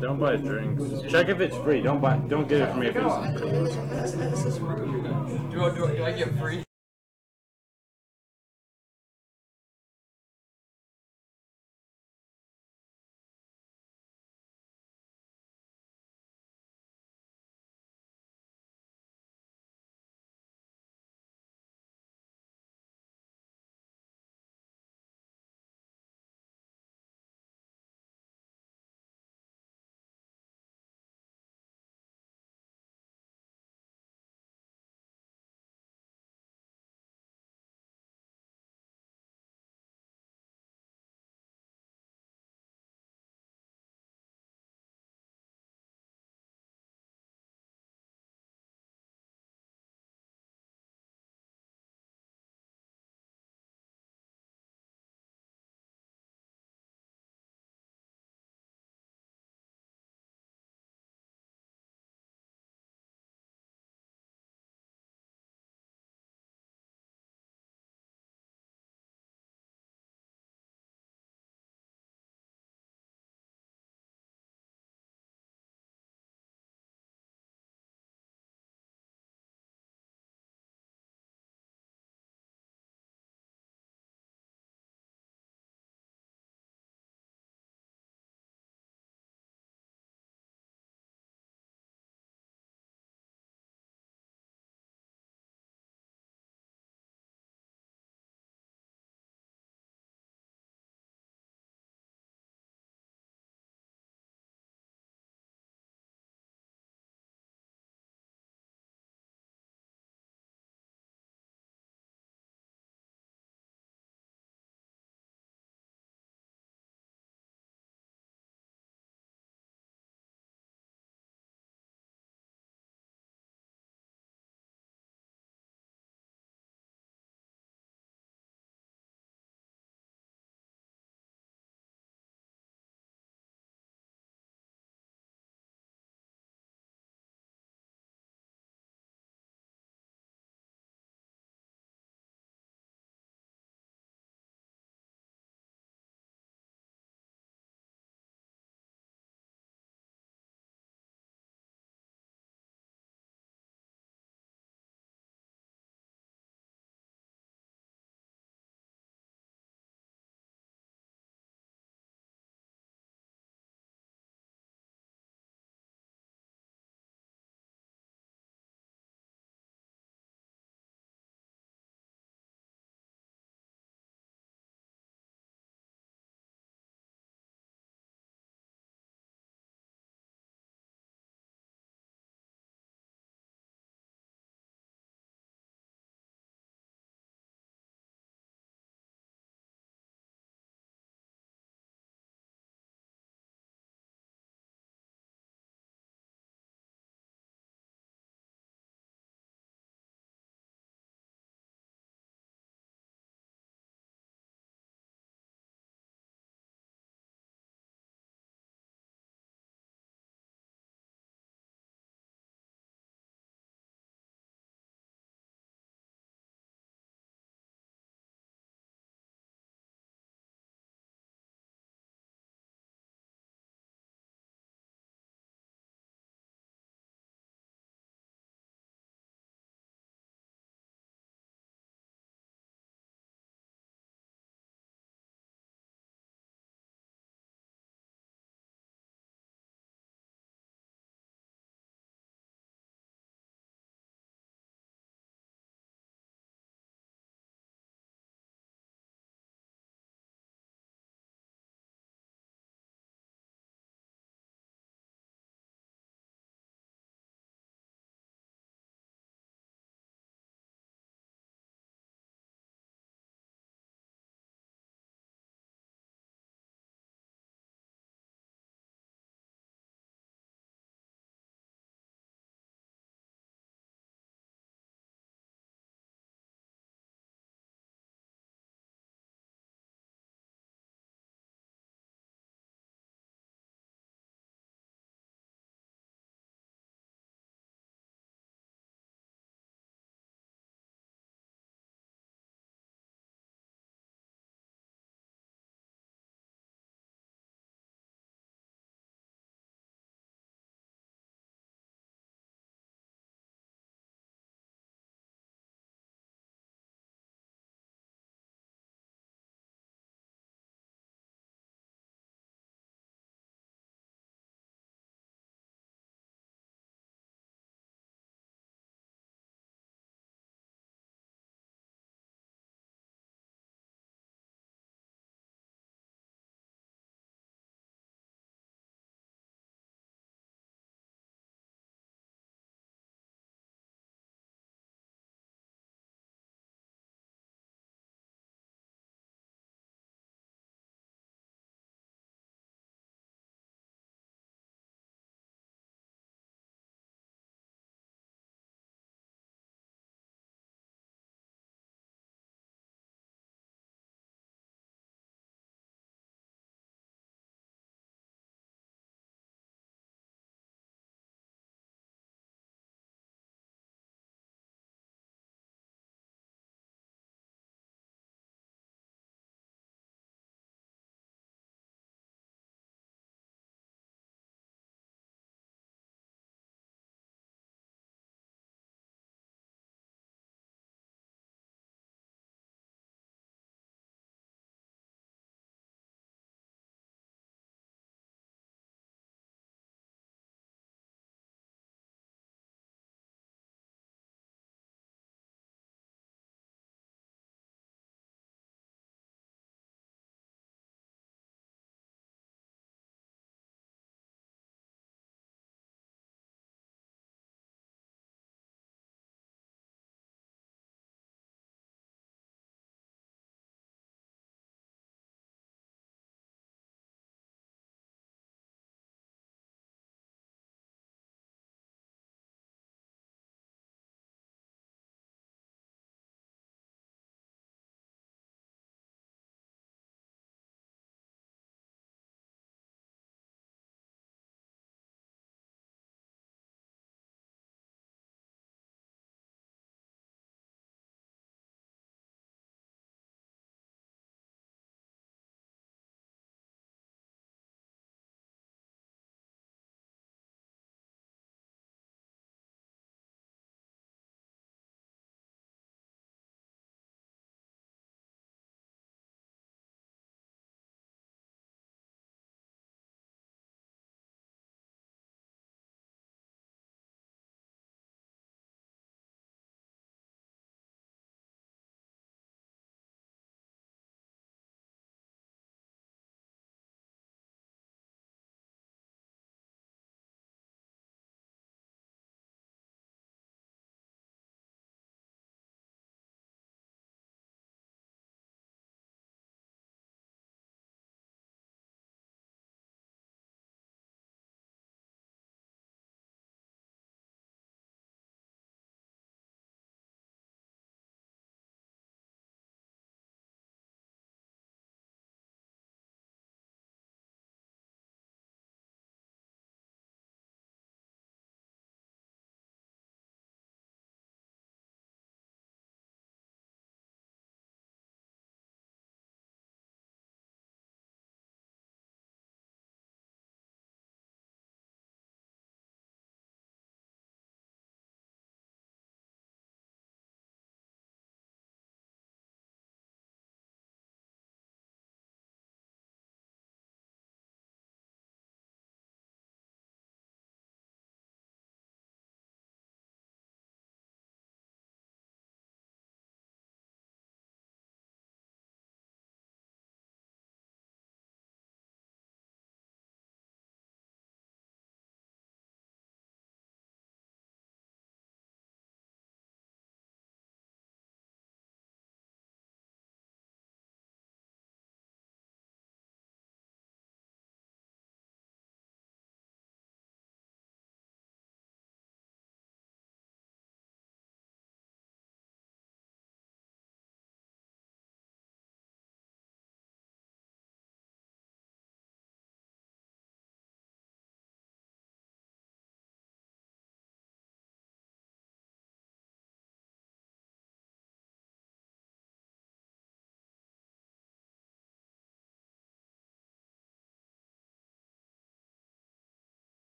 Don't buy drinks. Check if it's free. Don't buy. Don't get it from me if it's. This is rude. Do I get free?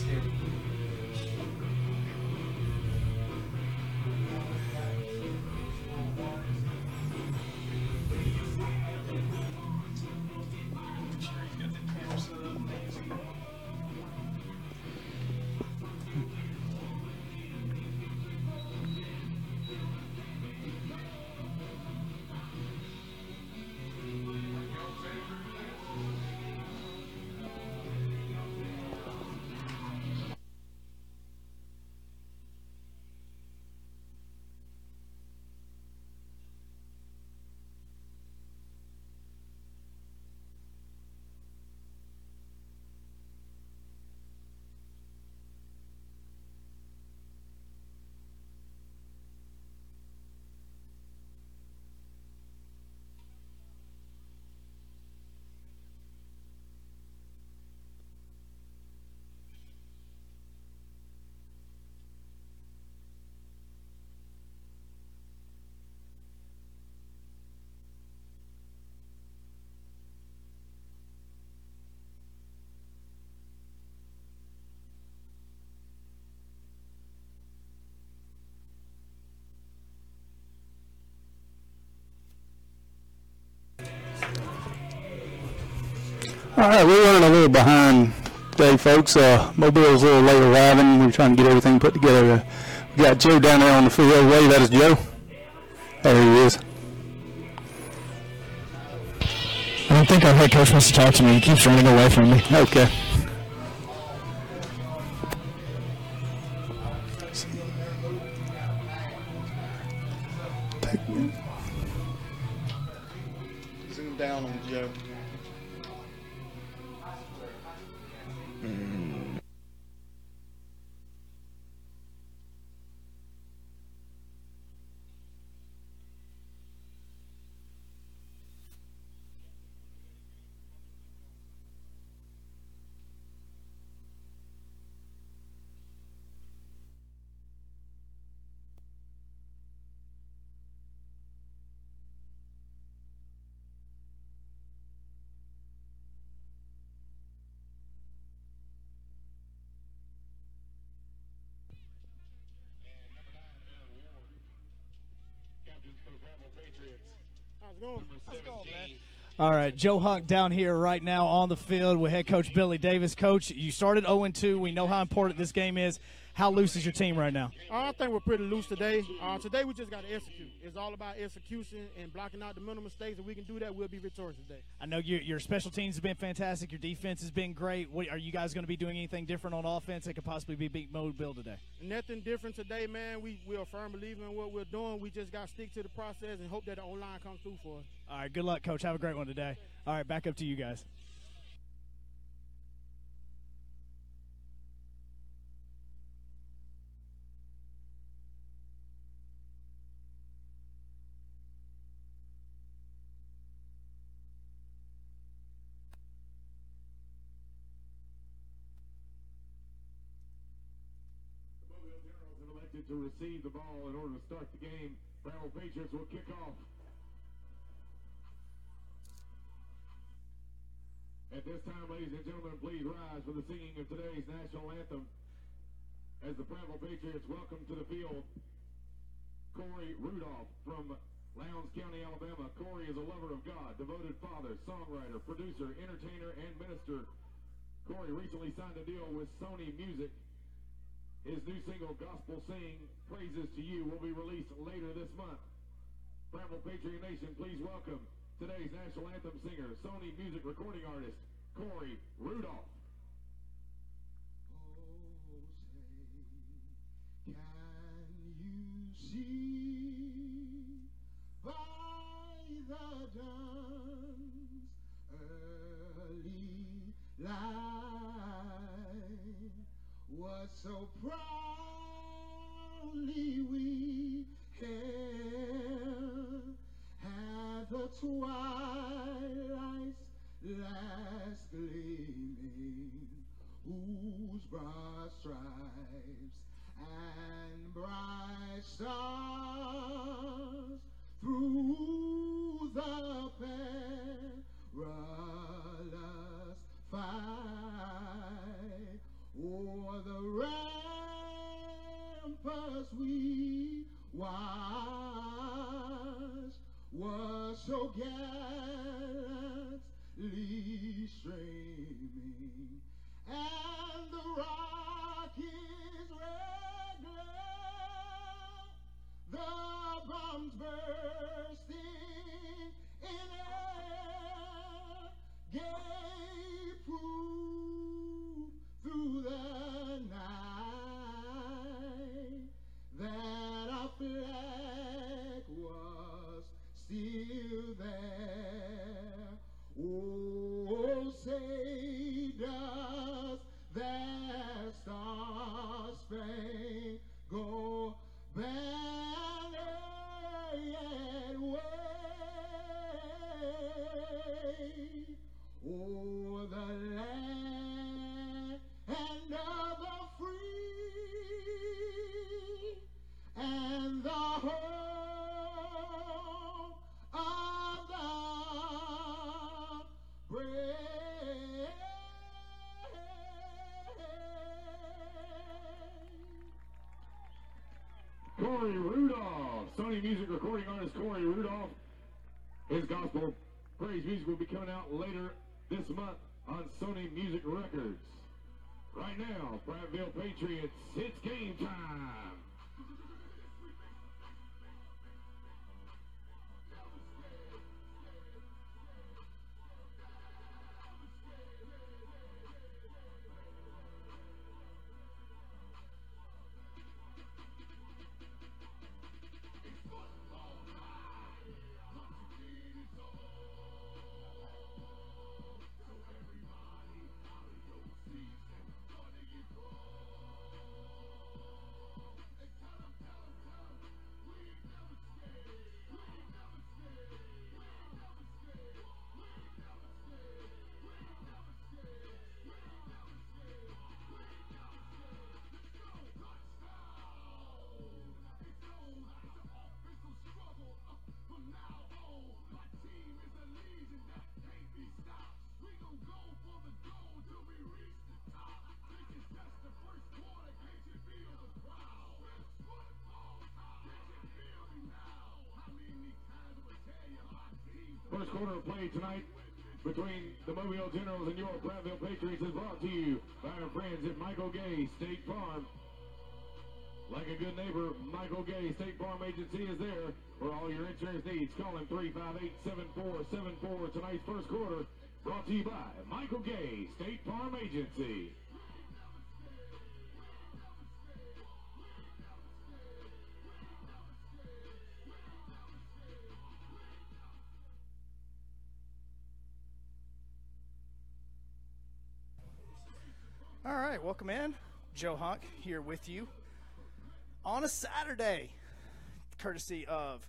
scared. All right, we're running a little behind today, folks. Mobile's a little late arriving. We're trying to get everything put together. We got Joe down there on the field. Wave at us, Joe. There he is. I don't think our head coach wants to talk to me. He keeps running away from me. Okay. Zoom down on Joe. All right, Joe Hunk down here right now on the field with head coach Billy Davis. Coach, you started 0-2. We know how important this game is. How loose is your team right now? I think we're pretty loose today. Today we just got to execute. It's all about execution and blocking out the mental mistakes. If we can do that, we'll be victorious today. I know your special teams have been fantastic. Your defense has been great. Are you guys going to be doing anything different on offense that could possibly be beat Mobile today? Nothing different today, man. We're a firm believer in what we're doing. We just got to stick to the process and hope that the O-line comes through for us. All right, good luck, Coach. Have a great one today. All right, back up to you guys. To receive the ball in order to start the game. Bravo Patriots will kick off. At this time, ladies and gentlemen, please rise for the singing of today's national anthem. As the Bravo Patriots welcome to the field Corey Rudolph from Lowndes County, Alabama. Corey is a lover of God, devoted father, songwriter, producer, entertainer, and minister. Corey recently signed a deal with Sony Music. His new single, Gospel Sing, Praises to You, will be released later this month. Bravo Patriot Nation, please welcome today's national anthem singer, Sony Music recording artist, Corey Rudolph. Oh, say, can you see by the dawn's early light what so proudly we hailed at the twilight's last gleaming, whose broad stripes and bright stars through the perilous fight o'er 'cause we was so gallantly streaming, and the Rockies red glare, the bombs bursting in air, gave proof through the night that our flag was still there. Oh, say does that star-spangled banner yet wave o'er the land of the free and the home of the brave. Corey Rudolph, Sony Music recording artist Corey Rudolph. His gospel praise music will be coming out later this month on Sony Music Records. Right now, Prattville Patriots, it's game time. First quarter of play tonight between the Mobile Generals and your Prattville Patriots is brought to you by our friends at Michael Gay State Farm. Like a good neighbor, Michael Gay State Farm Agency is there for all your insurance needs. Call him 358-7474. Tonight's first quarter brought to you by Michael Gay State Farm Agency. All right, welcome in. Joe Hunk here with you on a Saturday, courtesy of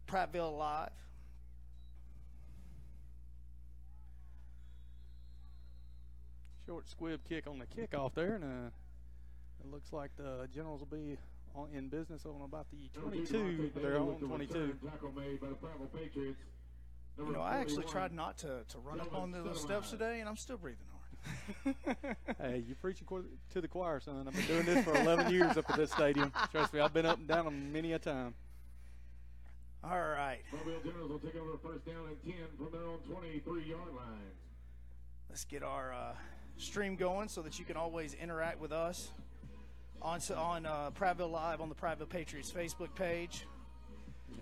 Prattville Live. Short squib kick on the kickoff there, and it looks like the Generals will be in business on about the 22. They're on 22. Tackle made by the Prattville Patriots. You know, I actually tried not to run up on those steps today, and I'm still breathing hard. Hey, you're preaching to the choir, son. I've been doing this for 11 years up at this stadium. Trust me, I've been up and down them many a time. All right. Mobile Generals will take over first down and 10 from their own 23-yard line. Let's get our stream going so that you can always interact with us on Prattville Live on the Prattville Patriots Facebook page.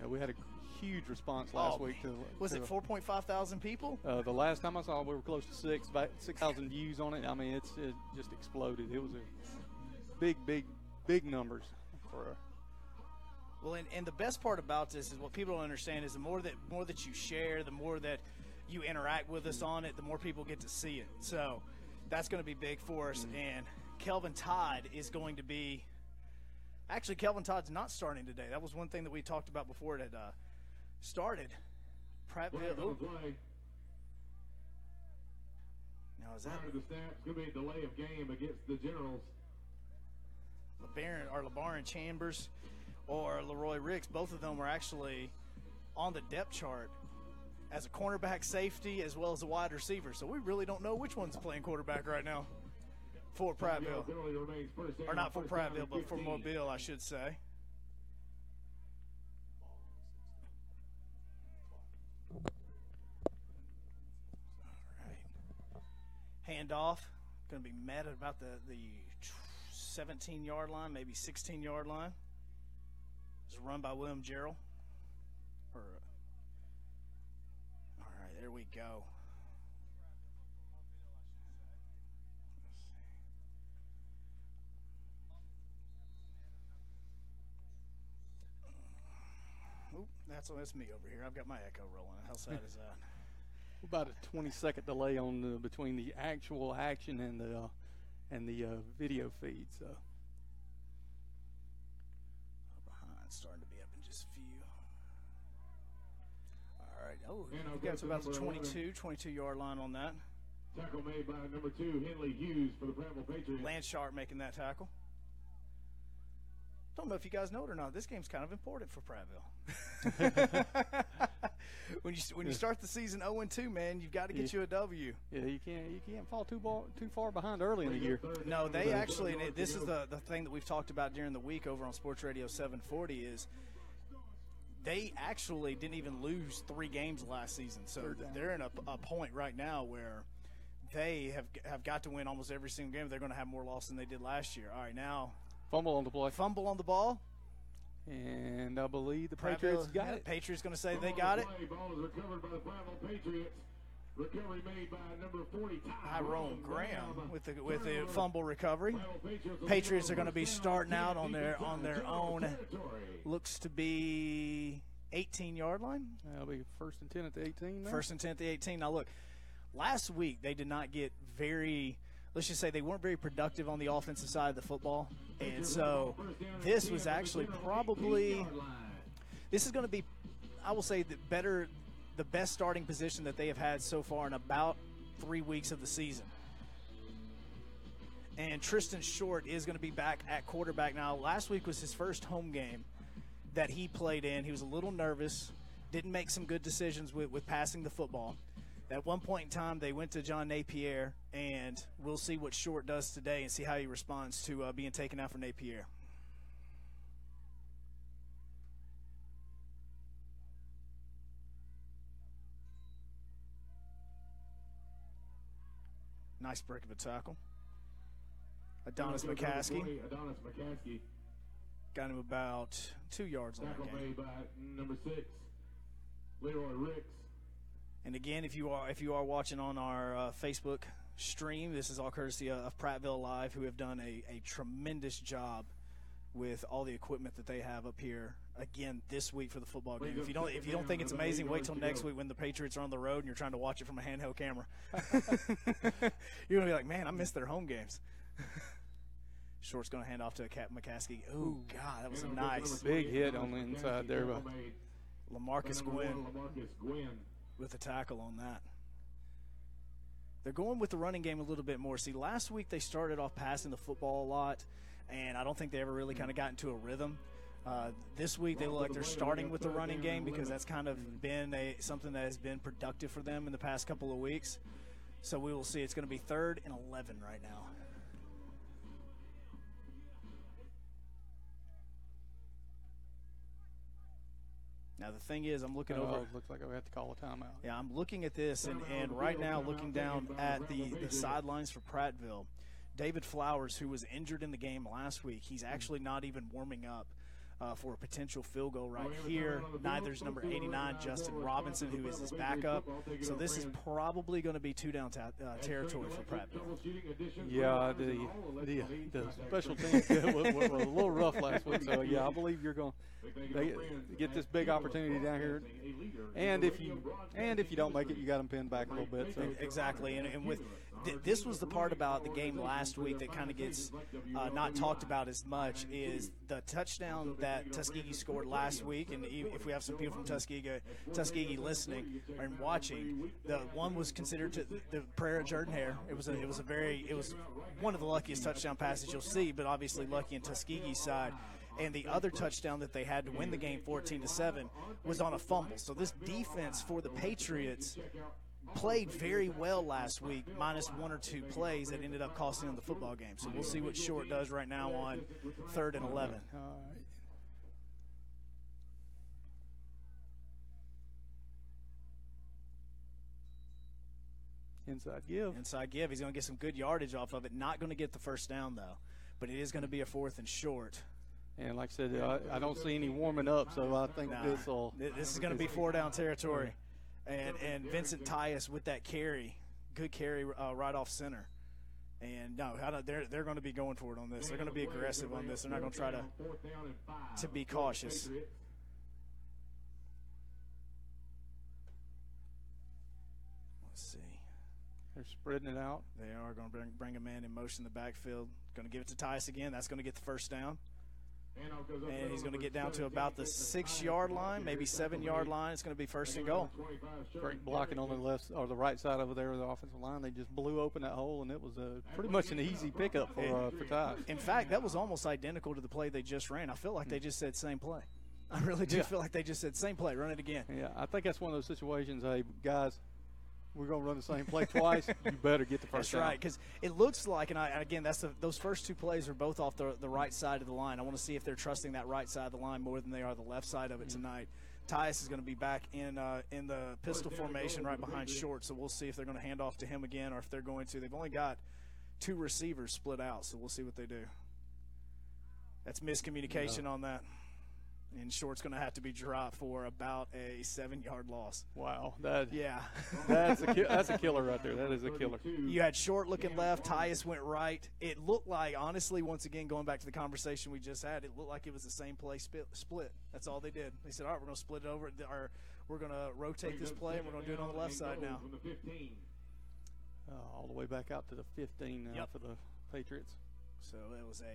Yeah, we had a huge response last week. Was it 4.5 thousand people? The last time I saw it, we were close to 6,000 views on it. I mean, it just exploded. It was a big numbers. Well, and the best part about this is what people don't understand is the more that you share, the more that you interact with us on it, the more people get to see it. So that's going to be big for us. And Kelvin Todd is going to be – actually, Kelvin Todd's not starting today. That was one thing that we talked about before it had started. Prattville. Now, is that – the snap, it's going to be a delay of game against the Generals. LeBaron Chambers or Leroy Ricks, both of them were actually on the depth chart as a cornerback, safety, as well as a wide receiver. So we really don't know which one's playing quarterback right now. For Prattville. Penalty remains first down. Or not for First down Prattville, and but for 15. Mobile, I should say. Handoff, going to be met at about the 17-yard line, maybe 16-yard line. It's run by William Gerald. All right, there we go. Oop, that's me over here. I've got my echo rolling. How sad is that? About a 20-second delay on between the actual action and the video feed. So Behind, starting to be up in just a few. All right. Oh, we got to about the 22-yard line on that. Tackle made by number 2, Henley Hughes for the Prattville Patriots. Lance Sharp making that tackle. Don't know if you guys know it or not. This game's kind of important for Prattville. when you start the season 0-2, man, you've got to get you a W. Yeah, you can't fall too far behind early in the year. No, they actually, and this is the thing that we've talked about during the week over on Sports Radio 740 is they actually didn't even lose 3 games last season. So they're in a point right now where they have got to win almost every single game. They're going to have more loss than they did last year. All right, now. Fumble on the play. Fumble on the ball. And I believe the Patriots got it. Patriots going to say they got it. Ball is recovered by the Prattville Patriots. Recovery made by number 40, Tyrone Graham with the fumble recovery. Patriots are going to be starting out on their own. Looks to be 18-yard line. That'll be 1st and 10 at the 18. There. 1st and 10 at the 18. Now look, last week they did not get very. Let's just say they weren't very productive on the offensive side of the football. And so this was actually this is going to be, I will say, the best starting position that they have had so far in about 3 weeks of the season. And Tristan Short is going to be back at quarterback now. Last week was his first home game that he played in. He was a little nervous, didn't make some good decisions with passing the football. At one point in time, they went to John Napier, and we'll see what Short does today and see how he responds to being taken out for Napier. Nice break of a tackle. Adonis McCaskey. Got him about 2 yards on that Tackle game. made by number 6, Leroy Ricks. And again, if you are watching on our Facebook stream, this is all courtesy of Prattville Live, who have done a tremendous job with all the equipment that they have up here. Again, this week for the football game. If you don't think it's amazing, wait till next week when the Patriots are on the road and you're trying to watch it from a handheld camera. You're gonna be like, man, I missed their home games. Short's gonna hand off to McCaskey. Oh God, that was a nice big hit on the inside there by Lamarcus Gwynn with a tackle on that. They're going with the running game a little bit more. See, last week they started off passing the football a lot, and I don't think they ever really kind of got into a rhythm. This week they look like they're starting with the running game because that's kind of been something that has been productive for them in the past couple of weeks. So we will see. It's going to be 3rd and 11 right now. Now, the thing is, I'm looking over. Looks like we have to call a timeout. Yeah, I'm looking at this, and right now looking down at the sidelines for Prattville, David Flowers, who was injured in the game last week, he's actually not even warming up for a potential field goal right here. Neither is number 89, Justin Robinson, who is his backup. So this is probably going to be 2-down territory for Prattville. Yeah, the special teams were a little rough last week. So, yeah, I believe you're going to get this big opportunity down here. And if you don't make it, you got them pinned back a little bit. So. Exactly. And with this was the part about the game last week that kind of gets not talked about as much is the touchdown that Tuskegee scored last week. And if we have some people from Tuskegee listening and watching, the one was considered to the prayer of Jordan Hare. It was one of the luckiest touchdown passes you'll see, but obviously lucky in Tuskegee's side. And the other touchdown that they had to win the game 14-7 was on a fumble. So this defense for the Patriots played very well last week, minus 1 or 2 plays that ended up costing them the football game. So we'll see what Short does right now on 3rd and 11. All right. Inside give. Inside give. He's going to get some good yardage off of it. Not going to get the first down, though. But it is going to be a 4th and short. And like I said, I don't see any warming up, so I think this is going to be 4-down territory. And Vincent Tyus with that carry, good carry right off center. And no, they're going to be going for it on this. They're going to be aggressive on this. They're not going to try to be cautious. Let's see. They're spreading it out. They are going to bring a man in motion in the backfield. Going to give it to Tyus again. That's going to get the first down. And he's going to get down to about the 6-yard line, maybe 7-yard line. It's going to be 1st and goal. Great blocking on the left or the right side over there of the offensive line. They just blew open that hole, and it was pretty much an easy pickup for Tyus. In fact, that was almost identical to the play they just ran. I feel like they just said same play. I really do feel like they just said same play, run it again. Yeah, I think that's one of those situations, hey, guys, we're going to run the same play twice. You better get the first down. That's right, because it looks like, and again, those first 2 plays are both off the right side of the line. I want to see if they're trusting that right side of the line more than they are the left side of it tonight. Tyus is going to be back in the pistol formation right behind Short, so we'll see if they're going to hand off to him again or if they're going to. They've only got 2 receivers split out, so we'll see what they do. That's miscommunication on that. And Short's going to have to be dropped for about a 7-yard loss. Wow. That's a killer right there. That is a killer. You had Short looking left. Tyus went right. It looked like, honestly, once again, going back to the conversation we just had, it looked like it was the same play split. That's all they did. They said, all right, we're going to split it over. Or we're going to rotate this play, and we're going to do it on the left side now. All the way back out to the 15 now for the Patriots. So it was a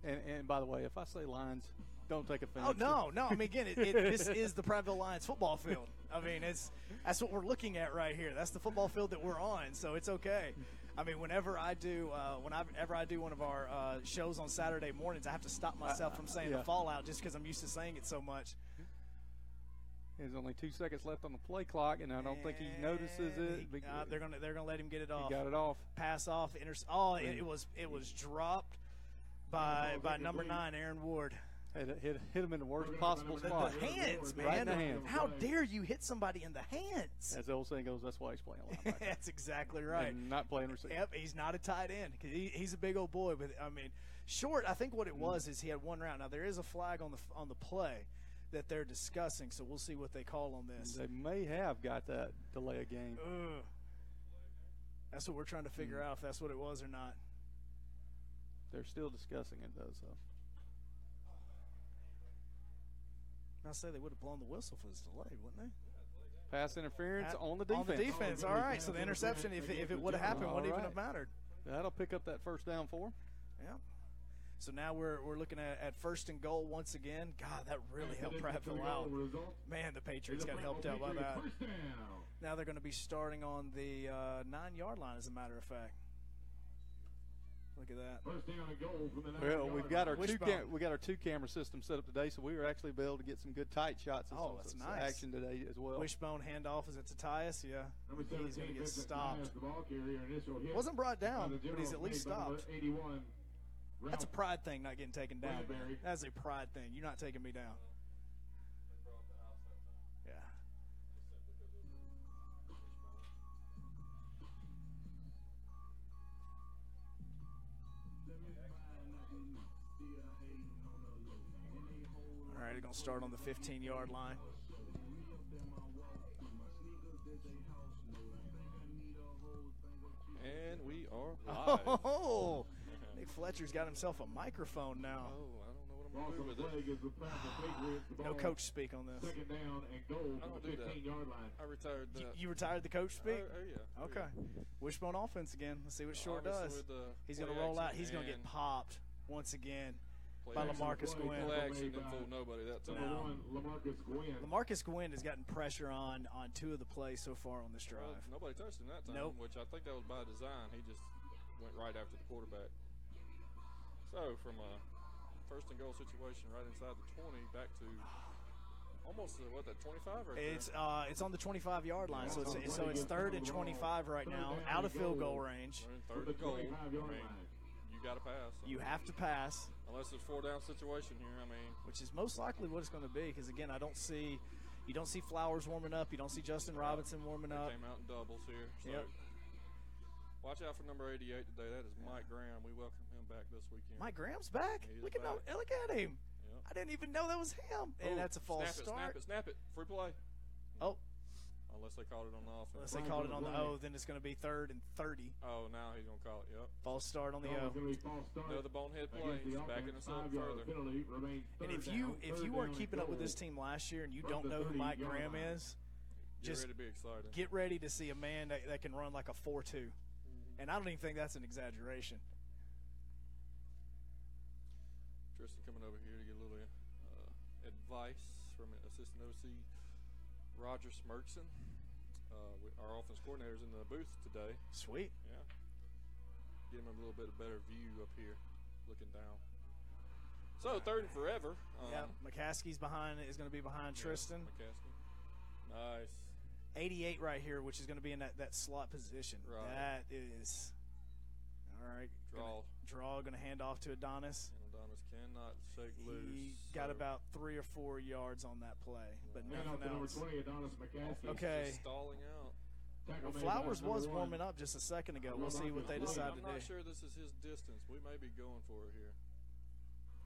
and by the way, if I say lines, don't take offense. Oh, no. I mean, again, this is the Prattville Lions football field. I mean, that's what we're looking at right here. That's the football field that we're on, so it's okay. I mean, whenever I do one of our shows on Saturday mornings, I have to stop myself from saying the fallout just because I'm used to saying it so much. There's only 2 seconds left on the play clock, and I don't think he notices it. They're gonna let him get it off. He got it off. Pass off. It was dropped by number 9, Aaron Ward. Hit him in the worst possible spot. The hands, man. Right in the hands. How dare you hit somebody in the hands? As the old saying goes, that's why he's playing linebacker. That's exactly right. And not playing receiver. Yep, he's not a tight end. He's a big old boy. But, I mean, Short, I think what it was is he had 1 round. Now, there is a flag on the play that they're discussing, so we'll see what they call on this. They may have got that delay a game. That's what we're trying to figure out, if that's what it was or not. They're still discussing it, though, so. I say they would have blown the whistle for this delay, wouldn't they? Pass interference on the defense. On the defense, all right. So the interception, if it would have happened, wouldn't even have mattered. That'll pick up that first down for them. Yeah. So now we're looking at 1st and goal once again. God, that really helped Prattville out. Man, the Patriots got helped out by that. Now they're going to be starting on the 9-yard line, as a matter of fact. Look at that. Well, we've got our two camera system set up today, so we were actually able to get some good tight shots of that's some nice. action today as well. Wishbone handoff, is it to Tyus? Yeah. He's going to get stopped. Wasn't brought down, but he's at least stopped. That's a pride thing, not getting taken down. Man. That's a pride thing. You're not taking me down. Yeah. All right, they're going to start on the 15-yard line. And we are live. Oh, Nick Fletcher's got himself a microphone now. Oh, I don't know what I'm going to do with it. No coach speak on this. Second down and goal I from don't the do that. 15-yard line. I retired that. You retired the coach speak? Oh, yeah. Okay. Wishbone offense again. Let's see what Short does. He's going to roll out. He's going to get popped once again by LaMarcus Gwynn. Play action didn't fool nobody that time. Number 1, LaMarcus Gwynn. LaMarcus Gwynn has gotten pressure on 2 of the plays so far on this drive. Well, nobody touched him that time, which I think that was by design. He just went right after the quarterback. So from a 1st and goal situation right inside the 20 back to almost what, that 25 right It's on the 25-yard line, so it's 3rd and 25 right now, out of field goal range. We're in 3rd and goal. I mean, you got to pass. You have to pass. Unless it's 4-down situation here, I mean. Which is most likely what it's going to be, because, again, you don't see Flowers warming up. You don't see Justin Robinson warming up. Came out in doubles here. So yep. Watch out for number 88 today. That is Mike Graham. We welcome him back this weekend. Mike Graham's back? Look at him. Yep. I didn't even know that was him. And that's a false start. Snap it. Free play. Oh. Unless they called it on the offense. Unless they called it on the O, then it's going to be 3rd and 30. Oh, now he's going to call it, yep. False start on the O. Another bonehead play. He's backing us up further. And if you weren't keeping up with this team last year and you don't know who Mike Graham is, just ready to be excited. Get ready to see a man that can run like a 4.2. And I don't even think that's an exaggeration. Tristan coming over here to get a little advice from assistant OC Roger Smirkson. Our offense coordinator's in the booth today. Sweet. Yeah. Give him a little bit of better view up here, looking down. So 3rd and forever. Yeah, McCaskey's is going to be behind Tristan. McCaskey. Nice. 88 right here, which is going to be in that slot position. Right. That is all right. Draw. Going to hand off to Adonis. And Adonis cannot shake loose. He got about 3 or 4 yards on that play, but nothing else. 20, Adonis McCaskey. Okay. Just stalling out. Well, Flowers was warming up just a second ago. We'll see what they decide to do. I'm not sure this is his distance. We may be going for it here.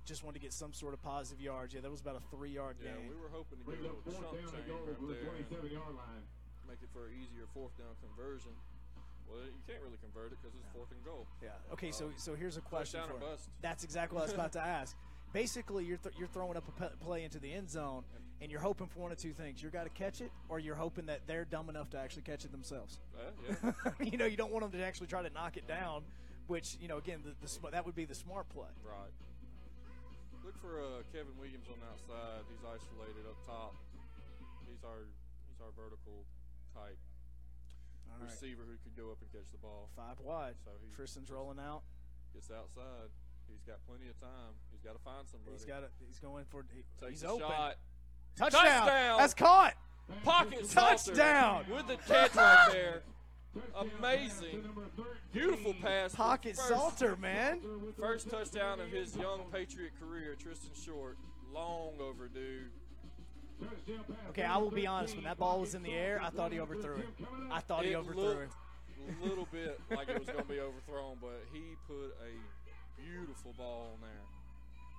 Just wanted to get some sort of positive yards. Yeah, that was about a 3-yard gain. Yeah, we were hoping to get a little chunk change right there. 27-yard line. Make it for an easier 4th down conversion. Well, you can't really convert it because it's 4th and goal. Yeah. Okay, so here's a question touchdown for or you. bust. That's exactly what I was about to ask. Basically, you're throwing up a play into the end zone, and you're hoping for one of two things. You're got to catch it, or you're hoping that they're dumb enough to actually catch it themselves. Yeah. You don't want them to actually try to knock it down, which, again, that would be the smart play. Right. Look for Kevin Williams on the outside. He's isolated up top. He's our vertical type receiver who could go up and catch the ball. 5 wide. So Tristan's rolling out. Gets outside. He's got plenty of time. He's got to find somebody. He's going for. Takes he's a open. shot. Touchdown! That's caught. Pocket touchdown with the catch right there. Amazing. Beautiful pass. Pocket Salter, man. First touchdown of his young Patriot career, Tristan Short. Long overdue. Okay, I will be honest. When that ball was in the air, I thought he overthrew it. It looked a little bit like it was going to be overthrown, but he put a beautiful ball on there.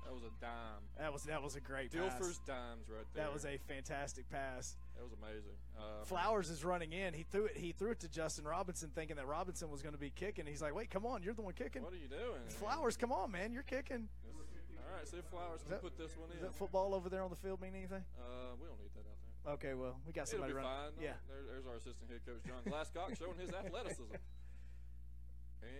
That was a dime. That was a great pass. Dilfer's dimes right there. That was a fantastic pass. That was amazing. Flowers is running in. He threw it to Justin Robinson, thinking that Robinson was going to be kicking. He's like, "Wait, come on, you're the one kicking." What are you doing? Flowers, come on, man, you're kicking. All right, see if Flowers can put this one in. Does that football over there on the field mean anything? We don't need that out there. Okay, well, we got somebody running. Fine. Yeah. There's our assistant head coach, John Glasscock, showing his athleticism.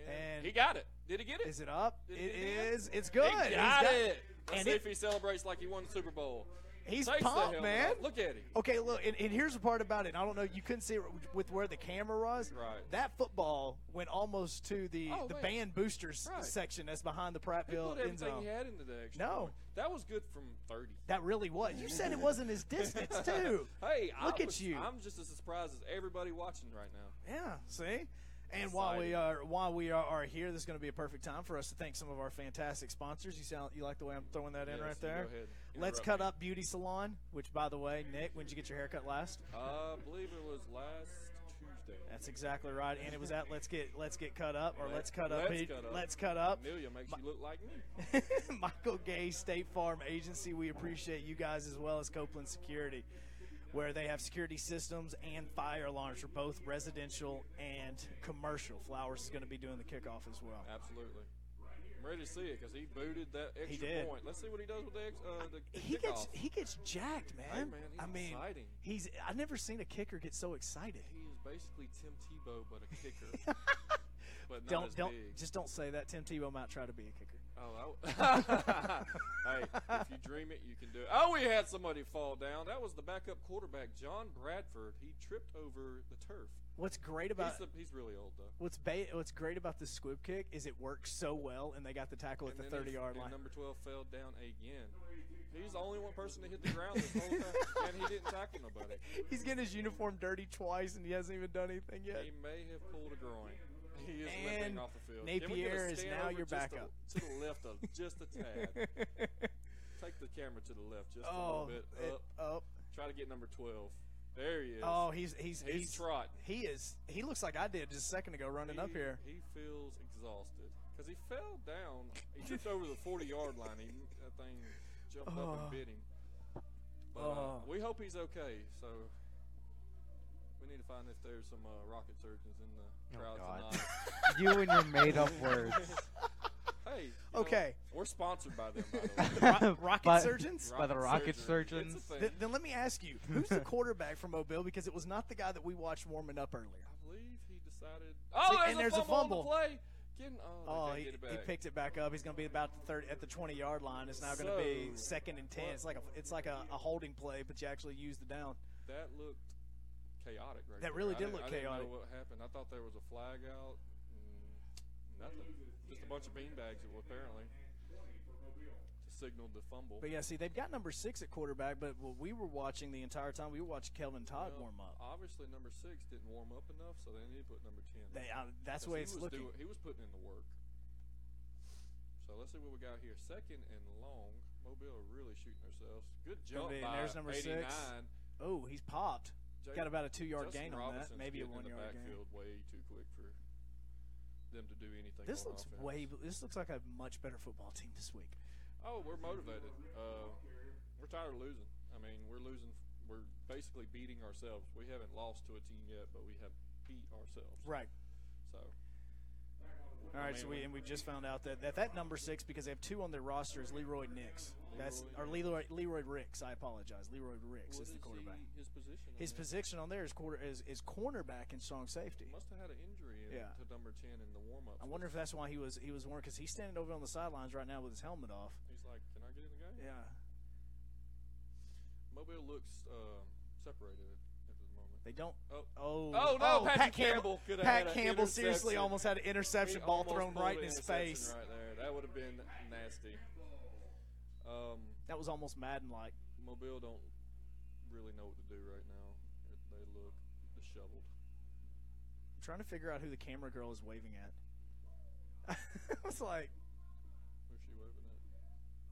And he got it. Did he get it? Is it up? It is. It's good. He got it. Let's see if he celebrates like he won the Super Bowl. He's pumped, man. Look at him. Okay, look, and here's the part about it. I don't know, you couldn't see it with where the camera was. Right. That football went almost to the band boosters section that's behind the Prattville end zone. He had into the extra No. point. That was good from 30. That really was. You said it wasn't his distance, too. Hey, look at you. I'm just as surprised as everybody watching right now. Yeah, see? And while we are here, this is going to be a perfect time for us to thank some of our fantastic sponsors. You like the way I'm throwing that in right there? Go ahead. Let's Cut Up Beauty Salon, which, by the way, Nick, when did you get your haircut last? I believe it was last Tuesday. That's exactly right, and it was at Let's Get Cut Up or Let's Cut Up. Amelia makes you look like me. Michael Gay State Farm Agency. We appreciate you guys as well as Copeland Security, where they have security systems and fire alarms for both residential and commercial. Flowers is going to be doing the kickoff as well. Absolutely. I'm ready to see it because he booted that extra point. Let's see what he does with the kickoff. He gets jacked, man. Hey, man, he's exciting. I've never seen a kicker get so excited. He is basically Tim Tebow, but a kicker. But not as big. Just don't say that. Tim Tebow might try to be a kicker. Oh, hey, if you dream it, you can do it. Oh, we had somebody fall down. That was the backup quarterback, John Bradford. He tripped over the turf. What's great about he's really old though. What's great about the squib kick is it works so well, and they got the tackle at the 30-yard line. Number 12 fell down again. He's the only one person to hit the ground this whole time, and he didn't tackle nobody. He's getting his uniform dirty twice, and he hasn't even done anything yet. He may have pulled a groin. He is and limping off the field. Napier is now your backup. To the left of just a tad. Take the camera to the left just a little bit. Up. Try to get number 12. There he is. Oh, he's trotting. He looks like I did just a second ago running up here. He feels exhausted because he fell down. He tripped over the 40-yard line. That thing jumped up and bit him. But we hope he's okay. So we need to find if there's some rocket surgeons in the crowd tonight. You and your made-up words. Hey, okay. We're sponsored by them, by the way. Rocket surgeons? By the rocket surgeons. Then let me ask you, who's the quarterback from Mobile? Because it was not the guy that we watched warming up earlier. I believe he decided. Oh, there's a fumble. On the play. He picked it back up. He's going to be about at the 20-yard line. It's now going to be 2nd and 10. It's like a holding play, but you actually use the down. That looked chaotic, right? That really did look chaotic. I didn't know what happened. I thought there was a flag out. Nothing. Just a bunch of beanbags, apparently, to signal the fumble. But yeah, see, they've got number 6 at quarterback. But what we were watching the entire time, we were watching Kelvin Todd warm up. Obviously, number 6 didn't warm up enough, so they need to put number 10. That's the way it's looking. He was putting in the work. So let's see what we got here. 2nd and long. Mobile really shooting themselves. Good jump by there's number 89. 6. Oh, he's popped. Got about a 2-yard gain on that. Maybe a 1-yard gain. Way too quick for them to do anything. This looks like a much better football team this week. Oh, we're motivated. We're tired of losing. I mean, we're losing. We're basically beating ourselves. We haven't lost to a team yet, but we have beat ourselves. Right. So. All right, so we just found out that number 6, because they have 2 on their roster, is Leroy Ricks. Leroy Ricks. I apologize. Leroy Ricks is the quarterback. His position on there is cornerback and strong safety. He must have had an injury to number 10 in the warm-ups. I wonder if that's why he was worn, because he's standing over on the sidelines right now with his helmet off. He's like, "Can I get in the game?" Yeah. Mobile looks separated at the moment. They don't. Oh no! Pat Campbell could have had an Campbell seriously interception. almost had an interception ball thrown right in his face. Right there. That would have been nasty. That was almost Madden-like. Mobile don't really know what to do right now. They look disheveled. I'm trying to figure out who the camera girl is waving at. I was like, who's she waving at?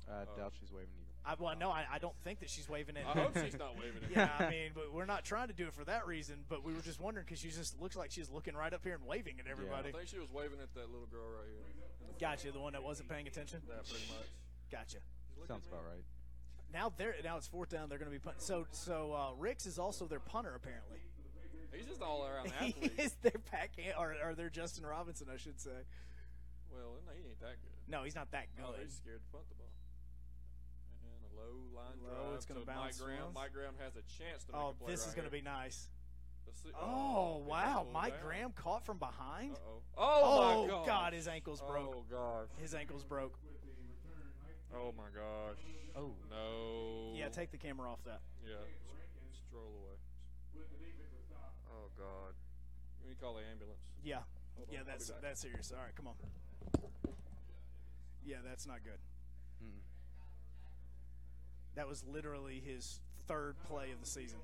I doubt she's waving to you. I don't think that she's waving at. I hope she's not waving at. Yeah, I mean, but we're not trying to do it for that reason. But we were just wondering because she just looks like she's looking right up here and waving at everybody. Yeah. I think she was waving at that little girl right here. Gotcha, the one that wasn't paying attention. Yeah, pretty much. Gotcha. Sounds about right. Now it's 4th down. They're going to be punting. So Ricks is also their punter apparently. He's just all around athlete. He is their or their Justin Robinson, I should say. Well, no, he ain't that good. No, he's not that good. Oh, he's scared to punt the ball. And a low line drive. It's going to bounce around. Mike Graham has a chance to make a play. This is going to be nice. Oh, wow. Mike Graham caught from behind. Oh, my gosh. God, his ankle's broke. Oh, gosh. His ankle's broke. Oh, my gosh. Oh. No. Yeah, take the camera off that. Yeah. Stroll away. Oh, God. We need to call the ambulance. Yeah. Yeah, that's serious. All right, come on. Yeah, that's not good. Mm-mm. That was literally his 3rd play of the season.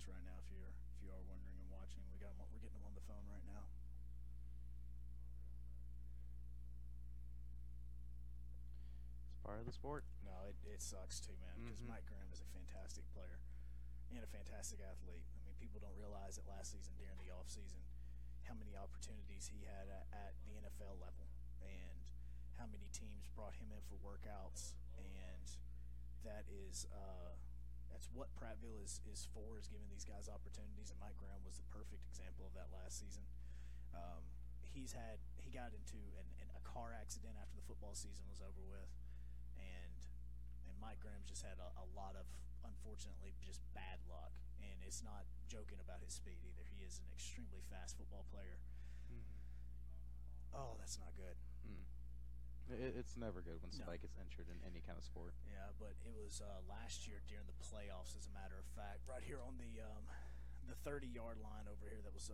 Right now, if you are wondering and watching, we're getting them on the phone right now. It's part of the sport. No, it sucks too, man. Because Mike Graham is a fantastic player and a fantastic athlete. I mean, people don't realize that last season during the offseason how many opportunities he had at the NFL level and how many teams brought him in for workouts. And that is that's what Prattville is for, is giving these guys opportunities. And Mike Graham was the perfect example of that last season. He got into a car accident after the football season was over with, and Mike Graham just had a lot of, unfortunately, just bad luck. And it's not joking about his speed either. He is an extremely fast football player. Oh, that's not good. It's never good when somebody gets injured in any kind of sport. Yeah, but it was last year during the playoffs, as a matter of fact, right here on the 30-yard line over here that was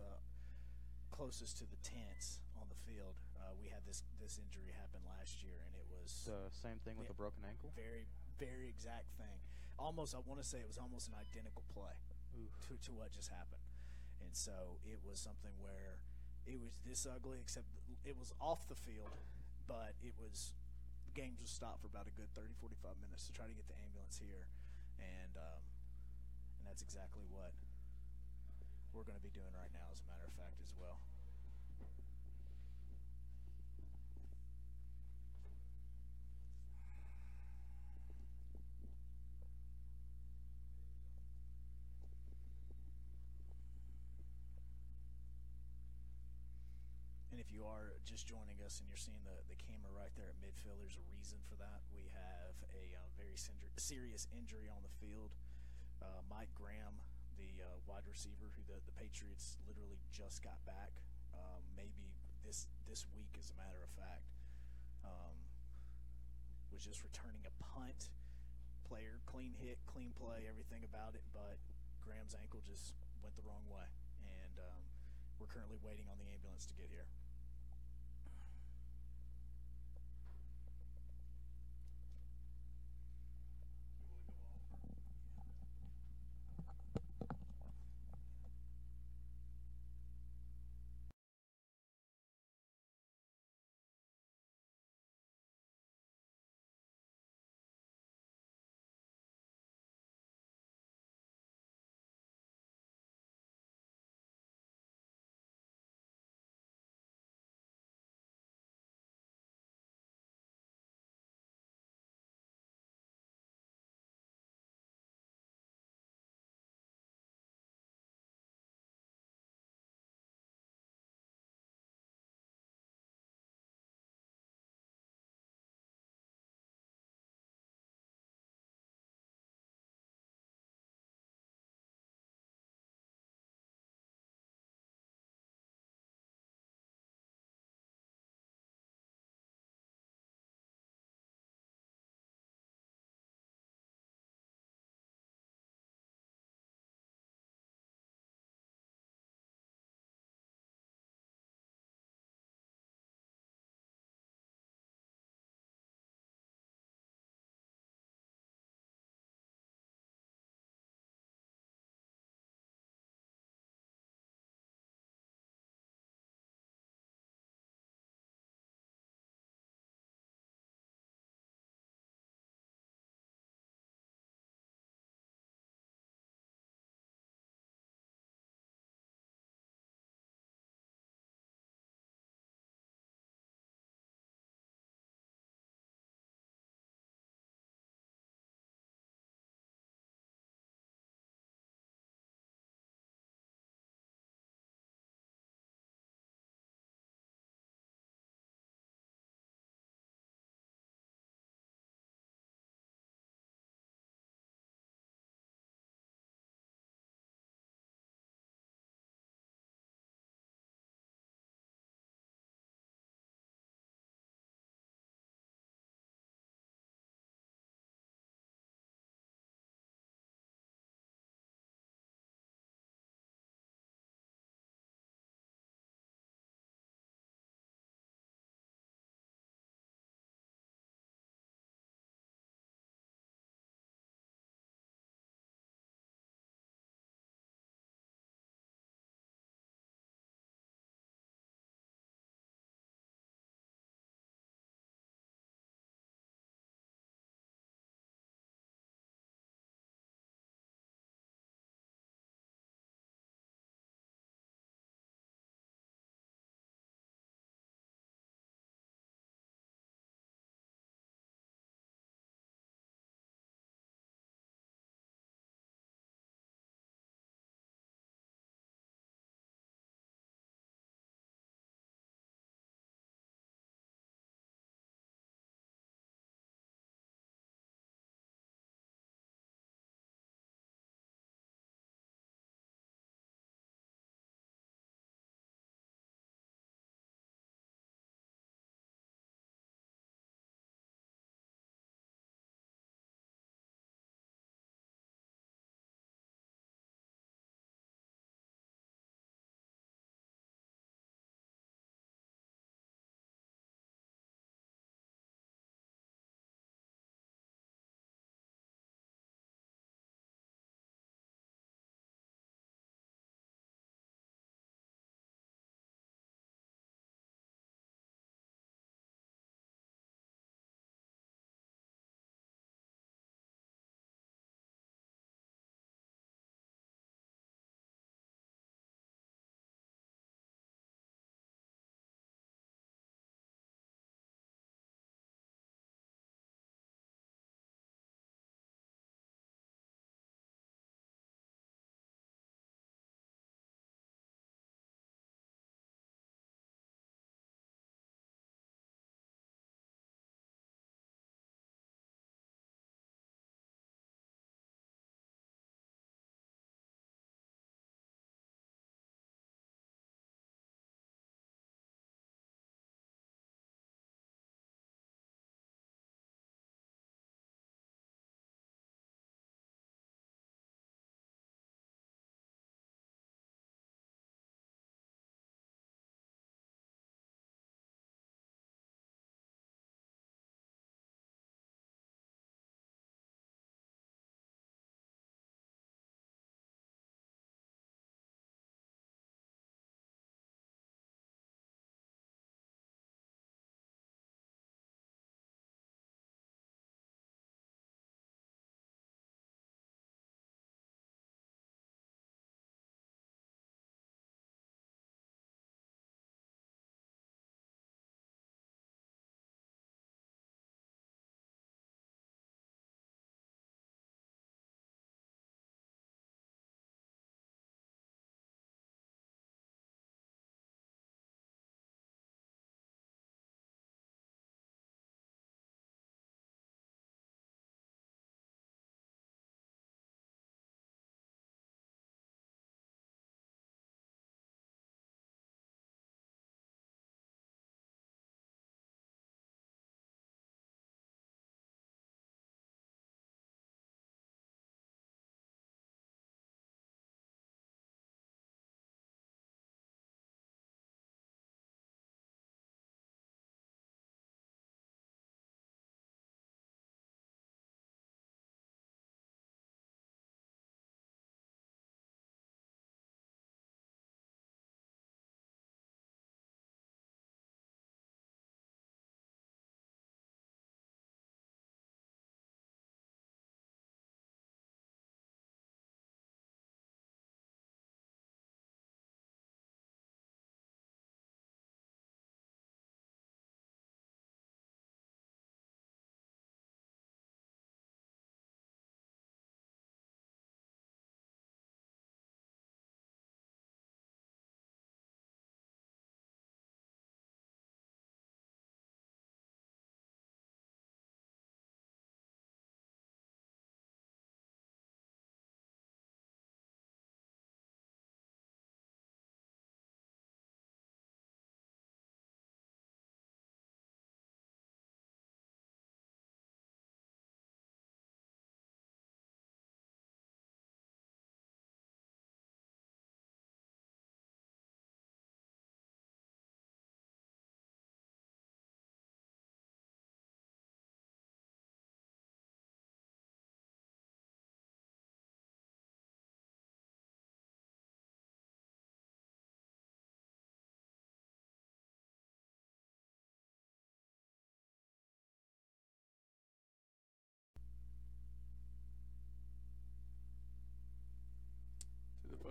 closest to the tents on the field. We had this injury happen last year, and it was the same thing with the broken ankle. Very, very exact thing. Almost, I want to say it was almost an identical play to what just happened. And so it was something where it was this ugly, except it was off the field, but the game was stopped for about a good 30, 45 minutes to try to get the ambulance here, and that's exactly what we're going to be doing right now, as a matter of fact, as well. And if you are just joining us and you're seeing the camera right there at midfield, there's a reason for that. We have a very serious injury on the field. Mike Graham, the wide receiver who the Patriots literally just got back, maybe this week, as a matter of fact, was just returning a punt. Player, clean hit, clean play, everything about it, but Graham's ankle just went the wrong way. And we're currently waiting on the ambulance to get here.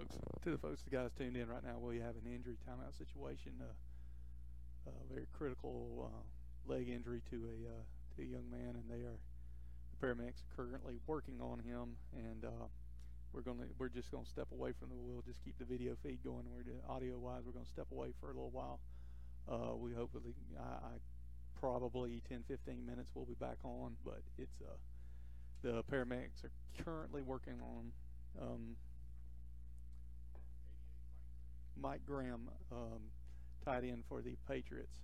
the guys tuned in right now, we have an injury timeout situation, a very critical leg injury to a young man, and the paramedics are currently working on him, and we're just gonna step away from we'll just keep the video feed going. Audio wise, we're gonna step away for a little while. We hopefully, I probably 10-15 minutes we'll be back on, but it's the paramedics are currently working on Mike Graham, tight end for the Patriots.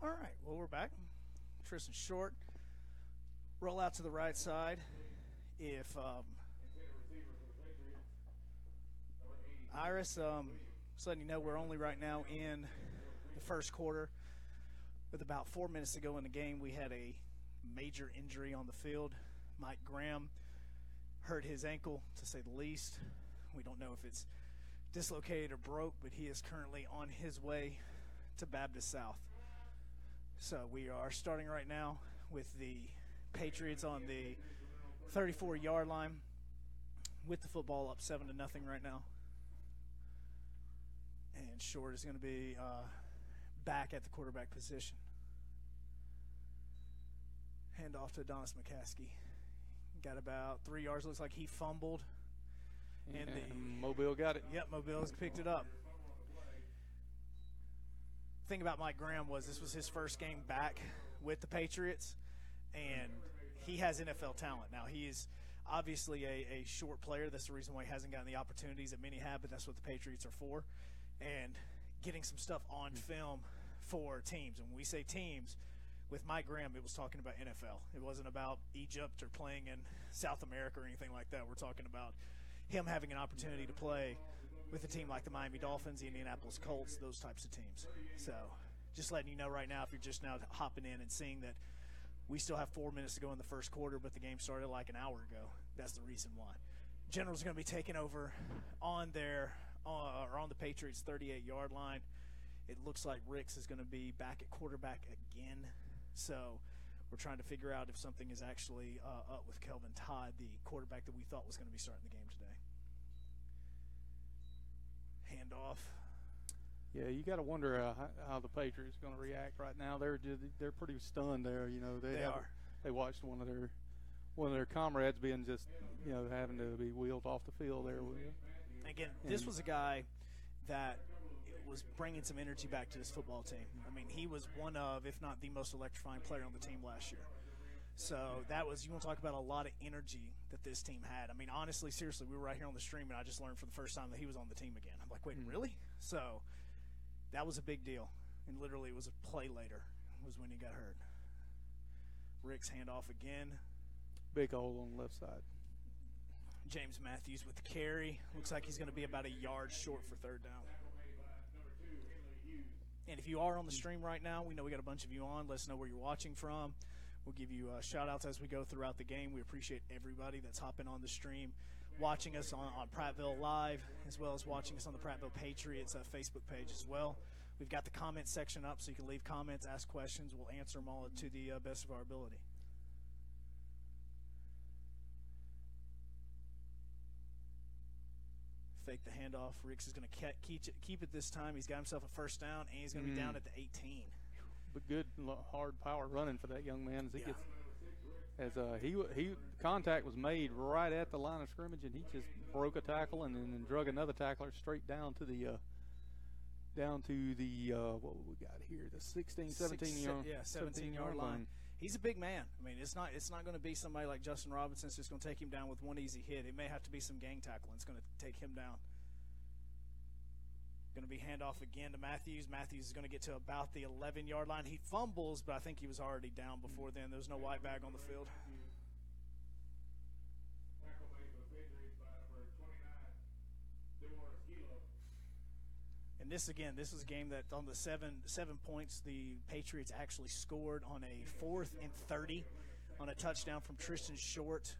All right, well, we're back. Tristan Short, roll out to the right side. If Iris, just letting you know we're only right now in the first quarter. With about 4 minutes to go in the game, we had a major injury on the field. Mike Graham hurt his ankle, to say the least. We don't know if it's dislocated or broke, but he is currently on his way to Baptist South. So we are starting right now with the Patriots on the 34-yard line with the football up 7-0 right now. And Short is going to be back at the quarterback position. Hand off to Adonis McCaskey. Got about 3 yards. Looks like he fumbled. And Mobile got it. Yep, Mobile's picked it up. Thing about Mike Graham was this was his first game back with the Patriots, and he has NFL talent. Now, he is obviously a short player. That's the reason why he hasn't gotten the opportunities that many have, but that's what the Patriots are for. And getting some stuff on film for teams. And when we say teams, with Mike Graham, it was talking about NFL. It wasn't about Egypt or playing in South America or anything like that. We're talking about him having an opportunity to play with a team like the Miami Dolphins, the Indianapolis Colts, those types of teams. So just letting you know right now, if you're just now hopping in and seeing that we still have 4 minutes to go in the first quarter, but the game started like an hour ago, that's the reason why. General's going to be taking over on the Patriots' 38-yard line. It looks like Ricks is going to be back at quarterback again. So we're trying to figure out if something is actually up with Kelvin Todd, the quarterback that we thought was going to be starting the game today. Handoff. Yeah, you got to wonder how the Patriots are going to react right now. They're pretty stunned there. You know, they are. They watched one of their comrades being just having to be wheeled off the field there. Again, this was a guy that was bringing some energy back to this football team. I mean, he was one of, if not the most electrifying player on the team last year. So that was, you want to talk about a lot of energy that this team had. I mean, honestly, seriously, we were right here on the stream, and I just learned for the first time that he was on the team again. I'm like, wait, really? So that was a big deal. And literally it was a play later was when he got hurt. Rick's handoff again. Big hole on the left side. James Matthews with the carry. Looks like he's going to be about a yard short for third down. And if you are on the stream right now, we know we got a bunch of you on. Let us know where you're watching from. We'll give you shout-outs as we go throughout the game. We appreciate everybody that's hopping on the stream, watching us on Prattville Live, as well as watching us on the Prattville Patriots Facebook page as well. We've got the comments section up, so you can leave comments, ask questions. We'll answer them all to the best of our ability. Fake the handoff. Ricks is going to keep it this time. He's got himself a first down, and he's going to be down at the 18. But good hard power running for that young man he contact was made right at the line of scrimmage, and he just broke a tackle and then drug another tackler straight down to the what we got here, the 17-yard line. He's a big man. I mean, it's not going to be somebody like Justin Robinson that's just going to take him down with one easy hit. It may have to be some gang tackling. It's going to take him down. Going to be handoff again to Matthews. Matthews is going to get to about the 11-yard line. He fumbles, but I think he was already down before then. There was no white bag on the field. And this was a game that on the 7 points, the Patriots actually scored on a 4th and 30 on a touchdown from Tristan Short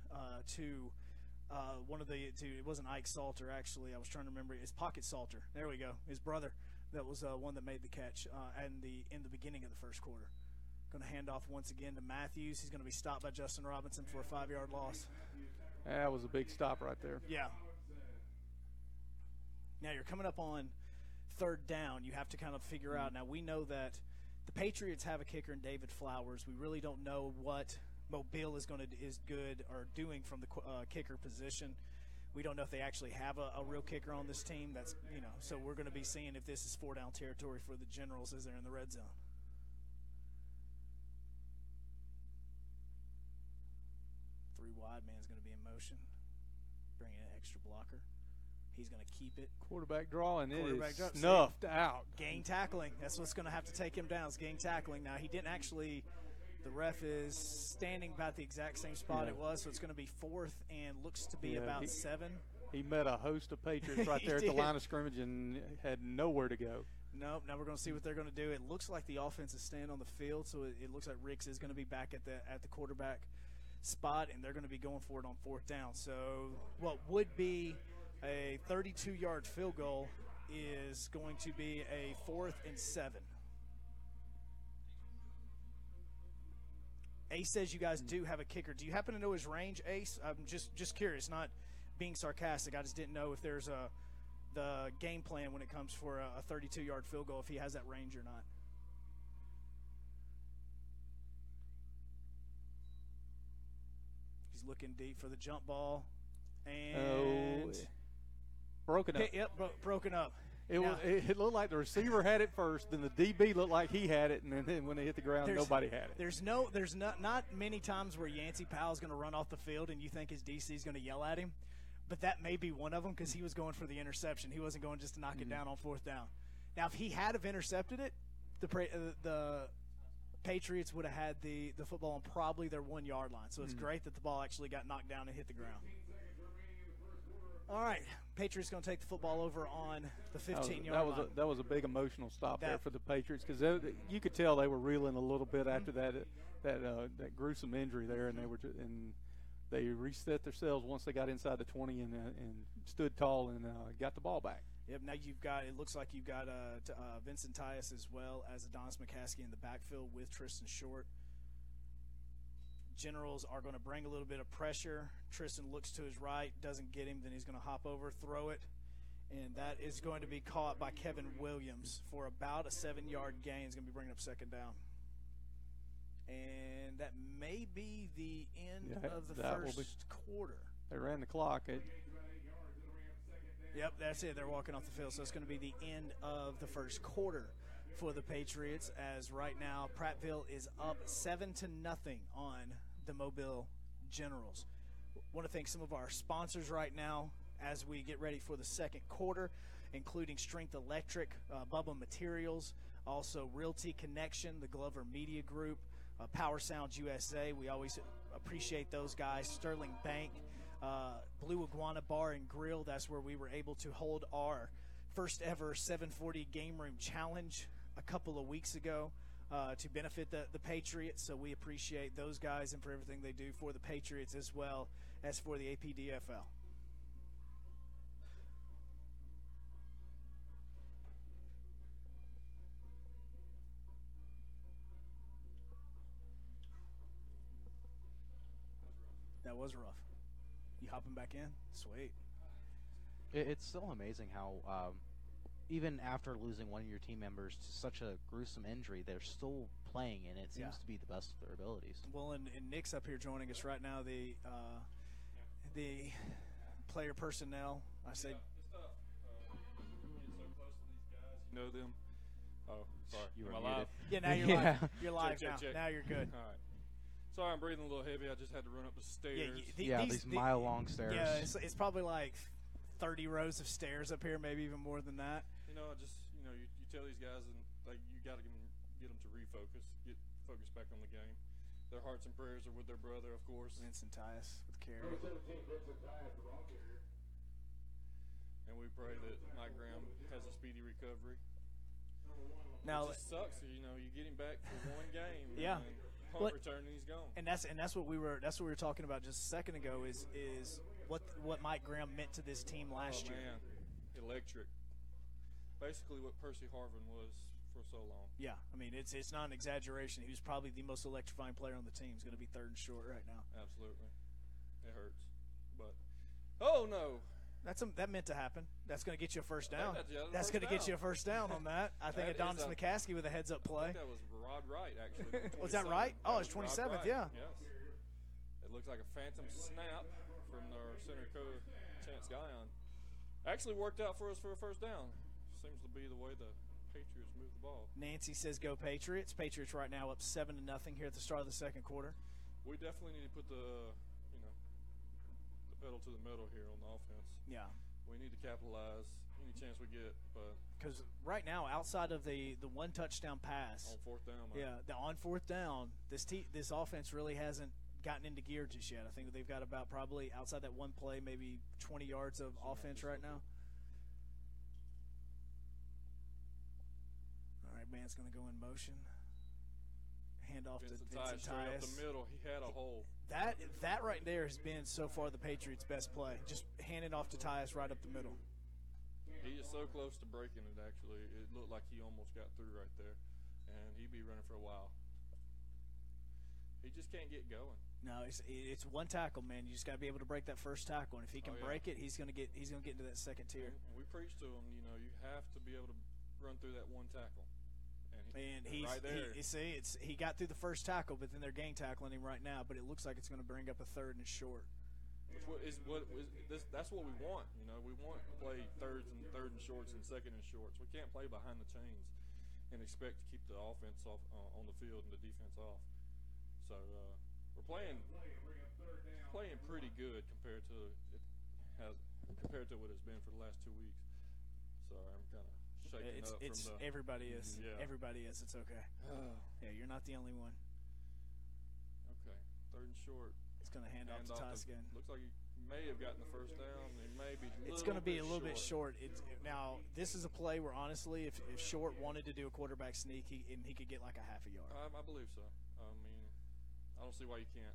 to it wasn't Ike Salter, actually. I was trying to remember. It's Pocket Salter. There we go. His brother. That was one that made the catch in the beginning of the first quarter. Going to hand off once again to Matthews. He's going to be stopped by Justin Robinson for a 5-yard loss. That was a big stop right there. Yeah. Now you're coming up on third down. You have to kind of figure out. Now we know that the Patriots have a kicker in David Flowers. We really don't know what Mobile is good or doing from the kicker position. We don't know if they actually have a real kicker on this team. So we're going to be seeing if this is 4-down territory for the Generals as they're in the red zone. Three wide man's going to be in motion, bringing an extra blocker. He's going to keep it. Quarterback draw, and it is snuffed out. Gang tackling. That's what's going to have to take him down is gang tackling. Now, he didn't actually – the ref is standing about the exact same spot it was, so it's going to be 4th and looks to be about 7. he met a host of Patriots right He there at the did. line of scrimmage and had nowhere to go. Nope. Now we're going to see what they're going to do. It looks like the offense is staying on the field, so it looks like Ricks is going to be back at the quarterback spot, and they're going to be going for it on 4th down. So what would be a 32-yard field goal is going to be a 4th and 7. Ace says you guys do have a kicker. Do you happen to know his range, Ace? I'm just curious, not being sarcastic. I just didn't know if there's the game plan when it comes for a 32-yard field goal, if he has that range or not. He's looking deep for the jump ball. And broken up. Yep, broken up. It looked like the receiver had it first, then the DB looked like he had it, and then when they hit the ground, nobody had it. There's not many times where Yancey Powell's going to run off the field and you think his DC is going to yell at him, but that may be one of them because he was going for the interception. He wasn't going just to knock it down on 4th down. Now, if he had have intercepted it, the Patriots would have had the football on probably their 1-yard line. So it's great that the ball actually got knocked down and hit the ground. All right, Patriots going to take the football over on the 15-yard line. That was a big emotional stop there for the Patriots because you could tell they were reeling a little bit after that gruesome injury there, and they reset themselves once they got inside the 20 and stood tall and got the ball back. Yep. Now it looks like you've got Vincent Tyus as well as Adonis McCaskey in the backfield with Tristan Short. Generals are going to bring a little bit of pressure. Tristan looks to his right, doesn't get him, then he's going to hop over, throw it, and that is going to be caught by Kevin Williams for about a 7-yard gain. He's going to be bringing up 2nd down. And that may be the end of the first quarter. They ran the clock. Yep, that's it. They're walking off the field, so it's going to be the end of the first quarter for the Patriots, as right now Prattville is up 7-0 on the Mobile Generals. Want to thank some of our sponsors right now as we get ready for the second quarter, including Strength Electric, Bubba Materials, also Realty Connection, the Glover Media Group, Power Sound USA. We always appreciate those guys. Sterling Bank, Blue Iguana Bar and Grill. That's where we were able to hold our first ever 740 Game Room Challenge a couple of weeks ago to benefit the Patriots. So we appreciate those guys and for everything they do for the Patriots as well as for the APDFL. That was rough. You hopping back in? Sweet. It's still amazing how even after losing one of your team members to such a gruesome injury, they're still playing, and it seems to be the best of their abilities. Well, and Nick's up here joining us right now. The player personnel. I say. It's tough. Getting so close to these guys, you know them. Oh, sorry. You were Am I live? muted. Yeah, now you're live. You're live check. now. Now you're good. All right. Sorry, I'm breathing a little heavy. I just had to run up the stairs. These mile-long stairs. Yeah, it's probably like 30 rows of stairs up here, maybe even more than that. You know, you tell these guys, and like you got to get them to refocus, get focused back on the game. Their hearts and prayers are with their brother, of course. Vincent Tyus with Carey. And we pray that Mike Graham has a speedy recovery. Now it just sucks, you get him back for one game. Yeah. And punt return, and he's gone. And that's what we were talking about just a second ago is what Mike Graham meant to this team last year. Man, electric. Basically, what Percy Harvin was for so long. Yeah, I mean it's not an exaggeration. He was probably the most electrifying player on the team. He's going to be 3rd and short right now. Absolutely, it hurts, but oh no. That meant to happen. That's going to get you a first down. That's going to get you a first down on that. I think Adonis McCaskey with a heads-up play. I think that was Rod Wright, actually. Was that right? Oh, it's 27th, yeah. Yes. It looks like a phantom snap from our center coach, Chance Guyon. Actually worked out for us for a first down. Seems to be the way the Patriots move the ball. Nancy says go Patriots. Patriots right now up 7-0 here at the start of the second quarter. We definitely need to put the pedal to the metal here on the offense. Yeah. We need to capitalize any chance we get, but because right now, outside of the one touchdown pass on 4th down, on 4th down, this offense really hasn't gotten into gear just yet. I think they've got about probably outside that one play, maybe 20 yards of offense right now. All right, man's going to go in motion. Hand off to Vincent straight up the middle. He had a hole. That right there has been so far the Patriots' best play. Just hand it off to Tyus right up the middle. He is so close to breaking it, actually. It looked like he almost got through right there, and he'd be running for a while. He just can't get going. No, it's one tackle, man. You just got to be able to break that first tackle, and if he can break it, he's going to get into that second tier. And we preach to him, you have to be able to run through that one tackle. And he's right there. He got through the first tackle, but then they're gang tackling him right now. But it looks like it's going to bring up a third and short. That's what we want. We want to play third and shorts and second and shorts. We can't play behind the chains and expect to keep the offense off on the field and the defense off. So we're playing pretty good compared to what it's been for the last 2 weeks. So I'm kind of shaking up. Everybody is. Yeah. Everybody is. It's okay. Yeah, you're not the only one. Okay, third and short. It's going to hand off to Tyus again. Looks like he may have gotten the first down. It's going to be a little bit short. Now, this is a play where, honestly, if Short wanted to do a quarterback sneak, he could get like a half a yard. I believe so. I mean, I don't see why you can't.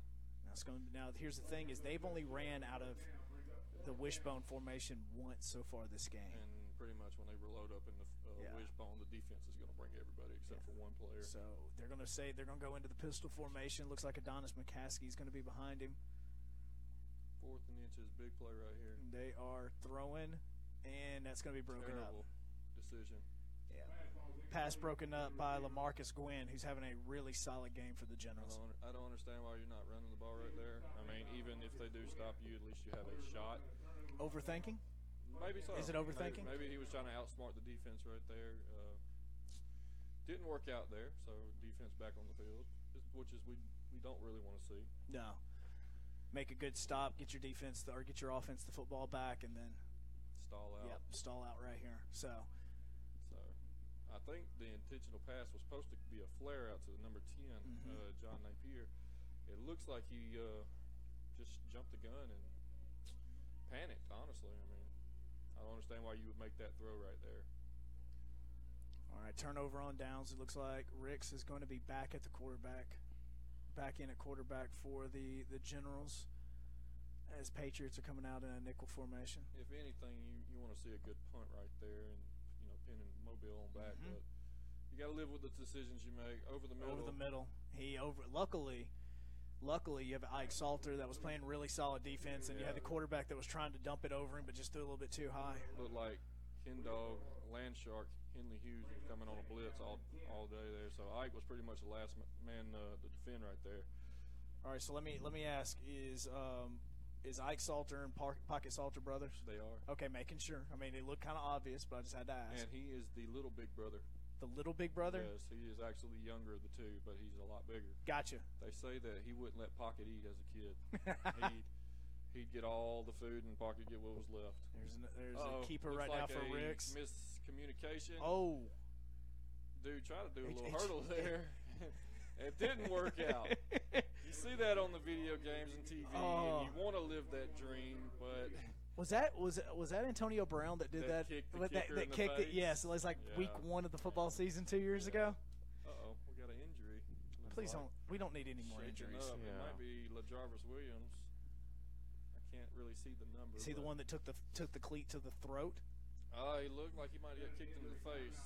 Now, here's the thing: is they've only ran out of the wishbone formation once so far this game. And pretty much when they reload up in the wishbone, the defense is going to bring everybody except for one player. So they're going to go into the pistol formation. Looks like Adonis McCaskey is going to be behind him. 4th and inches, big play right here. They are throwing, and that's going to be broken Terrible decision. Yeah. Pass broken up by LaMarcus Gwynn, who's having a really solid game for the Generals. I don't understand why you're not running the ball right there. I mean, even if they do stop you, at least you have a shot. Overthinking? Maybe so. Is it overthinking? Maybe he was trying to outsmart the defense right there. Didn't work out there, so defense back on the field, which is we don't really want to see. No. Make a good stop, get your defense or get your offense the football back, and then stall out. Yep, stall out right here. So I think the intentional pass was supposed to be a flare out to the number 10, John Napier. It looks like he just jumped the gun and panicked, honestly. I mean, I don't understand why you would make that throw right there. All right, turnover on downs. It looks like Ricks is going to be back at the quarterback, back in at quarterback for the Generals as Patriots are coming out in a nickel formation. If anything, you want to see a good punt right there and, pinning Mobile on back. But you got to live with the decisions you make. Over the middle. Over the middle. Luckily, you have Ike Salter that was playing really solid defense, and you had the quarterback that was trying to dump it over him but just threw a little bit too high. Looked like Ken Dog, Landshark, Henley Hughes was coming on a blitz all day there. So Ike was pretty much the last man to defend right there. All right, so let me ask: Is Ike Salter and Pocket Salter brothers? They are. Okay, making sure. I mean, it looked kind of obvious, but I just had to ask. And he is the little big brother. The little big brother? Yes, he is actually the younger of the two, but he's a lot bigger. Gotcha. They say that he wouldn't let Pocket eat as a kid. He'd get all the food and Pocket get what was left. There's a keeper right now for Ricks. Miscommunication. Oh. Dude, try to do a little hurdle there. It didn't work out. You see that on the video games and TV, and you want to live that dream, but was that Antonio Brown that did that? That kicked it. Yes, it was like week 1 of the football season 2 years ago. We got an injury. Please don't. We don't need any more injuries. It might be LaJarvis Williams. I can't really see the number. Is he the one that took the cleat to the throat? He looked like he might have got kicked in the face.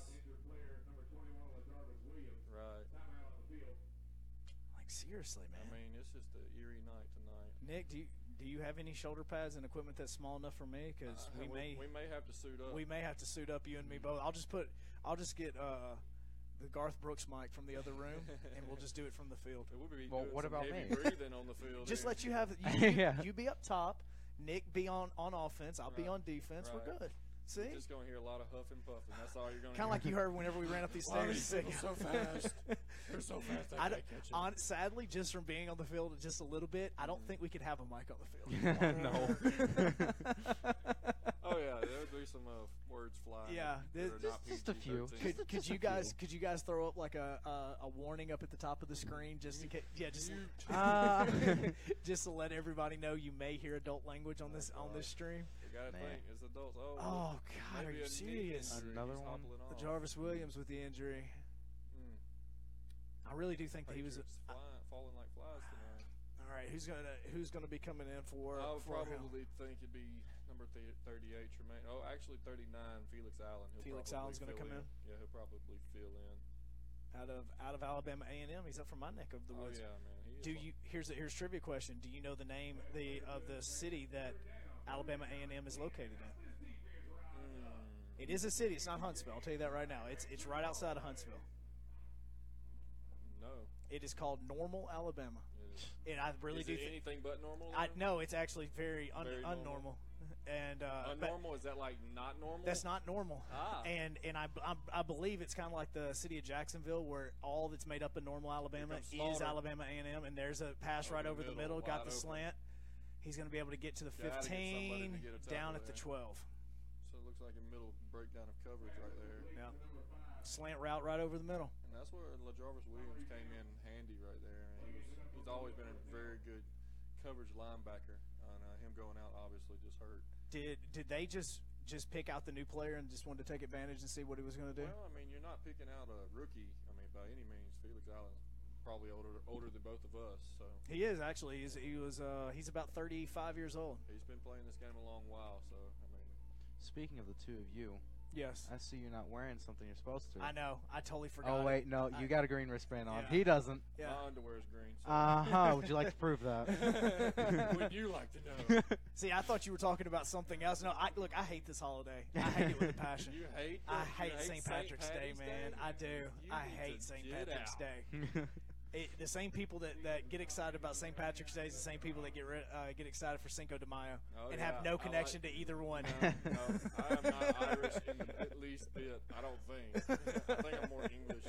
Right. Like seriously, man. I mean, it's just an eerie night tonight. Nick, do you have any shoulder pads and equipment that's small enough for me? Because we may have to suit up. We may have to suit up, you and me both. I'll just get the Garth Brooks mic from the other room, and we'll just do it from the field. Well, what about me? Breathing on the field. Just let you have you be up top. Nick be on offense. I'll be on defense. Right. We're good. See? You're just going to hear a lot of huff and puffing. That's all you're going to Kind of like you heard whenever we ran up these stairs. So fast. They're so fast I can't catch it. Sadly, just from being on the field just a little bit, I don't think we could have a mic on the field. No. Oh, yeah. be some words flying. Yeah, that are not just a few. PG-13. Could you guys throw up like a warning up at the top of the screen just in case? Yeah, just just to let everybody know you may hear adult language on this stream. You gotta think it's adults. Oh God, are maybe you a knee serious? injury. Another He's one? hobbling The off. Jarvis Williams with the injury. I really do think that he was. Patriots falling like flies tonight. All right, who's gonna be coming in for? I would for probably think it'd be number 38 Tremaine. Oh, actually 39 Felix Allen. Felix Allen's gonna come in? Yeah, he'll probably fill in. out of Alabama A&M. He's up from my neck of the woods. Oh yeah, man. Here's a trivia question. Do you know the name of the city that Alabama A&M is located in? It is a city. It's not Huntsville. I'll tell you that right now. It's right outside of Huntsville. No. It is called Normal, Alabama. And I really is do it think anything but normal. no, it's actually very, Very unnormal. And unnormal, is that like not normal? That's not normal. Ah. And I believe it's kind of like the city of Jacksonville, where all that's made up in Normal, Alabama is Slaughter. Alabama A&M, and there's a pass right over the middle, got the wide open. slant. He's going to be able to get to the Gotta get somebody 15, to get a tackle down at the there. 12. So it looks like a middle breakdown of coverage right there. Yeah. Slant route right over the middle. And that's where LaJarvis Williams came in handy right there. He's always been a very good coverage linebacker. And him going out obviously just hurt. Did they just pick out the new player and just wanted to take advantage and see what he was going to do? Well, I mean, you're not picking out a rookie. I mean, by any means, Felix Allen's probably older than both of us. So He is actually. He's about 35 years old. he's been playing this game a long while. So I mean, Speaking of the two of you, Yes. I see you're not wearing something you're supposed to. I know. I totally forgot. Oh wait, no, you got a green wristband on. Yeah. He doesn't. Yeah. my underwear's green. So Would you like to prove that? would you like to know? See, I thought you were talking about something else. No, I hate this holiday. I hate it with a passion. You hate? I you hate St. Patrick's Day, man. I do. You I need hate to St. get Patrick's out. Day. The same people that get excited about St. Patrick's Day is the same people that get excited for Cinco de Mayo Oh, and yeah. have no I connection like- to either one. No, I am not Irish in the at least bit. I don't think. I think I'm more English.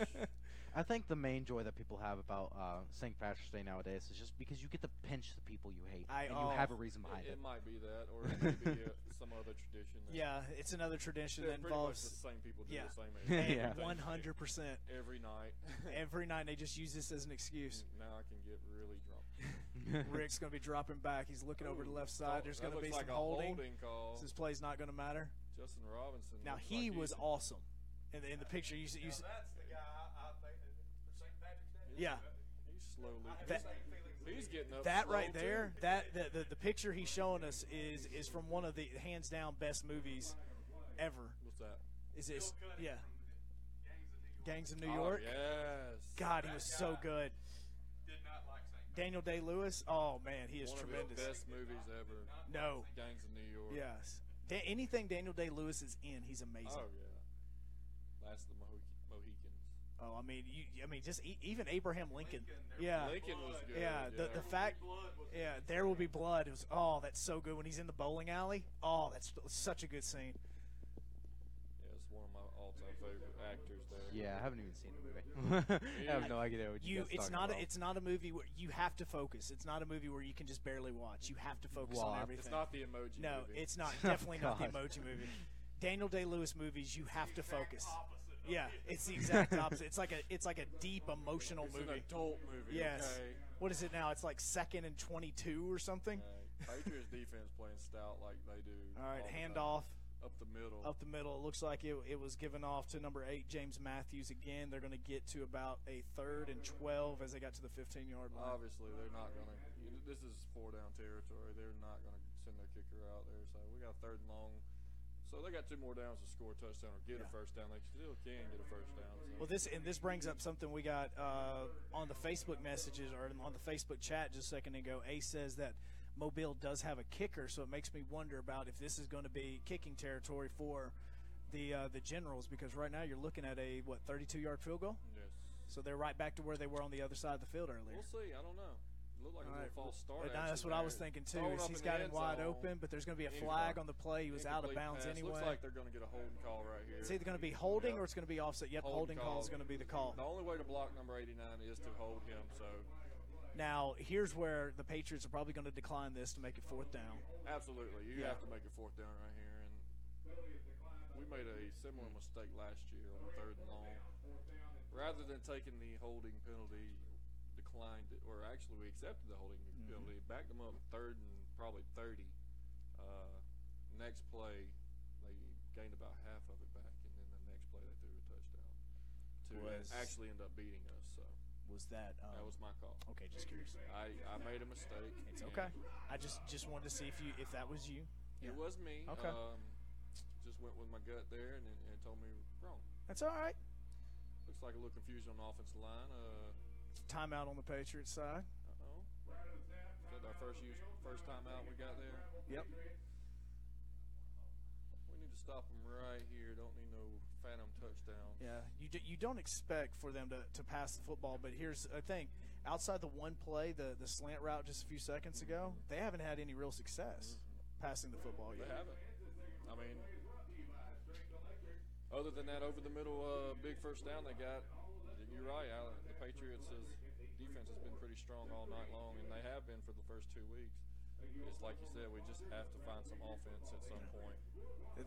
I think the main joy that people have about St. Patrick's Day nowadays is just because you get to pinch the people you hate, and you have a reason behind it. It might be that, or it may be some other tradition. That Yeah, it's another tradition that pretty much involves the same people do yeah. the same Yeah. 100%. every night. Every night they just use this as an excuse. Now I can get really drunk. Rick's going to be dropping back. He's looking over to the left side. There's going to be like some a holding. call. So this play's not going to matter. Justin Robinson. Now looks he like was he's- awesome in the picture. You That's the guy I think for St. Patrick's Day. yeah. He's slowly. That- he's getting up. That slow, right there, too. that the picture he's showing us is from one of the hands down best movies ever. What's that? Is this yeah? Gangs of New Oh, York. yes. God, he was so good. Did not like St. Daniel Day-Lewis. Oh man, he is One tremendous. of his best movies ever. No. Gangs of New York. Yes. Anything Daniel Day-Lewis is in, he's amazing. Oh yeah. Last of the Mohicans. Oh, I mean, just even Abraham Lincoln. Yeah. Lincoln was good. Yeah, the fact, yeah, There Will Be Blood. It was, that's so good when he's in the bowling alley. Oh, that's such a good scene. Yeah, it's one of my all-time favorite actors there. Yeah, I haven't even seen the movie. I have no idea what you guys are It's talking not about. it's not a movie where you have to focus. It's not a movie where you can just barely watch. You have to focus Well, on everything. It's not the emoji No, movie. it's not. Definitely not the God. emoji movie. Daniel Day-Lewis movies, you have to focus. Yeah, it's the exact opposite. It's like a deep emotional It's movie. an adult movie. Yes. Okay? What is it now? It's like 2nd and 22 or something. Patriots defense playing stout like they do. All right, the time. handoff Up the middle. up the middle. It looks like it was given off to number 8, James Matthews. Again, they're going to get to about a 3rd and 12 as they got to the 15-yard line. Obviously, they're not going to. This is 4-down territory. They're not going to send their kicker out there. So we got 3rd and long. So they got 2 more downs to score a touchdown or get a first down. They still can get a first down. So. Well, this brings up something we got on the Facebook messages or on the Facebook chat just a second ago. Ace says that Mobile does have a kicker, so it makes me wonder about if this is going to be kicking territory for the Generals, because right now you're looking at a 32-yard field goal. Yes. So they're right back to where they were on the other side of the field earlier. We'll see. I don't know. It looked like All a right. little false start. That's what I was thinking too. Throwing Is up he's in got the him end wide zone. open, but there's going to be a Incomplete. flag on the play. He was out of Incomplete bounds pass. anyway. Looks like they're going to get a holding call right here. It's either going to be holding or it's going to be offset. Yep, holding call is going to be the call. The only way to block number 89 is to hold him. So Now, here's where the Patriots are probably going to decline this to make it 4th down. absolutely, you Yeah. have to make a 4th down right here. And we made a similar mistake last year on 3rd and long. Rather than taking the holding penalty, declined it, or actually we accepted the holding penalty, backed them up 3rd and probably 30. Next play, they gained about half of it back, and then the next play they threw a touchdown to actually end up beating us. So was that was my call. Okay, just curious. I made a mistake. It's okay. I just wanted to see if that was you. It was me. Okay. Just went with my gut there and told me wrong. That's all right. Looks like a little confusion on the offensive line. Timeout on the Patriots side. Uh-oh. Is that our first timeout we got there? Yep. We need to stop them right here. Don't need no phantom touchdowns. Yeah, you don't expect for them to pass the football, but here's the thing. Outside the one play, the slant route just a few seconds ago, they haven't had any real success passing the football yet. They haven't. I mean, other than that over the middle big first down they got, you're right, Alan. The Patriots' defense has been pretty strong all night long, and they have been for the first 2 weeks. It's like you said, we just have to find some offense at some point.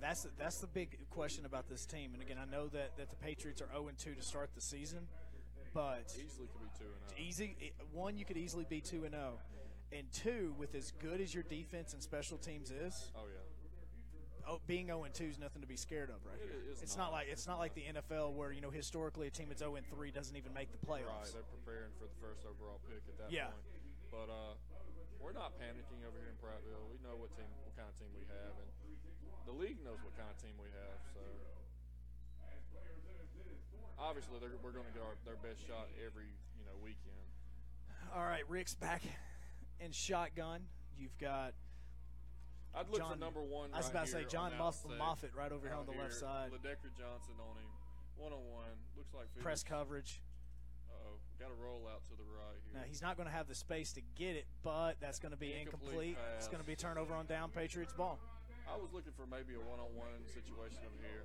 That's the big question about this team. And again, I know that the Patriots are 0-2 to start the season, but easily could be 2-0. One, you could easily be 2-0, and two, with as good as your defense and special teams is. Oh yeah. Being 0-2 is nothing to be scared of, right? It's not like the NFL where historically a team that's 0-3 doesn't even make the playoffs. Right, they're preparing for the first overall pick at that point. But we're not panicking over here in Prattville. We know what kind of team we have, and the league knows what kind of team we have. So obviously we're going to get their best shot every weekend. All right, Rick's back in shotgun. You've got. I'd look for number one. I was about to say John Moffitt right over here on the left side. Ledecker Johnson on him, 1-on-1. Looks like press coverage. Uh-oh, got a roll out to the right here. Now he's not going to have the space to get it, but that's going to be incomplete. It's going to be a turnover on down Patriots ball. I was looking for maybe a 1-on-1 situation over here,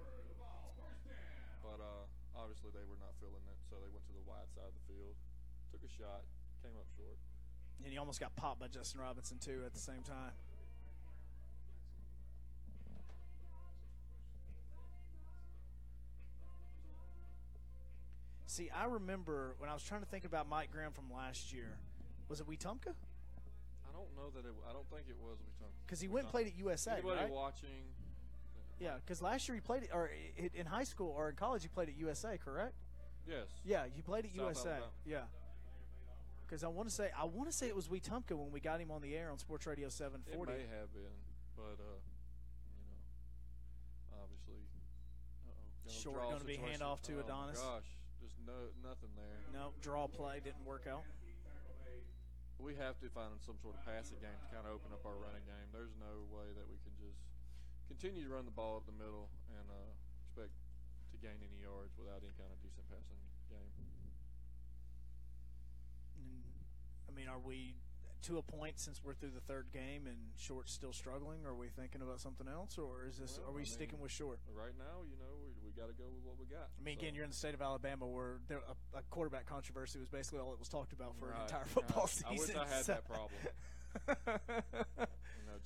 but obviously they were not feeling it, so they went to the wide side of the field, took a shot, came up short. And he almost got popped by Justin Robinson too at the same time. See, I remember when I was trying to think about Mike Graham from last year. Was it Wetumpka? I don't know that I don't think it was Wetumpka. Because he went and played at USA, Anybody right? watching? Yeah, because last year he played in high school or in college he played at USA, correct? Yes. Yeah, he played at South USA. Alabama. Yeah. Because I want to say it was Wetumpka when we got him on the air on Sports Radio 740. It may have been, but obviously, Short going to be handoff to Adonis. Oh my gosh, just nothing there. No, draw play didn't work out. We have to find some sort of passing game to kind of open up our running game. There's no way that we can just continue to run the ball up the middle and expect to gain any yards without any kind of decent passing game. I mean, are we to a point since we're through the third game and Short's still struggling? Are we thinking about something else, or is this? Are we sticking with Short? Right now, we got to go with what we got. I mean, again, you're in the state of Alabama where a quarterback controversy was basically all that was talked about for an entire football season. I wish I had that problem.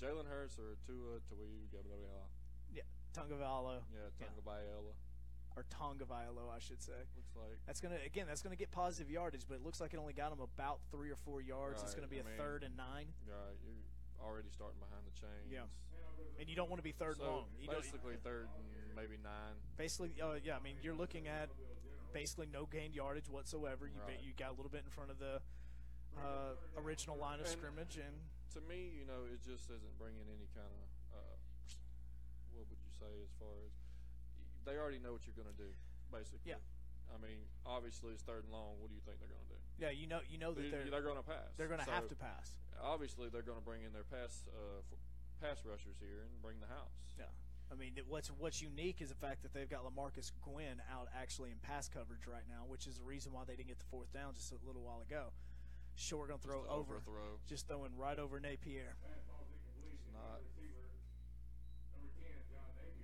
Jalen Hurts or Tua Tagovailoa. Yeah, Tagovailoa. Yeah, Tagovailoa. Or Tagovailoa, I should say. Looks like that's gonna get positive yardage, but it looks like it only got him about 3 or 4 yards. Right. It's gonna be a 3rd and 9. Right, you're already starting behind the chains. Yeah, and you don't want to be third and long. Basically, third and maybe 9. Basically, yeah. I mean, you're looking at basically no gained yardage whatsoever. You got a little bit in front of the original line of scrimmage, and to me, it just isn't bringing any kind of what would you say as far as they already know what you're going to do, basically. Yeah. I mean, obviously it's 3rd and long. What do you think they're going to do? Yeah, you know that they're going to pass. They're going to have to pass. Obviously, they're going to bring in their pass rushers here and bring the house. Yeah. I mean, what's unique is the fact that they've got LaMarcus Gwynn out actually in pass coverage right now, which is the reason why they didn't get the 4th down just a little while ago. Short going to throw over, just throwing right over Napier. It's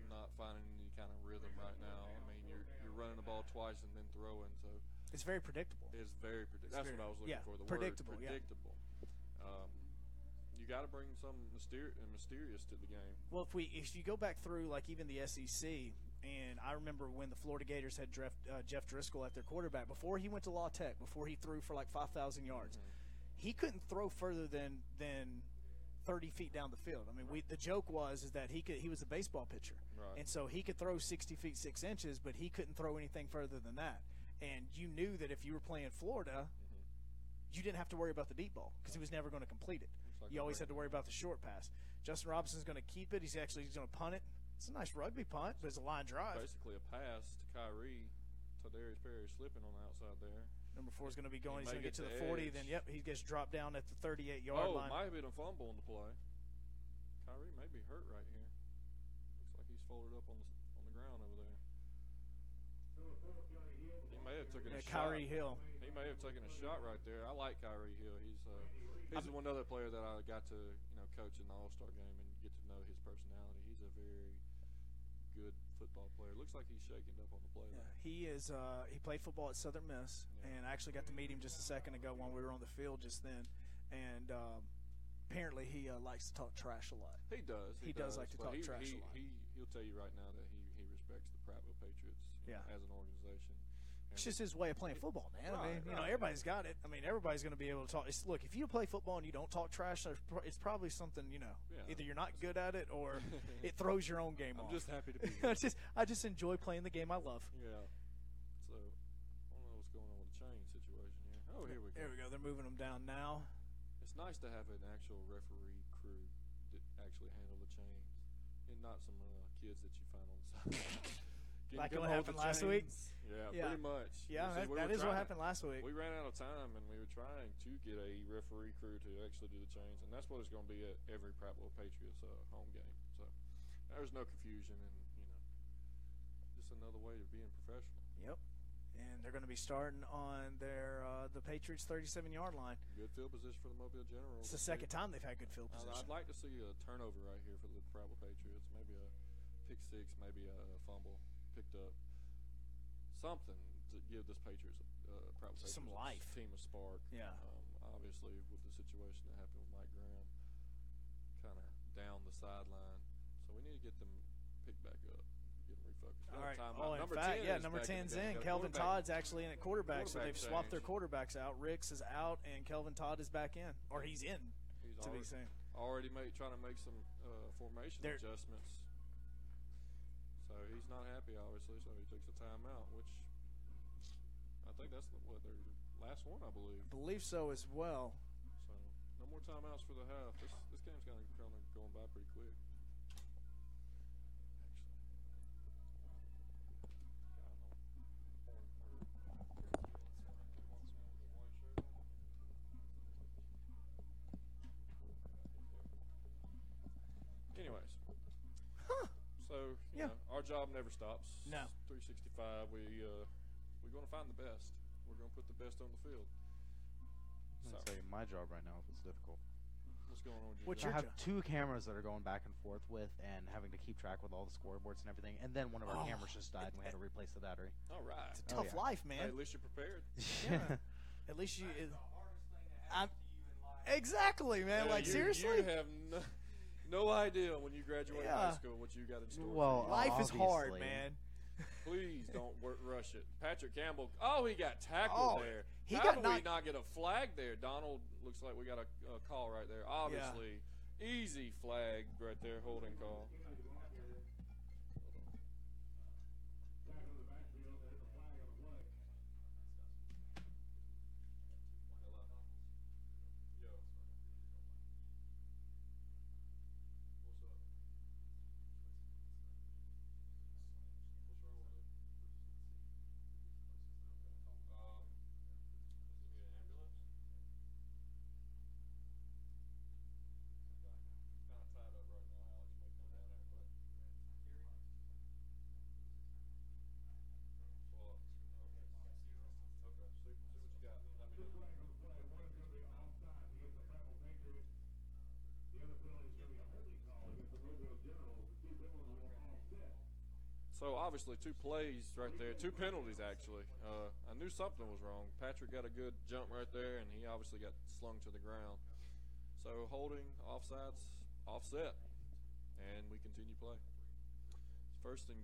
not finding any kind of rhythm right now. I mean, you're running the ball twice and then throwing, so it's very predictable. It's very predictable. That's what I was looking for. The predictable. word predictable. Yeah. You got to bring some mysterious to the game. Well, if you go back through like even the SEC, and I remember when the Florida Gators had Jeff Driscoll at their quarterback before he went to La Tech, before he threw for like 5,000 yards, he couldn't throw further than 30 feet down the field. I mean, the joke is that he was a baseball pitcher, right. And so he could throw 60 feet 6 inches, but he couldn't throw anything further than that. And you knew that if you were playing Florida, you didn't have to worry about the deep ball because he was never going to complete it. Like you always had to worry about the short pass. Justin Robinson's going to keep it. He's going to punt it. It's a nice rugby punt, but it's a line drive. Basically a pass to Kyrie. Darius Perry slipping on the outside there. Number 4 is going to be going. He's going to get to the 40. Then, he gets dropped down at the 38-yard line. Oh, might have been a fumble on the play. Kyrie may be hurt right here. Looks like he's folded up on the ground over there. He may have taken a shot. Kyrie Hill. He may have taken a shot right there. I like Kyrie Hill. He's one other player that I got to coach in the All-Star game and get to know his personality. He's a very good football player. Looks like he's shaking up on the play. Yeah, he is. He played football at Southern Miss, and I actually got to meet him just a second ago when we were on the field just then. And apparently he likes to talk trash a lot. He does. He does like to talk trash a lot. He'll tell you right now that he respects the Prattville Patriots as an organization. It's just his way of playing football, man. Right, I mean, everybody's got it. I mean, everybody's going to be able to talk. Look, if you play football and you don't talk trash, it's probably something, either you're not good at it or it throws your own game off. I'm just happy to be here. I just enjoy playing the game I love. Yeah. So, I don't know what's going on with the chain situation here. Oh, here we go. There we go. They're moving them down now. It's nice to have an actual referee crew that actually handle the chains and not some kids that you find on the side. Like what happened last week? Yeah, pretty much. Yeah, that is what happened last week. We ran out of time, and we were trying to get a referee crew to actually do the chains, and that's what it's going to be at every Prattville Patriots home game. So there's no confusion, and just another way of being professional. Yep. And they're going to be starting on their the Patriots' 37-yard line. Good field position for the Mobile Generals. It's the second time they've had good field position. I'd like to see a turnover right here for the Prattville Patriots. Maybe a pick six, maybe a fumble picked up. Something to give this Patriots some life, team a spark. Yeah. Obviously, with the situation that happened with Mike Graham, kind of down the sideline, so we need to get them picked back up, get them refocused. All right. Number 10's in. Kelvin Todd's actually in at quarterback, so they've swapped their quarterbacks out. Ricks is out, and Kelvin Todd is back in, or he's in. He's to be seen. Already trying to make some formation adjustments. So he's not happy, obviously, so he takes a timeout, which I think that's their last one, I believe. I believe so as well. So no more timeouts for the half. This game's kind of going by pretty quick. Anyways. So, you know, our job never stops. No. 365, we're going to find the best. We're going to put the best on the field. I'm going to tell you, my job right now is difficult. What's going on with What's your job? I have two cameras that are going back and forth with and having to keep track with all the scoreboards and everything. And then one of our cameras just died and we had to replace the battery. All right. It's a tough life, man. Hey, at least you're prepared. Yeah. At least you... Exactly, man. Yeah, seriously? You have no idea when you graduate high school what you got in store. Well, life is hard, man. Please don't rush it. Patrick Campbell, he got tackled there. How did we not get a flag there? Donald, looks like we got a call right there. Obviously, easy flag right there, holding call. So, obviously, 2 plays right there, 2 penalties, actually. I knew something was wrong. Patrick got a good jump right there, and he obviously got slung to the ground. So holding, offsides, offset, and we continue play. First and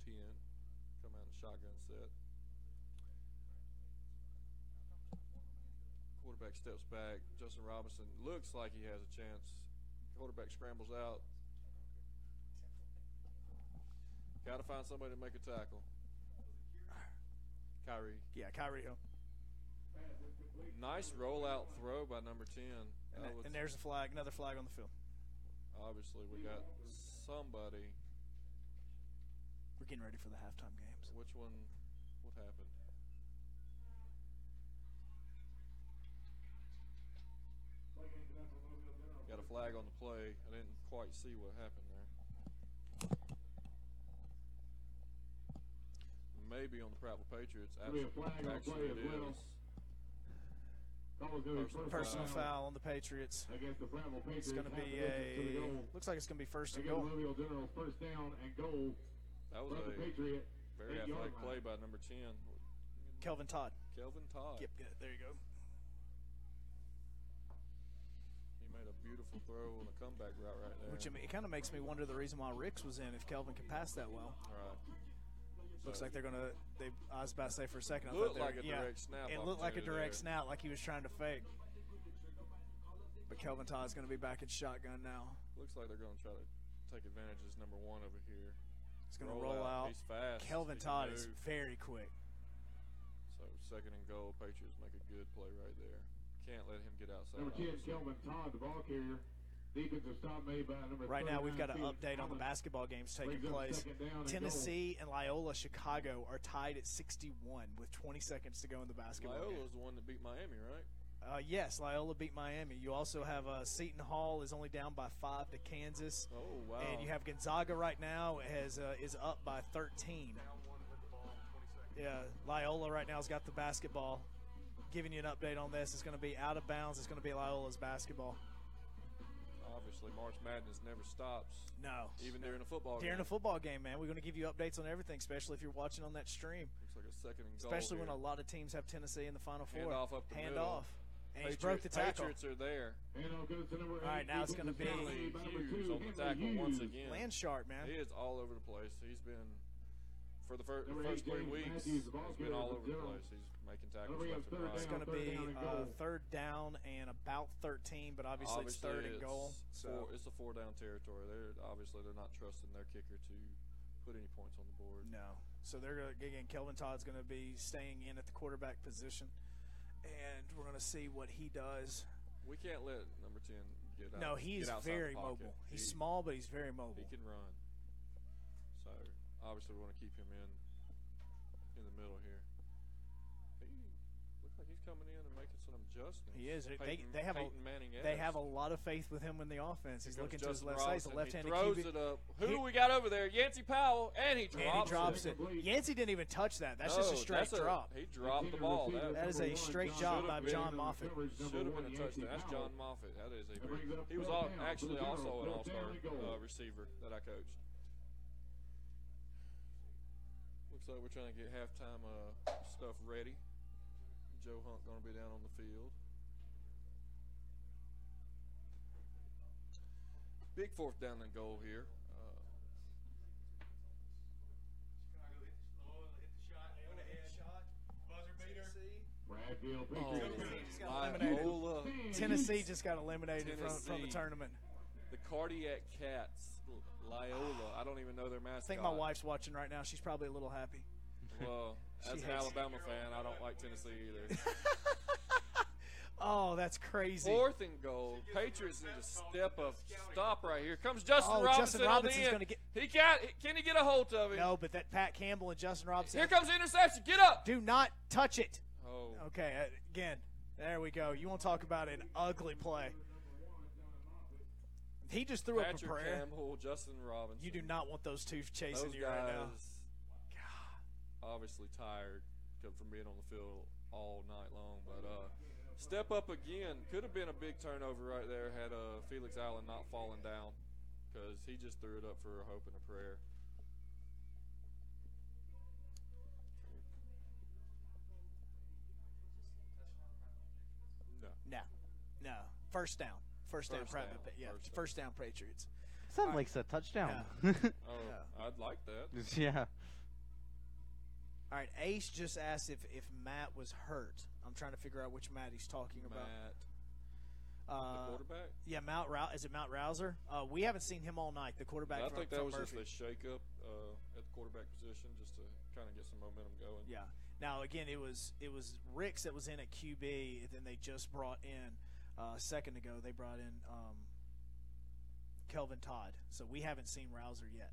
10, come out in shotgun set. Quarterback steps back. Justin Robinson looks like he has a chance. Quarterback scrambles out. Got to find somebody to make a tackle. Kyrie. Yeah, Kyrie Hill. Nice rollout throw by number 10. And there's a flag, another flag on the field. Obviously, we got somebody. We're getting ready for the halftime games. Which one? What happened? Got a flag on the play. I didn't quite see what happened there. Maybe on the Prattville Patriots. Actually, it is. Personal foul on the Patriots. It's going to be a. Looks like it's going to be first and goal. That was a very athletic play by number 10. Kelvin Todd. Yep, there you go. He made a beautiful throw on a comeback route right there. Which, I mean, it kind of makes me wonder the reason why Ricks was in if Kelvin can pass that well. Right. Looks like they're going to – I was about to say for a second. Looked like a direct snap. It looked like a direct snap, like he was trying to fake. But Kelvin Todd's going to be back in shotgun now. Looks like they're going to try to take advantage of this number 1 over here. He's going to roll out. He's fast. Kelvin Todd is very quick. So second and goal. Patriots make a good play right there. Can't let him get outside. Number 10, Kelvin Todd, the ball carrier. Defensive stop made by number right now we've got an update on the basketball games taking place. Tennessee and Loyola Chicago are tied at 61 with 20 seconds to go in the basketball game. Loyola is the one that beat Miami, right? Yes, Loyola beat Miami. You also have Seton Hall is only down by 5 to Kansas. Oh, wow. And you have Gonzaga right now is up by 13. Yeah, Loyola right now has got the basketball. Giving you an update on this. It's going to be out of bounds. It's going to be Loyola's basketball. Obviously, March Madness never stops. No. Even during a football game. During a football game, man. We're going to give you updates on everything, especially if you're watching on that stream. Looks like a second and goal especially here. when a lot of teams have Tennessee in the Final Four. Hand off up the middle. Off. And he's broke the tackle. Patriots are there. All right, now it's going to be Hughes on the tackle once again. Landsharp, man. He is all over the place. He's been, for the first 3 weeks, he's been all over the place. He's making tackles left and right. It's going to be third down and about 13, but obviously it's third and goal. It's a 4-down territory. They're not trusting their kicker to put any points on the board. No. So they're going to, again, Kelvin Todd's going to be staying in at the quarterback position. And we're going to see what he does. We can't let number 10 get out. No, he's very mobile. He's small, but he's very mobile. He can run. So, obviously, we want to keep him in the middle here. He looks like he's coming in and making some adjustments. He is. They have a lot of faith with him in the offense. He's looking to his left side. He's a left-handed QB. He throws it up. Who do we got over there? Yancey Powell, and he drops it. Yancey didn't even touch that. That's just a straight drop. He dropped the ball. That is a straight job by John Moffitt. Should have been a touchdown. That's John Moffitt. That is he was actually also an all-star receiver that I coached. Looks like we're trying to get halftime stuff ready. Joe Hunt going to be down on the field. Big 4th down and goal here. Tennessee just got eliminated from the tournament. The Cardiac Cats, Loyola. I don't even know their mascot. I think my wife's watching right now. She's probably a little happy. Well, as an Alabama fan, I don't like Tennessee either. Oh, that's crazy. 4th and goal. Patriots need to step up. Stop right here. Comes Justin Robinson. Justin Robinson's going to get. Can he get a hold of him? No, but that Pat Campbell and Justin Robinson. Here comes the interception. Get up. Do not touch it. Oh. Okay, again, there we go. You want to talk about an ugly play. He just threw up a prayer. Patrick Campbell, Justin Robinson. You do not want those two chasing you right now. God. Obviously tired from being on the field all night long, but step up again. Could have been a big turnover right there had Felix Allen not fallen down, because he just threw it up for a hope and a prayer. No. First down. First down. First down Patriots. Sounds like a touchdown. Oh, I'd like that. Yeah. All right, Ace just asked if Matt was hurt. I'm trying to figure out which Matt he's talking about. The quarterback? Yeah, is it Mount Rouser? We haven't seen him all night. The quarterback. I think that was Murphy. just a shake-up at the quarterback position, just to kind of get some momentum going. Yeah. Now again, it was Ricks that was in at QB, and then they just brought in a second ago. They brought in Kelvin Todd. So we haven't seen Rouser yet.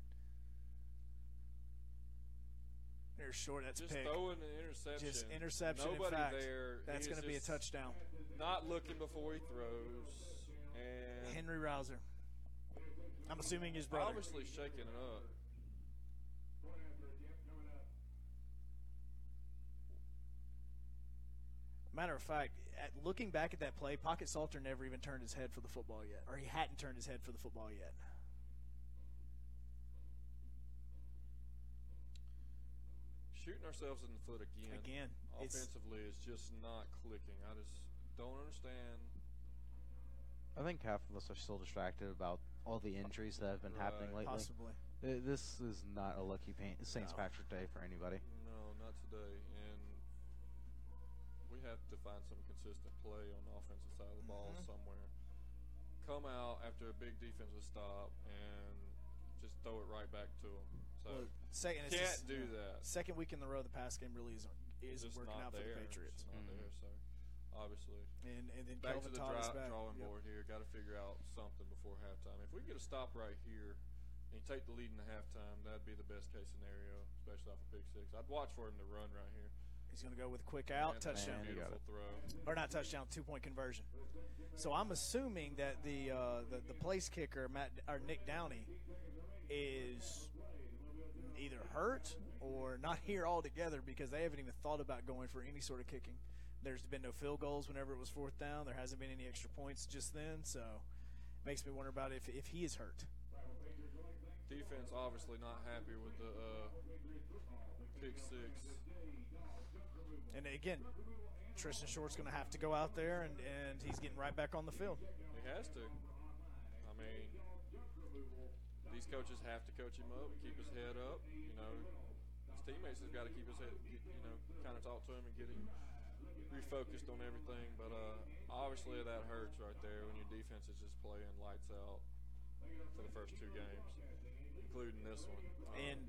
There's short. That's just pick. Throwing an interception. Just interception. Nobody in fact, there. That's going to be a touchdown. Not looking before he throws. And Henry Rouser. I'm assuming his brother. Obviously shaking it up. Matter of fact, looking back at that play, Pocket Salter never even turned his head for the football yet, or he hadn't turned his head for the football yet. Shooting ourselves in the foot again. Offensively, it's just not clicking. I just don't understand. I think half of us are still distracted about all the injuries that have been happening lately. Possibly. This is not a lucky St. Patrick's Day for anybody. No, not today. And we have to find some consistent play on the offensive side of the ball somewhere. Come out after a big defensive stop and just throw it right back to them. So can't do that. Second week in the row, the pass game really isn't working out for the Patriots. It's not there, so obviously. And then back Kelvin to the Todd is back. drawing board here. Got to figure out something before halftime. If we get a stop right here and you take the lead in the halftime, that'd be the best case scenario, especially off a pick six. I'd watch for him to run right here. He's going to go with a quick out, touchdown. Beautiful throw. Or not touchdown, 2-point conversion. So I'm assuming that the place kicker, Nick Downey, is either hurt or not here altogether because they haven't even thought about going for any sort of kicking. There's been no field goals whenever it was fourth down. There hasn't been any extra points just then, so it makes me wonder about if he is hurt. Defense obviously not happy with the pick six. And again, Tristan Short's going to have to go out there, and he's getting right back on the field. He has to. I mean, these coaches have to coach him up, keep his head up. You know, his teammates have got to keep his head, kind of talk to him and get him refocused on everything. But obviously that hurts right there when your defense is just playing lights out for the first two games, including this one. And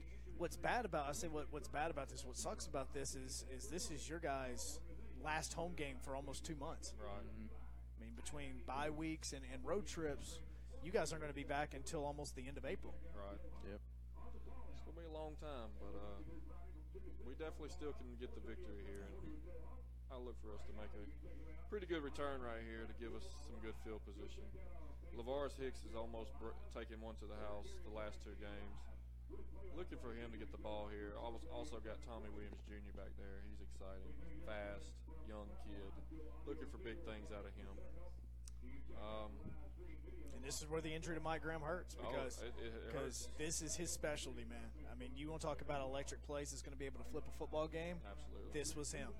what's bad about what's bad about this, what sucks about this is this is your guys' last home game for almost 2 months. Right. I mean, between bye weeks and road trips, you guys aren't going to be back until almost the end of April. Right. Yep. It's going to be a long time, but we definitely still can get the victory here. And I look for us to make a pretty good return right here to give us some good field position. Lavaris Hicks has almost taken one to the house the last two games. Looking for him to get the ball here. Also got Tommy Williams Jr. back there. He's exciting, fast, young kid. Looking for big things out of him. And this is where the injury to Mike Graham hurts because this is his specialty, man. I mean, you want to talk about electric plays that's going to be able to flip a football game? Absolutely. This was him.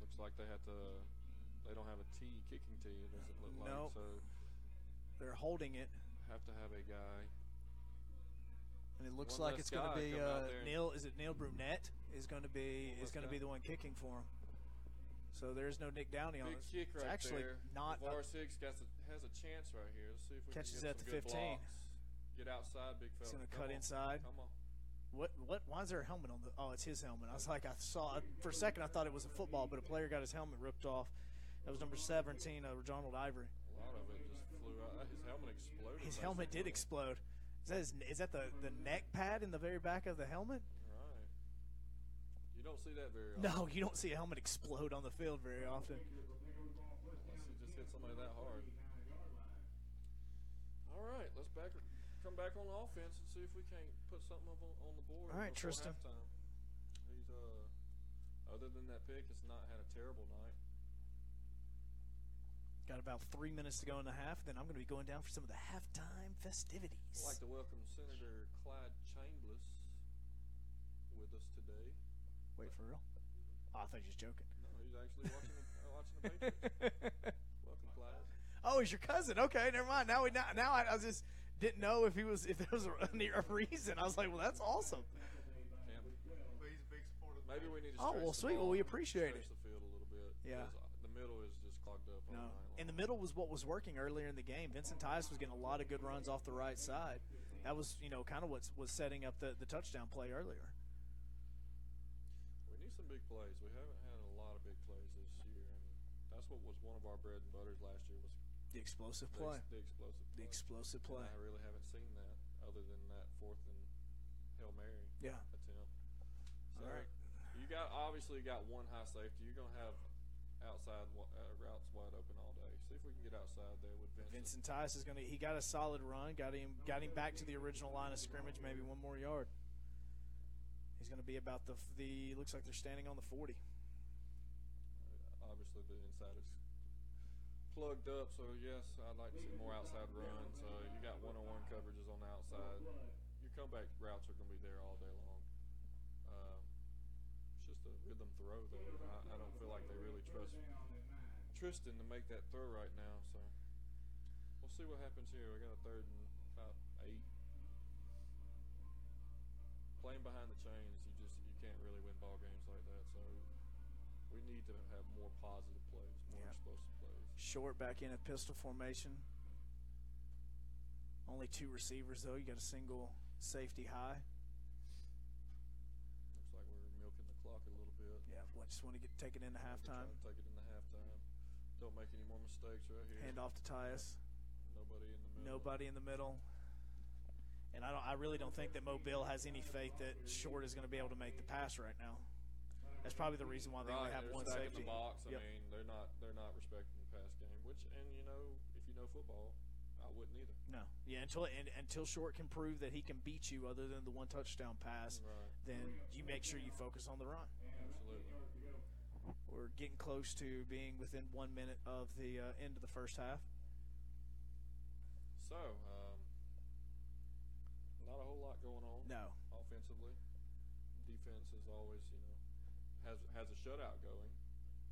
Looks like they don't have a tee, kicking tee, it doesn't look like. Nope. So they're holding it. Have to have a guy. And it looks like it's going to be Neil. Is it Neil Brunette is going to be the one kicking for him? So there's no Nick Downey on it. Big kick right actually there. Not. Lavaris Hicks has a chance right here. Let's see if we catches can get at some the good 15. blocks. Get outside, big fella. He's going to cut inside. Come on. What? Why is there a helmet on the? Oh, it's his helmet. I was like, for a second I thought it was a football, but a player got his helmet ripped off. That was number 17, Ronald Ivory. A lot of it just flew out. His helmet exploded. His helmet did explode. Is that the neck pad in the very back of the helmet? Right. You don't see that very often. No, you don't see a helmet explode on the field very often. Unless you just hit somebody that hard. All right, let's come back on offense and see if we can't put something up on the board. All right, Tristan. Halftime. He's other than that pick, has not had a terrible night. Got about 3 minutes to go in the half. Then I'm going to be going down for some of the halftime festivities. I'd like to welcome Senator Clyde Chambliss with us today. Wait, for real? Oh, I thought you were just joking. He's actually watching the Patriots. Welcome, Clyde. Oh, he's your cousin. Okay, never mind. Now I just didn't know if there was a reason. I was like, well, that's awesome. Maybe we need to. Oh, well, sweet. Well, we appreciate it. Stretch the field a little bit. Yeah. The middle is just clogged up. No. All night long. And the middle was what was working earlier in the game. Vincent Tice was getting a lot of good runs off the right side. That was, kind of what was setting up the touchdown play earlier. We need some big plays. We haven't had a lot of big plays this year, and that's what was one of our bread and butters last year was the explosive play. The explosive play. The explosive play. And I really haven't seen that other than that 4th and Hail Mary attempt. So All right. you got one high safety. You're gonna have outside routes wide open all day. See if we can get outside there with Vincent. Vincent Tice is he got a solid run, got him back to the original line of scrimmage, maybe one more yard. He's going to be about the looks like they're standing on the 40. Obviously the inside is plugged up, so yes, I'd like to see more outside runs. You got one-on-one coverages on the outside. Your comeback routes are going to be there all day long. It's just a rhythm throw, though. I don't feel like they really trust Tristan to make that throw right now, so we'll see what happens here. We got a 3rd and about 8. Playing behind the chains, you can't really win ball games like that, so we need to have more positive plays, more explosive plays. Short back in at pistol formation. Only 2 receivers, though. You got a single safety high. Looks like we're milking the clock a little bit. Yeah, just want to take it into halftime. Take it into halftime. Don't make any more mistakes right here. Hand off to Tyus. Nobody in the middle. And I really don't think that Mobile has any faith that Short is going to be able to make the pass right now. That's probably the reason why they only have one safety. In the box. I mean, they're not respecting the pass game. Which, and if you know football, I wouldn't either. No, yeah. Until Short can prove that he can beat you, other than the one touchdown pass, then you make sure you focus on the run. Absolutely. We're getting close to being within 1 minute of the end of the first half. So, not a whole lot going on. No. Offensively, defense is always, has a shutout going,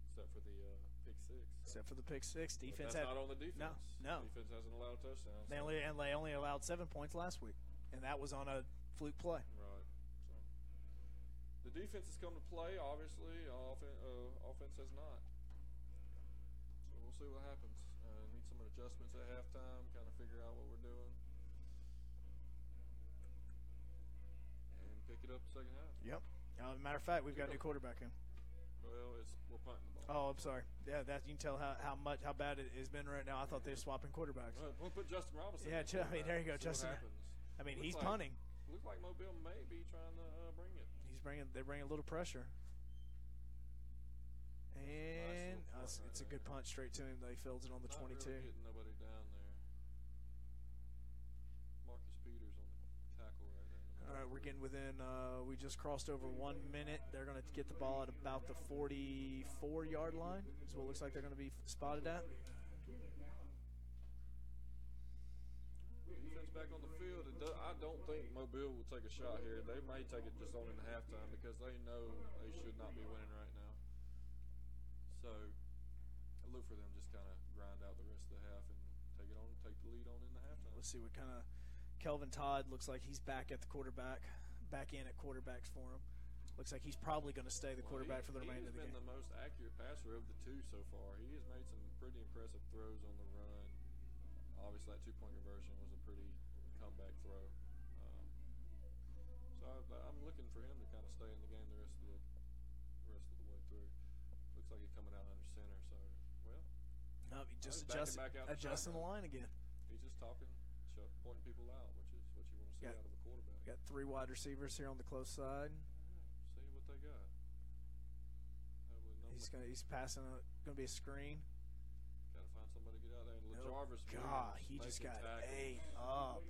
except for the pick six. Except for the pick six, defense. That's not on the defense. No. Defense hasn't allowed a touchdown. They only allowed 7 points last week, and that was on a fluke play. Right. So the defense has come to play. Obviously, offense has not. So we'll see what happens. Need some adjustments at halftime. Kind of figure out what we're doing. Pick it up the second half. Yep. Matter of fact, we've got a new quarterback in. Well, we're punting the ball. Oh, I'm sorry. Yeah, that you can tell how bad it has been right now. I thought they were swapping quarterbacks. We'll put Justin Robinson. Yeah, there you go, Justin. I mean, he's punting. Looks like Mobile may be trying to bring it. They're bringing a little pressure. And it's a good punt straight to him, though. He fields it on the 22. Not really getting nobody down there. Marcus Peters on the tackle right there. All right, we're getting within. We just crossed over 1 minute. They're going to get the ball at about the 44-yard line. Is what it looks like they're going to be spotted at. Defense back on the field. I don't think Mobile will take a shot here. They may take it just on in the halftime because they know they should not be winning right now. So I look for them just kind of grind out the rest of the half and take the lead on in the halftime. Let's see what kind of Kelvin Todd looks like. He's back at the quarterback, back in at quarterbacks for him. Looks like he's probably going to stay the quarterback for the remainder of the game. He's been the most accurate passer of the two so far. He has made some pretty impressive throws on the run. Obviously, that 2-point conversion was a pretty comeback throw. So I'm looking for him to kind of stay in the game the rest of the way through. Looks like he's coming out under center. So no, he just adjusting the line again. He's just talking, pointing people out, which is what you want to see out of a quarterback. Got 3 wide receivers here on the close side. See what they got. He's passing. Going to be a screen. Got to find somebody to get out there. And LaJarvis, God, he just got ate up.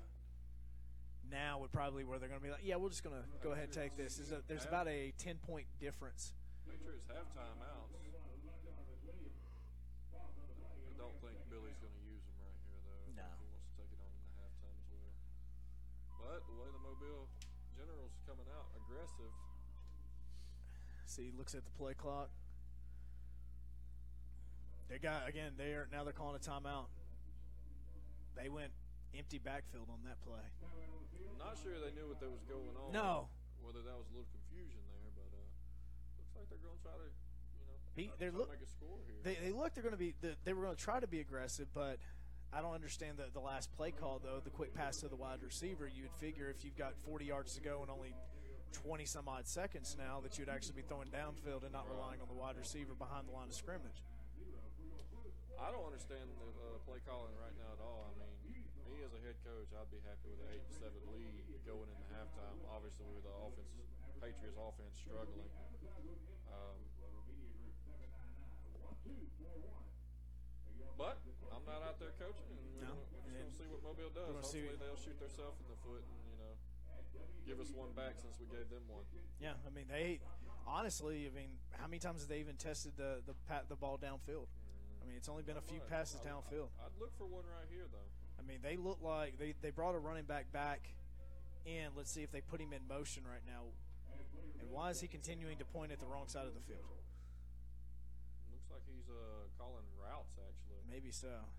Now would probably where they're going to be like, yeah, we're just going to go ahead and take this. There's about a 10-point difference. Patriots have timeouts. I don't think Billy's going to use them right here, though. No. He wants to take it on in the halftime as well. But the way the Mobile General's coming out aggressive. See, he looks at the play clock. They got again. They're calling a timeout. They went empty backfield on that play. I'm not sure they knew what that was going on. No. Whether that was a little confusion there, but looks like they're going to try to, make a score here. They look they're going to be. They were going to try to be aggressive, but I don't understand the last play call though. The quick pass to the wide receiver. You would figure if you've got 40 yards to go and only 20 some odd seconds now that you'd actually be throwing downfield and not relying on the wide receiver behind the line of scrimmage. I don't understand the play calling right now at all. I mean, me as a head coach, I'd be happy with an 8-7 lead going into halftime. Obviously, with the Patriots offense struggling. But I'm not out there coaching, and we're just going to see what Mobile does. Hopefully, they'll shoot themselves in the foot and give us one back since we gave them one. Yeah, I mean honestly, how many times have they even tested the ball downfield? I mean, it's only been a few passes downfield. I'd look for one right here, though. I mean, they look like they brought a running back in. Let's see if they put him in motion right now. And why is he continuing to point at the wrong side of the field? Looks like he's calling routes, actually. Maybe so.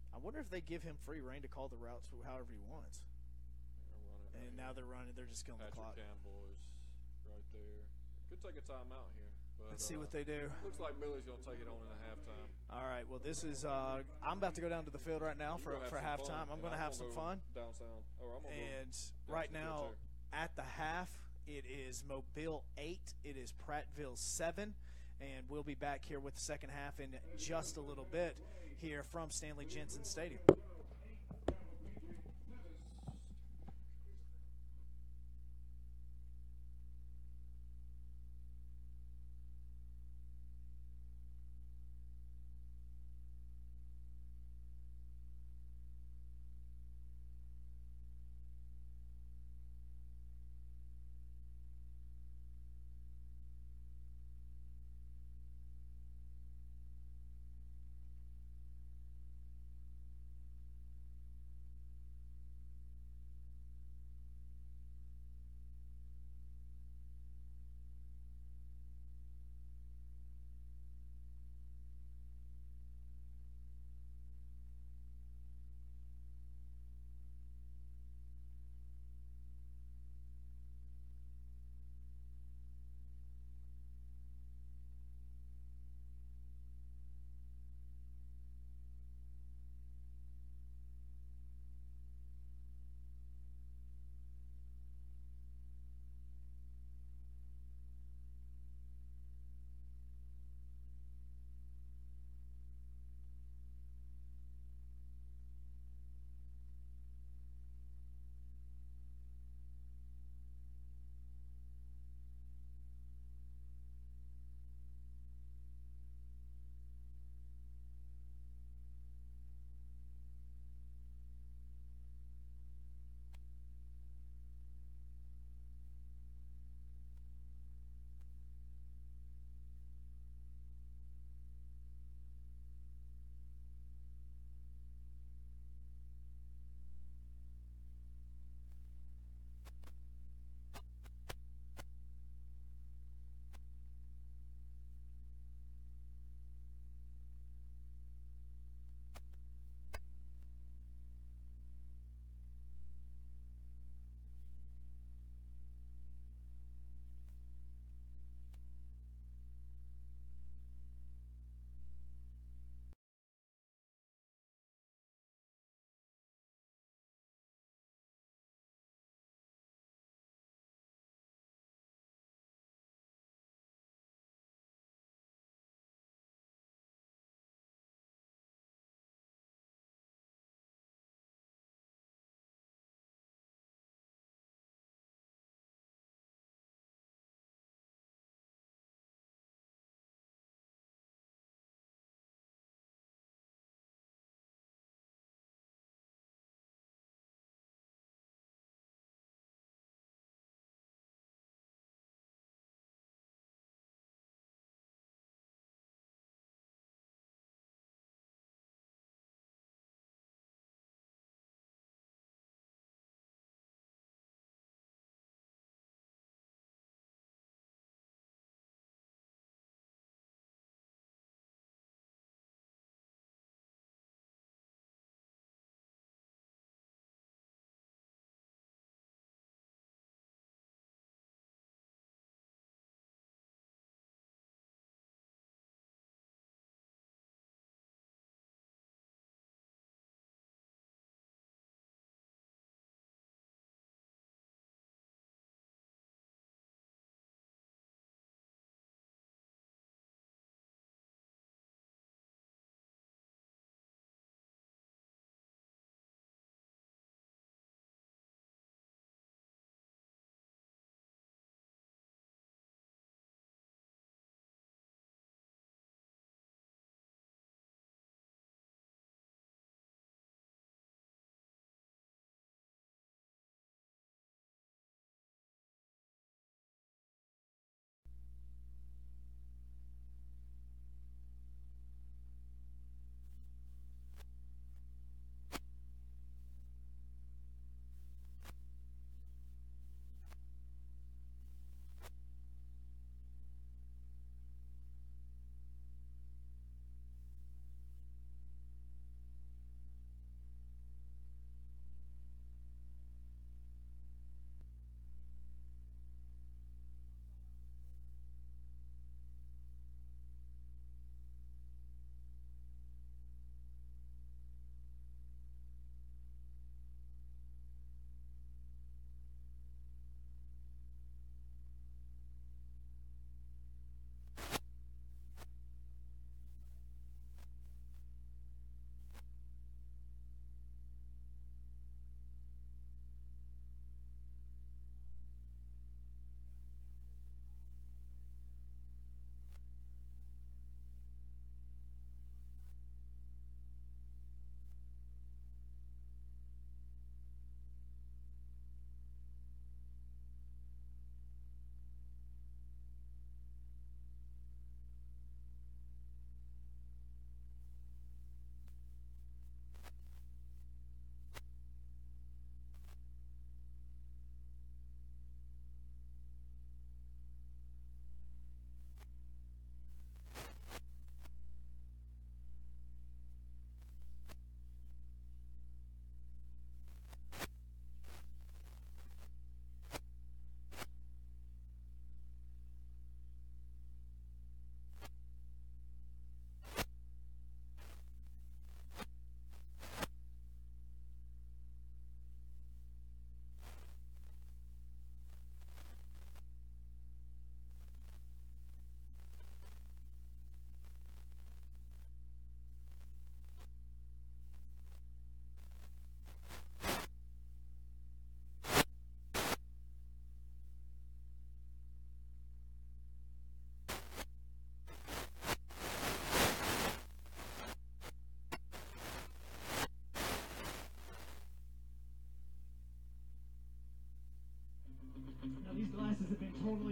I wonder if they give him free reign to call the routes however he wants. And now they're running. They're just killing the clock. Campbell is right there. Could take a timeout here. But, let's see what they do. Looks like Billy's going to take it on in the halftime. All right. Well, this is I'm about to go down to the field right now for halftime. I'm going to have some fun. Down south. And right now at the half, it is Mobile 8. It is Prattville 7. And we'll be back here with the second half in just a little bit here from Stanley Jensen Stadium.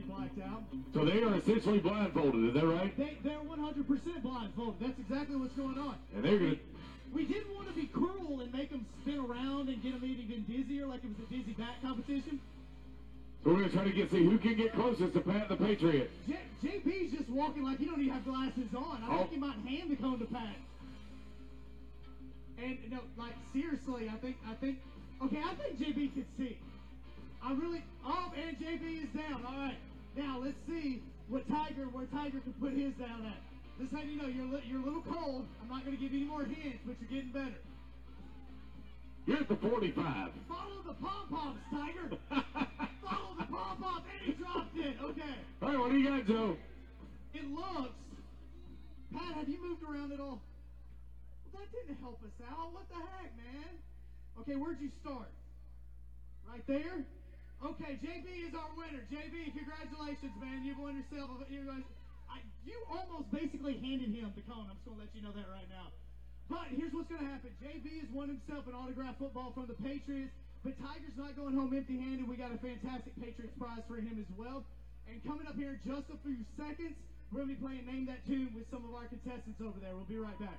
blacked out. So they are essentially blindfolded, is that right? They're 100% blindfolded. That's exactly what's going on. And they're going to... We didn't want to be cruel and make them spin around and get them even dizzier like it was a dizzy bat competition. So we're going to try to see who can get closest to Pat the Patriot. JB's just walking like he don't even have glasses on. I think he might hand the cone to Pat. And no, like seriously, I think JB could see. And JB is down. All right, now let's see where Tiger can put his down at. Just letting you know, you're a little cold. I'm not going to give you any more hints, but you're getting better. You're at the 45. Follow the pom-poms, Tiger. Follow the pom-poms, and he dropped it. Okay. All right, what do you got, Joe? It looks. Pat, have you moved around at all? Well, that didn't help us out. What the heck, man? Okay, where'd you start? Right there? Okay, JB is our winner. JB, congratulations, man. You've won yourself. You almost basically handed him the cone. I'm just going to let you know that right now. But here's what's going to happen. JB has won himself an autographed football from the Patriots, but Tiger's not going home empty-handed. We got a fantastic Patriots prize for him as well. And coming up here in just a few seconds, we're going to be playing Name That Tune with some of our contestants over there. We'll be right back.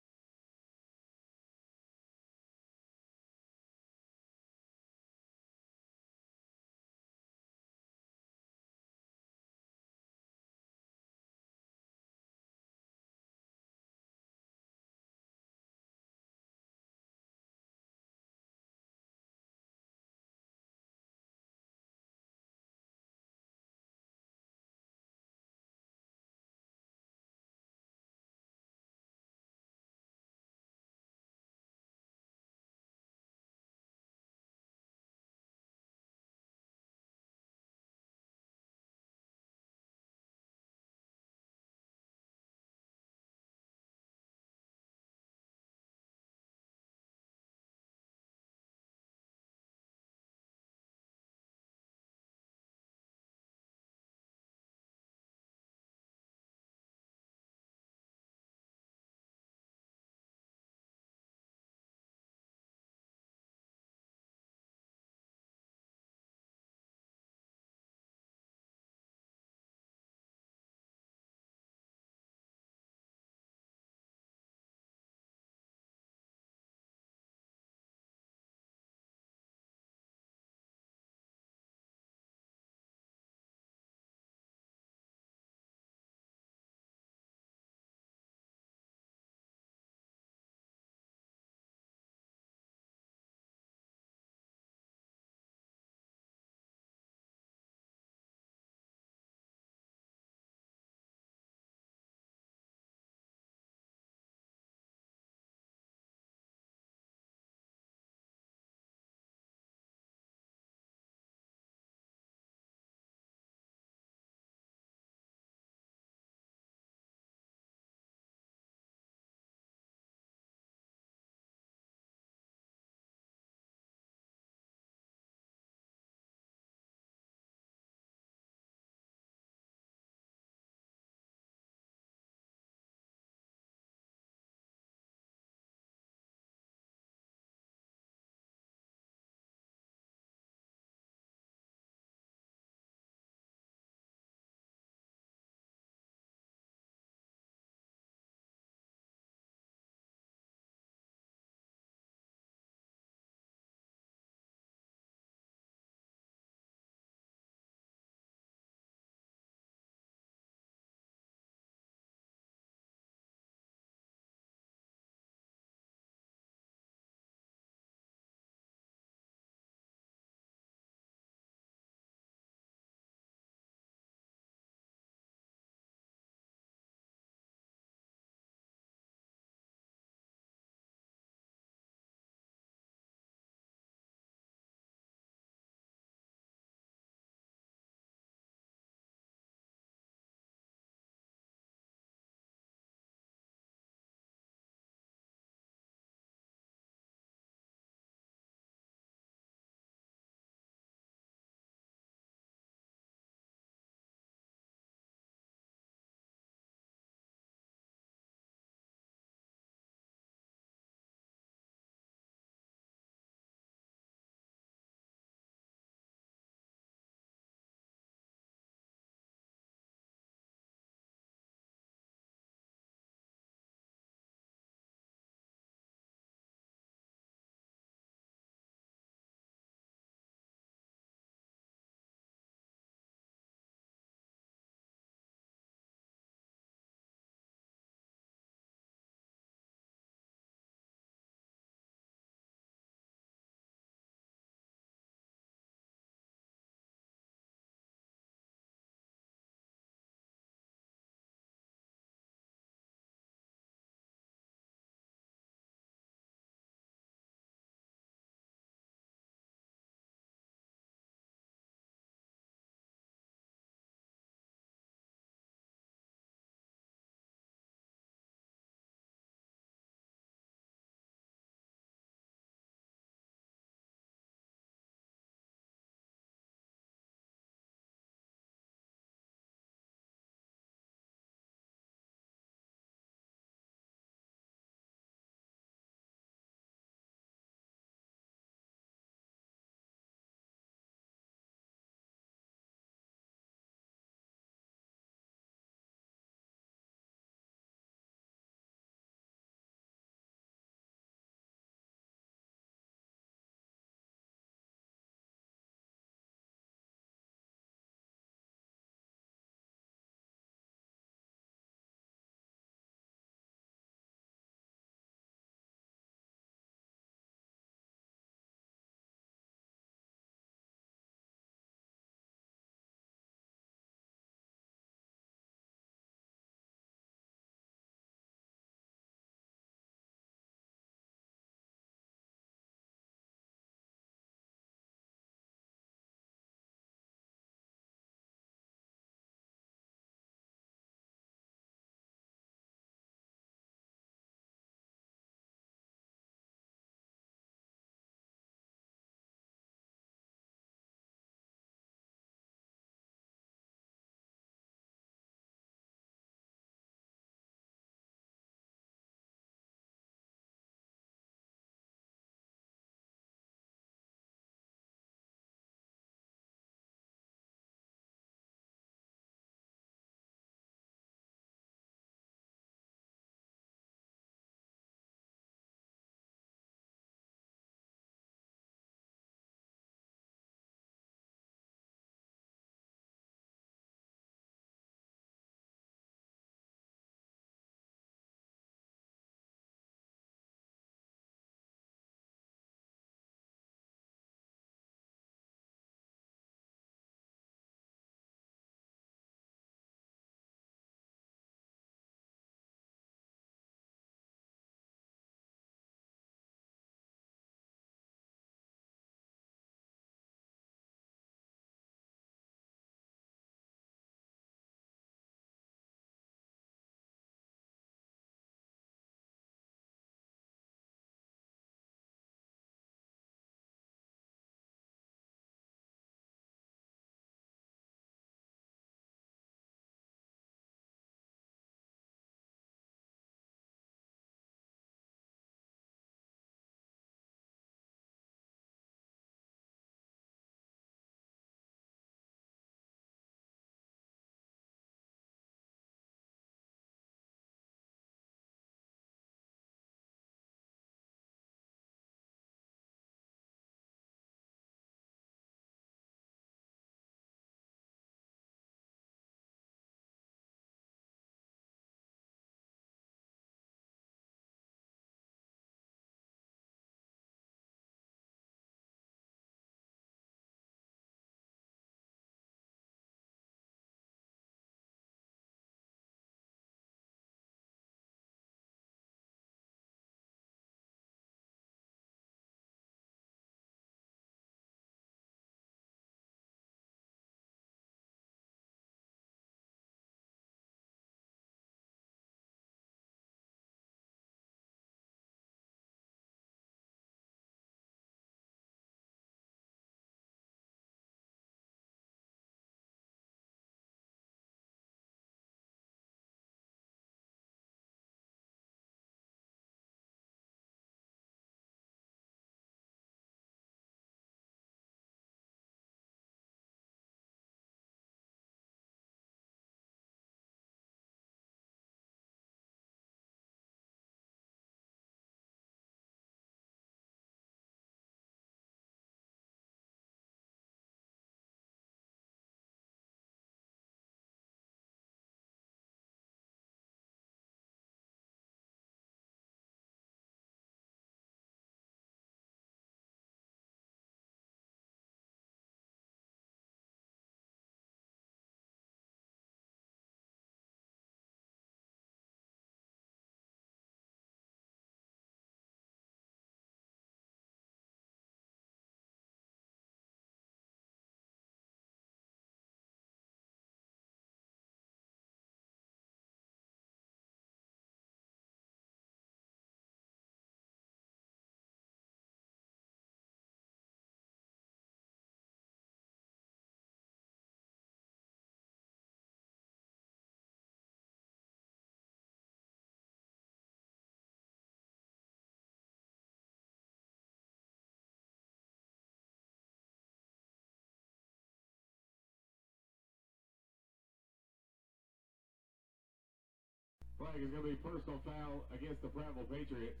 Flag is going to be personal foul against the Prattville Patriots.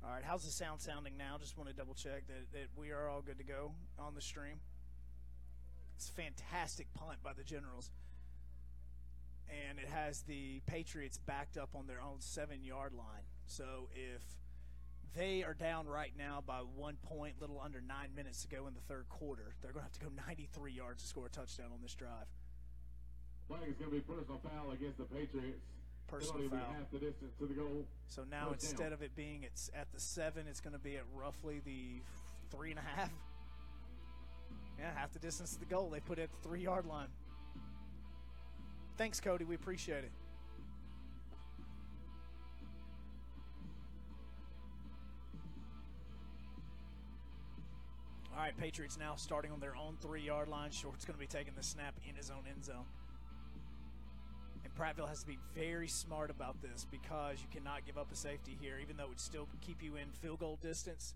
All right, how's the sound sounding now? Just want to double check that we are all good to go on the stream. It's a fantastic punt by the Generals. And it has the Patriots backed up on their own 7-yard line. So if they are down right now by 1 point, little under 9 minutes to go in the third quarter, they're going to have to go 93 yards to score a touchdown on this drive. Flag is going to be personal foul against the Patriots. Personal foul. Half the distance to the goal. So now instead of it being at the 7, it's going to be at roughly the 3.5. Yeah, half the distance to the goal. They put it at the 3-yard line. Thanks, Cody. We appreciate it. All right, Patriots now starting on their own 3-yard line. Short's going to be taking the snap in his own end zone. And Prattville has to be very smart about this because you cannot give up a safety here. Even though it would still keep you in field goal distance,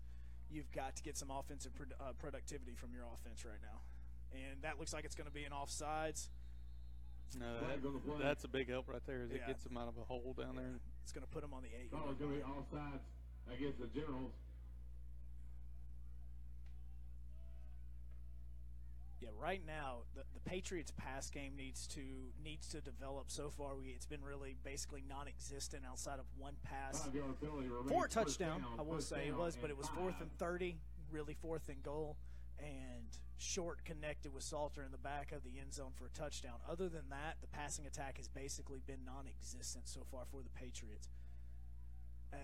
you've got to get some offensive productivity from your offense right now. And that looks like it's going to be an offsides. No, that's a big help right there as it gets them out of a hole down there. It's going to put them on the 8. Oh, it's going to be offsides against the Generals. Yeah, right now the Patriots' pass game needs to develop. So far, it's been really basically non-existent outside of one pass for a touchdown. I will say it was, but it was 4th and 30, really 4th and goal, and Short connected with Salter in the back of the end zone for a touchdown. Other than that, the passing attack has basically been non-existent so far for the Patriots,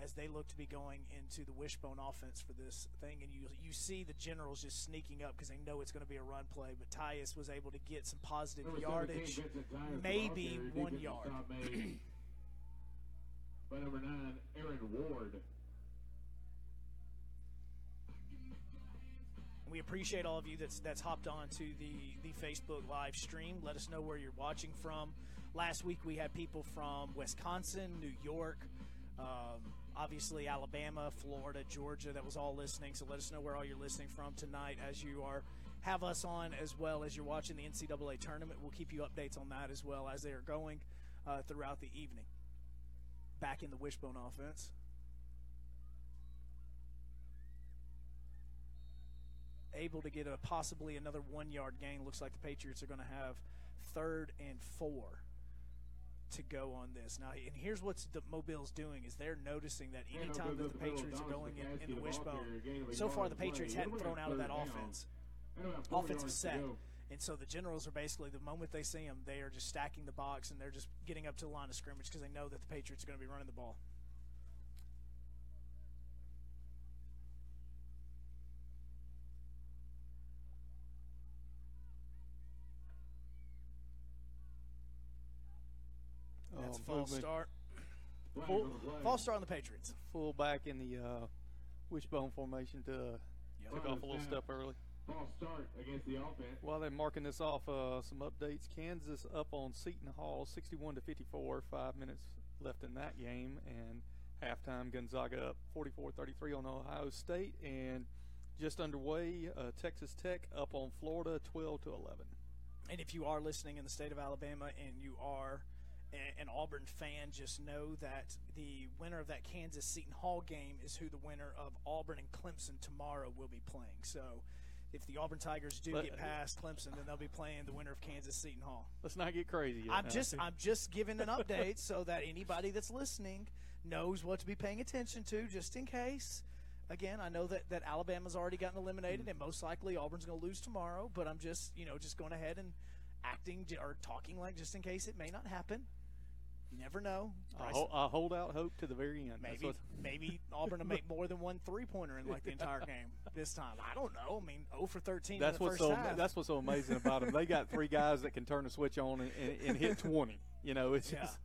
as they look to be going into the wishbone offense for this thing. And you see the Generals just sneaking up because they know it's going to be a run play. But Tyus was able to get some positive yardage, maybe 1 yard. By number 9, Aaron Ward. We appreciate all of you that's hopped on to the Facebook live stream. Let us know where you're watching from. Last week we had people from Wisconsin, New York, obviously Alabama, Florida, Georgia, that was all listening. So let us know where all you're listening from tonight as you have us on, as well as you're watching the NCAA tournament. We'll keep you updates on that as well as they are going throughout the evening. Back in the wishbone offense. Able to get possibly another 1-yard gain. Looks like the Patriots are going to have 3rd and 4 to go on this. Now, and here's what Mobile's doing is they're noticing that anytime that the Patriots are going in the wishbone, so far the Patriots hadn't thrown out of that offensive set. And so the Generals are basically, the moment they see them, they are just stacking the box and they're just getting up to the line of scrimmage because they know that the Patriots are going to be running the ball. That's a false start. False start on the Patriots. Full back in the wishbone formation to took off a little step early. False start against the offense. While they're marking this off, some updates. Kansas up on Seton Hall, 61-54. 5 minutes left in that game, and halftime Gonzaga up 44-33 on Ohio State, and just underway. Texas Tech up on Florida, 12-11. And if you are listening in the state of Alabama and you are an Auburn fan, just know that the winner of that Kansas-Seton Hall game is who the winner of Auburn and Clemson tomorrow will be playing. So if the Auburn Tigers do get past Clemson, then they'll be playing the winner of Kansas-Seton Hall. Let's not get crazy yet. I'm just giving an update so that anybody that's listening knows what to be paying attention to, just in case. Again, I know that Alabama's already gotten eliminated, and most likely Auburn's going to lose tomorrow. But I'm just going ahead and acting or talking like just in case it may not happen. You never know. I hold out hope to the very end. Maybe Auburn will make more than one three-pointer in like the entire game this time. I don't know. I mean, 0 for 13 in the first half. That's what's so amazing about them. They got 3 guys that can turn the switch on and hit 20. You know, it's just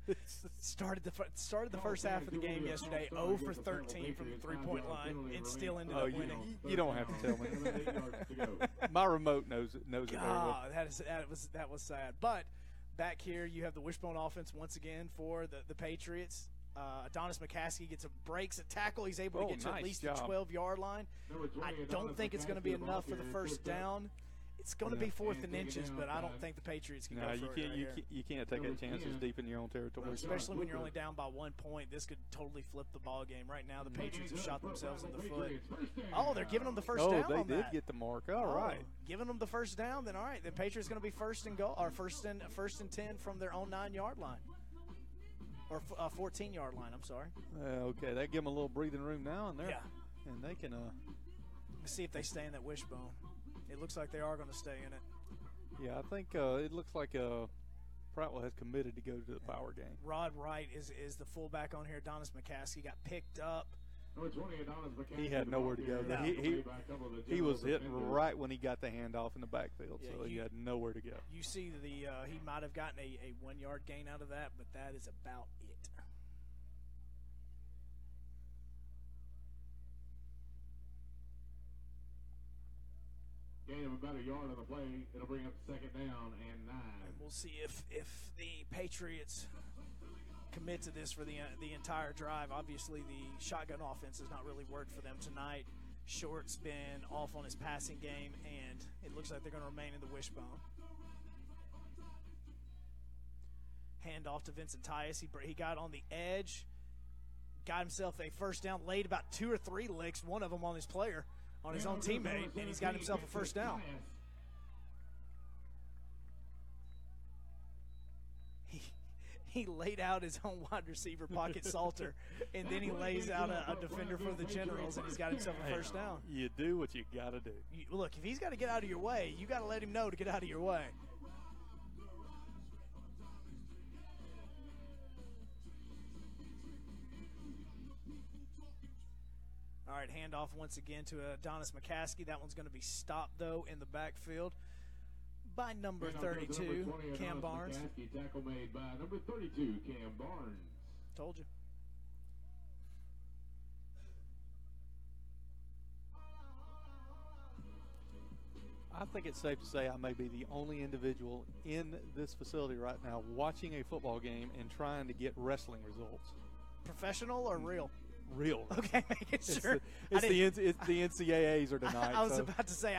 started the first half of the game yesterday 0 for 13 from the three-point line and still ended up winning. You don't have to tell me. My remote knows it very well. That was sad. But back here, you have the wishbone offense once again for the Patriots. Adonis McCaskey breaks a tackle. He's able to get to at least the 12-yard line. I don't think it's going to be enough for the first down. It's going to be 4th and inches, but I don't think the Patriots can go for it. You can't take that chances deep in your own territory. Especially when you're only down by 1 point. This could totally flip the ball game. Right now, the Patriots have shot themselves in the foot. Oh, they're giving them the first down. Oh, they did get the mark. All right. Giving them the first down, then all right. The Patriots going to be first and 10 from their own 9-yard line. Or 14-yard line, I'm sorry. Okay, that give them a little breathing room now, and and they can Let's see if they stay in that wishbone. It looks like they are going to stay in it. Yeah, I think it looks like Prattville has committed to go to the power game. Rod Wright is the fullback on here. Adonis McCaskey got picked up. He had nowhere to go. No. He was hit right when he got the handoff in the backfield, so he had nowhere to go. You see he might have gotten a 1-yard gain out of that, but that is about it. Gain of about a yard on the play. It'll bring up 2nd down and 9. And we'll see if the Patriots commit to this for the entire drive. Obviously, the shotgun offense has not really worked for them tonight. Short's been off on his passing game, and it looks like they're going to remain in the wishbone. Hand off to Vincent Tyus. He got on the edge, got himself a first down, laid about 2 or 3 licks, one of them on his player, on his own teammate, and he's got himself a first down. He laid out his own wide receiver, Pocket Salter, and then he lays out a defender for the Generals, and he's got himself a first down. You do what you got to do. Look, if he's got to get out of your way, you got to let him know to get out of your way. All right, handoff once again to Adonis McCaskey. That one's going to be stopped, though, in the backfield by number 32, Cam Barnes. Tackle made by number 32, Cam Barnes. Told you. I think it's safe to say I may be the only individual in this facility right now watching a football game and trying to get wrestling results. Professional or real? Real. Okay, making sure. It's the NCAAs are tonight. I was about to say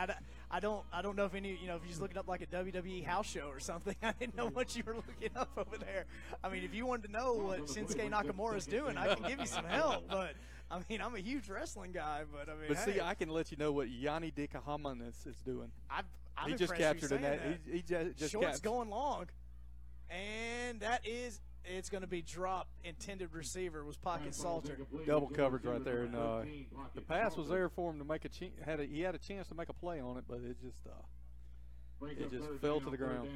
I don't know if if you're just looking up like a WWE house show or something. I didn't know what you were looking up over there. I mean, if you wanted to know what Shinsuke Nakamura's doing, I can give you some help. But I mean, I'm a huge wrestling guy. But I mean, but see, I can let you know what Yanni Dikahamanis is doing. I'm he just captured in that. He just Short's going long, and that is. It's going to be dropped. Intended receiver was Pocket Salter. Double coverage right there, and the pass was there for him to make he had a chance to make a play on it, but it just fell to the ground.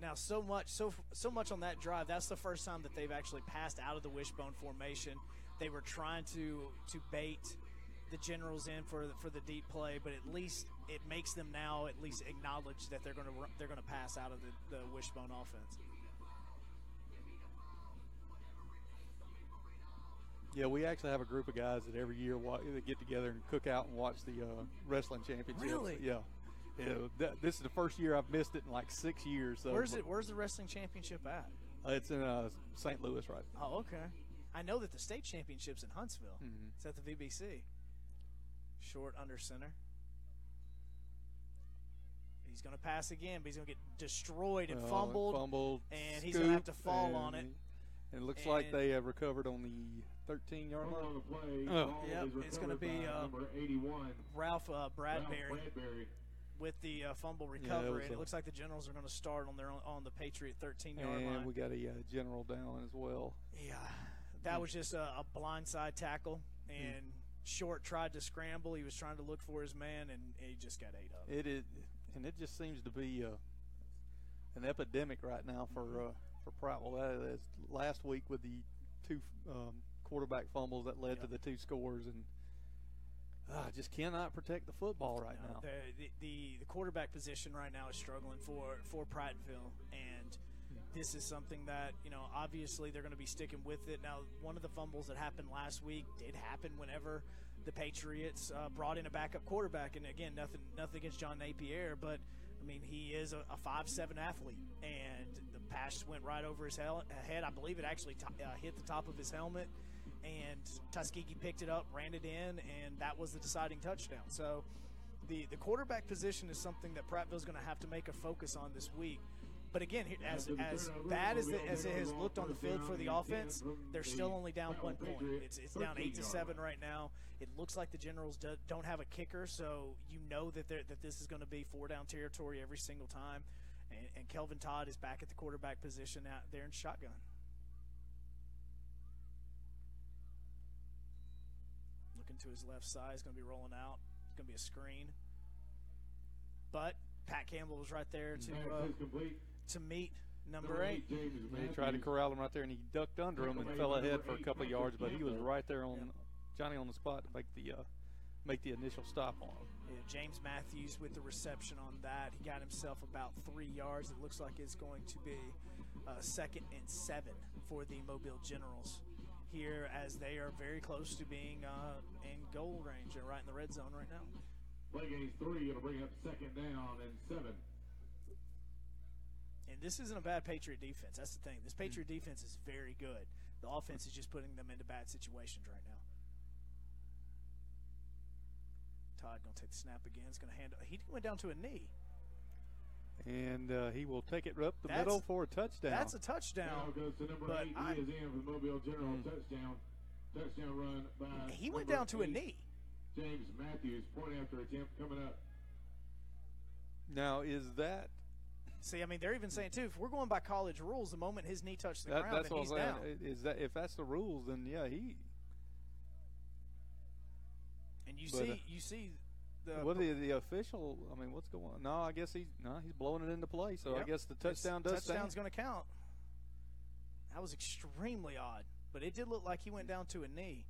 Now so much on that drive. That's the first time that they've actually passed out of the wishbone formation. They were trying to bait the Generals in for the deep play, but at least it makes them now at least acknowledge that they're going to pass out of the wishbone offense. Yeah, we actually have a group of guys that every year that get together and cook out and watch the wrestling championships. Really? Yeah. This is the first year I've missed it in like 6 years. So Where's the wrestling championship at? It's in St. Louis, right? Oh, okay. I know that the state championship's in Huntsville. Mm-hmm. It's at the VBC. Short under center. He's going to pass again, but he's going to get destroyed and fumbled. And he's going to have to fall on it. And it looks like they have recovered on the 13-yard line. Yep, it's going to be Ralph Bradbury with the fumble recovery. And it looks like the Generals are going to start on the Patriot 13-yard line. And we got a General down as well. Yeah, that was just a blindside tackle. And Short tried to scramble. He was trying to look for his man, and he just got ate up. It is, and it just seems to be an epidemic right now for Prattville. That is last week with the 2 quarterback fumbles that led to the 2 scores, and just cannot protect the football right now. The quarterback position right now is struggling for Prattville, and this is something that, obviously they're going to be sticking with it. Now, one of the fumbles that happened last week did happen whenever the Patriots brought in a backup quarterback, and again, nothing against John Napier, but I mean, he is a 5'7" athlete, and the pass went right over his head. I believe it actually hit the top of his helmet, and Tuskegee picked it up, ran it in, and that was the deciding touchdown. So the quarterback position is something that Prattville's going to have to make a focus on this week. But again, as bad as it has looked on the field for the offense, they're still only down 1 point. It's down 8-7 right now. It looks like the Generals don't have a kicker, so you know that this is going to be 4-down territory every single time. And Kelvin Todd is back at the quarterback position out there in shotgun. Looking to his left side, he's going to be rolling out. It's going to be a screen. But Pat Campbell was right there to meet number 8. He tried to corral him right there, and he ducked under him and fell ahead for a couple of yards, but he was right there on Johnny on the spot to make the initial stop on him. Yeah, James Matthews with the reception on that. He got himself about 3 yards. It looks like it's going to be 2nd and 7 for the Mobile Generals here, as they are very close to being in goal range and right in the red zone right now. Play game's 3. It'll bring up 2nd down and 7. And this isn't a bad Patriot defense. That's the thing. This Patriot defense is very good. The offense is just putting them into bad situations right now. Todd going to take the snap again. He's going to hand it. He went down to a knee. And he will take it up the middle for a touchdown. That's a touchdown. Now goes to number 8. He is in for the Mobile General touchdown. Touchdown run by he went down to a knee. James Matthews, point after attempt coming up. Now, is that? See, I mean, they're even saying, too, if we're going by college rules, the moment his knee touched the ground, then he's down. Is that, if that's the rules, then, yeah, he. And you see the. What the official, I mean, what's going on? No, I guess he's blowing it into play, so I guess the touchdown does stand. Touchdown's going to count. That was extremely odd, but it did look like he went down to a knee.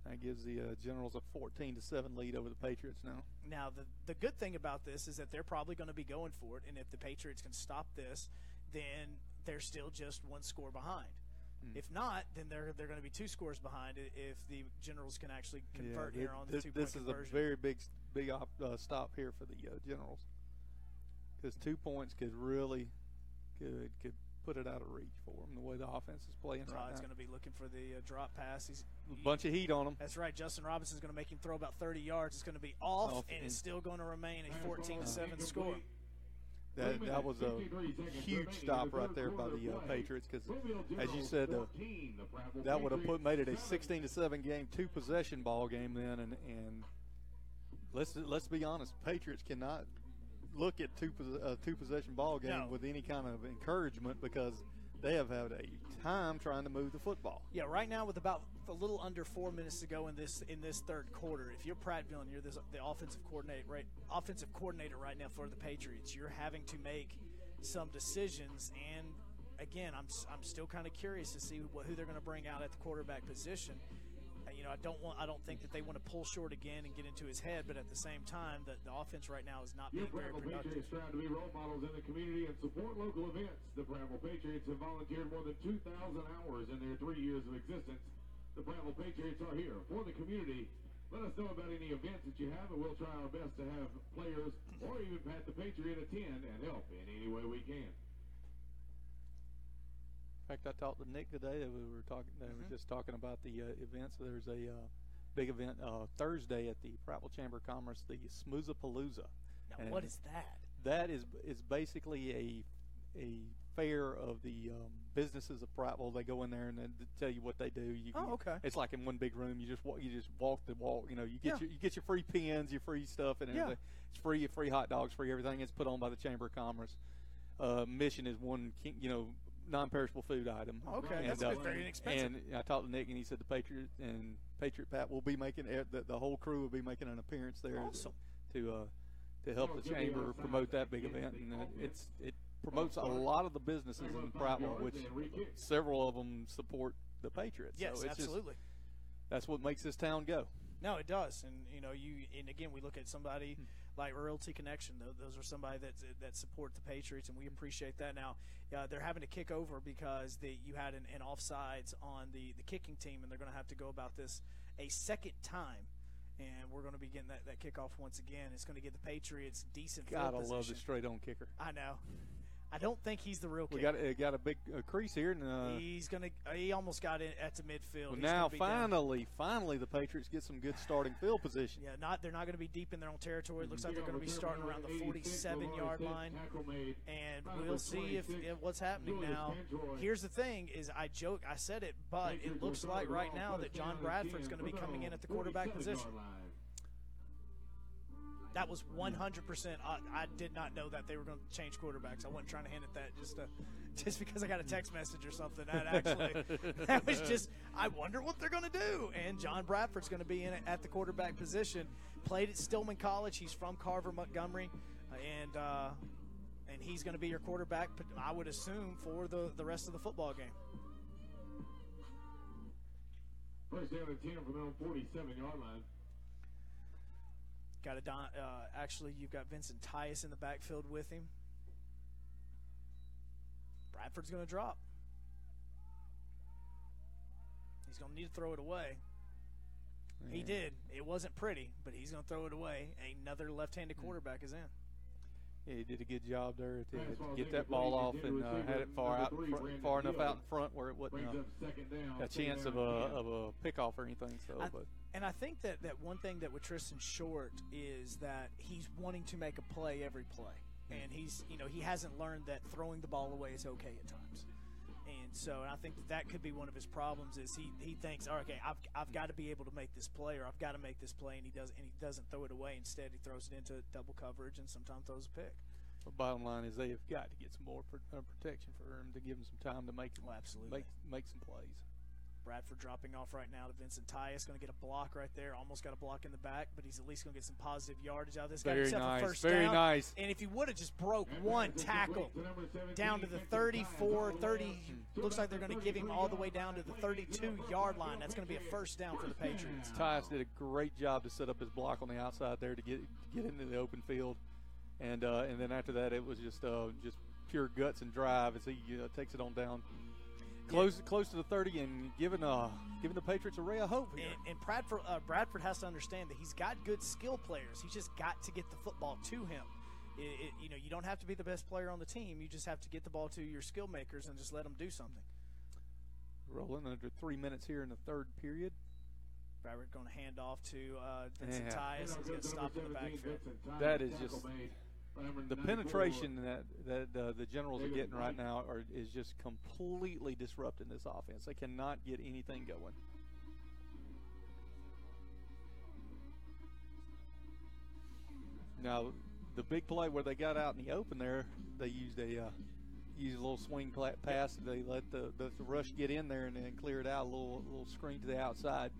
That gives the Generals a 14-7 lead over the Patriots now. Now, the good thing about this is that they're probably going to be going for it, and if the Patriots can stop this, then they're still just 1 score behind. If not, then they're going to be 2 scores behind if the Generals can actually convert here on the 2-point conversion. This is a very big stop here for the Generals, because 2 points could really could put it out of reach for them, the way the offense is playing right now. Todd's going to be looking for the drop pass. A bunch of heat on him. That's right. Justin Robinson's going to make him throw about 30 yards. It's going to be off, and it's still going to remain a 14-7 score. That was a huge stop right there by the Patriots, because, as you said, that would have made it a 16-7 game, 2-possession ball game then, and let's be honest, Patriots cannot look at two-possession ball game with any kind of encouragement, because they have had a time trying to move the football. Yeah, right now with about a little under 4 minutes to go in this third quarter, if you're Prattville and you're the offensive coordinator right now for the Patriots, you're having to make some decisions. And again, I'm still kind of curious to see who they're going to bring out at the quarterback position. I don't think that they want to pull short again and get into his head, but at the same time, the offense right now is not being very productive. Patriots trying to be role models in the community and support local events. The Prattville Patriots have volunteered more than 2,000 hours in their 3 years of existence. The Prattville Patriots are here for the community. Let us know about any events that you have, and we'll try our best to have players or even Pat the Patriot attend and help in any way we can. In fact, I talked to Nick today. We were just talking about the events. There's a big event Thursday at the Prattville Chamber of Commerce, the Smoozapalooza. Now, what is that? That is basically a fair of the businesses of Prattville. They go in there and they tell you what they do. Okay. It's like in one big room. You just walk the walk. You get your free pens, your free stuff, and everything. It's free hot dogs, free everything. It's put on by the Chamber of Commerce. Mission is one, non-perishable food item. Okay, and, that's very inexpensive. And I talked to Nick, and he said the Patriot and Patriot Pat will be making the whole crew will be making an appearance there. Awesome. To help the chamber promote that big event, and it promotes a lot of the businesses in Prattville, which several of them support the Patriots. Yes, so it's absolutely. That's what makes this town go. No, it does, and again, we look at somebody like Realty Connection. Those are somebody that support the Patriots, and we appreciate that. Now, they're having to kick over because you had an offsides on the kicking team, and they're going to have to go about this a second time. And we're going to be getting that kickoff once again. It's going to give the Patriots decent field position. Gotta love the straight-on kicker. I know. I don't think he's the real We kicker. got a big crease here, and He almost got it at the midfield. well, He's now gonna be finally, the Patriots get some good starting field position. Yeah, they're not going to be deep in their own territory. It looks like they're going to be starting around the 47-yard line, and we'll see if what's happening now. Here's the thing: is I said it, but it looks like right now that John Bradford's going to be coming in at the quarterback position. That was 100%. I did not know that they were going to change quarterbacks. I wasn't trying to hint at that just because I got a text message or something. That was just, I wonder what they're going to do. And John Bradford's going to be in at the quarterback position. Played at Stillman College. He's from Carver, Montgomery, and he's going to be your quarterback, I would assume, for the rest of the football game. First down and 10 from their own 47-yard line. Actually, you've got Vincent Tyus in the backfield with him. Bradford's going to drop. He's going to need to throw it away. Yeah. He did. It wasn't pretty, but he's going to throw it away. Another left-handed quarterback is in. Yeah, he did a good job there to get that ball off and had it far enough out in front where it wasn't a chance of a pickoff or anything. And I think that one thing that with Tristan Short is that he's wanting to make a play every play, and he hasn't learned that throwing the ball away is okay at times. And so I think that could be one of his problems is he thinks, okay, I've got to be able to make this play, or I've got to make this play, and he doesn't throw it away. Instead, he throws it into double coverage and sometimes throws a pick. The bottom line is they have got to get some more protection for him to give him some time to make some plays. Bradford dropping off right now to Vincent Tyus. Going to get a block right there. Almost got a block in the back, but he's at least going to get some positive yardage out of this guy. Very nice. Very nice. And if he would have just broke one tackle down to the 34, 30, looks like they're going to give him all the way down to the 32-yard line. That's going to be a first down for the Patriots. Tyus did a great job to set up his block on the outside there to get into the open field. And then after that, it was just pure guts and drive as he takes it on down. Close to the 30 and giving the Patriots a ray of hope here. And Bradford has to understand that he's got good skill players. He's just got to get the football to him. You don't have to be the best player on the team. You just have to get the ball to your skill makers and just let them do something. Rolling under 3 minutes here in the third period. Bradford going to hand off to Vincent Tyus. He's going to stop in the backfield. That is just the penetration that the Generals are getting right now is just completely disrupting this offense. They cannot get anything going. Now, the big play where they got out in the open there, they used a little swing pass. They let the rush get in there and then clear it out, a little screen to the outside.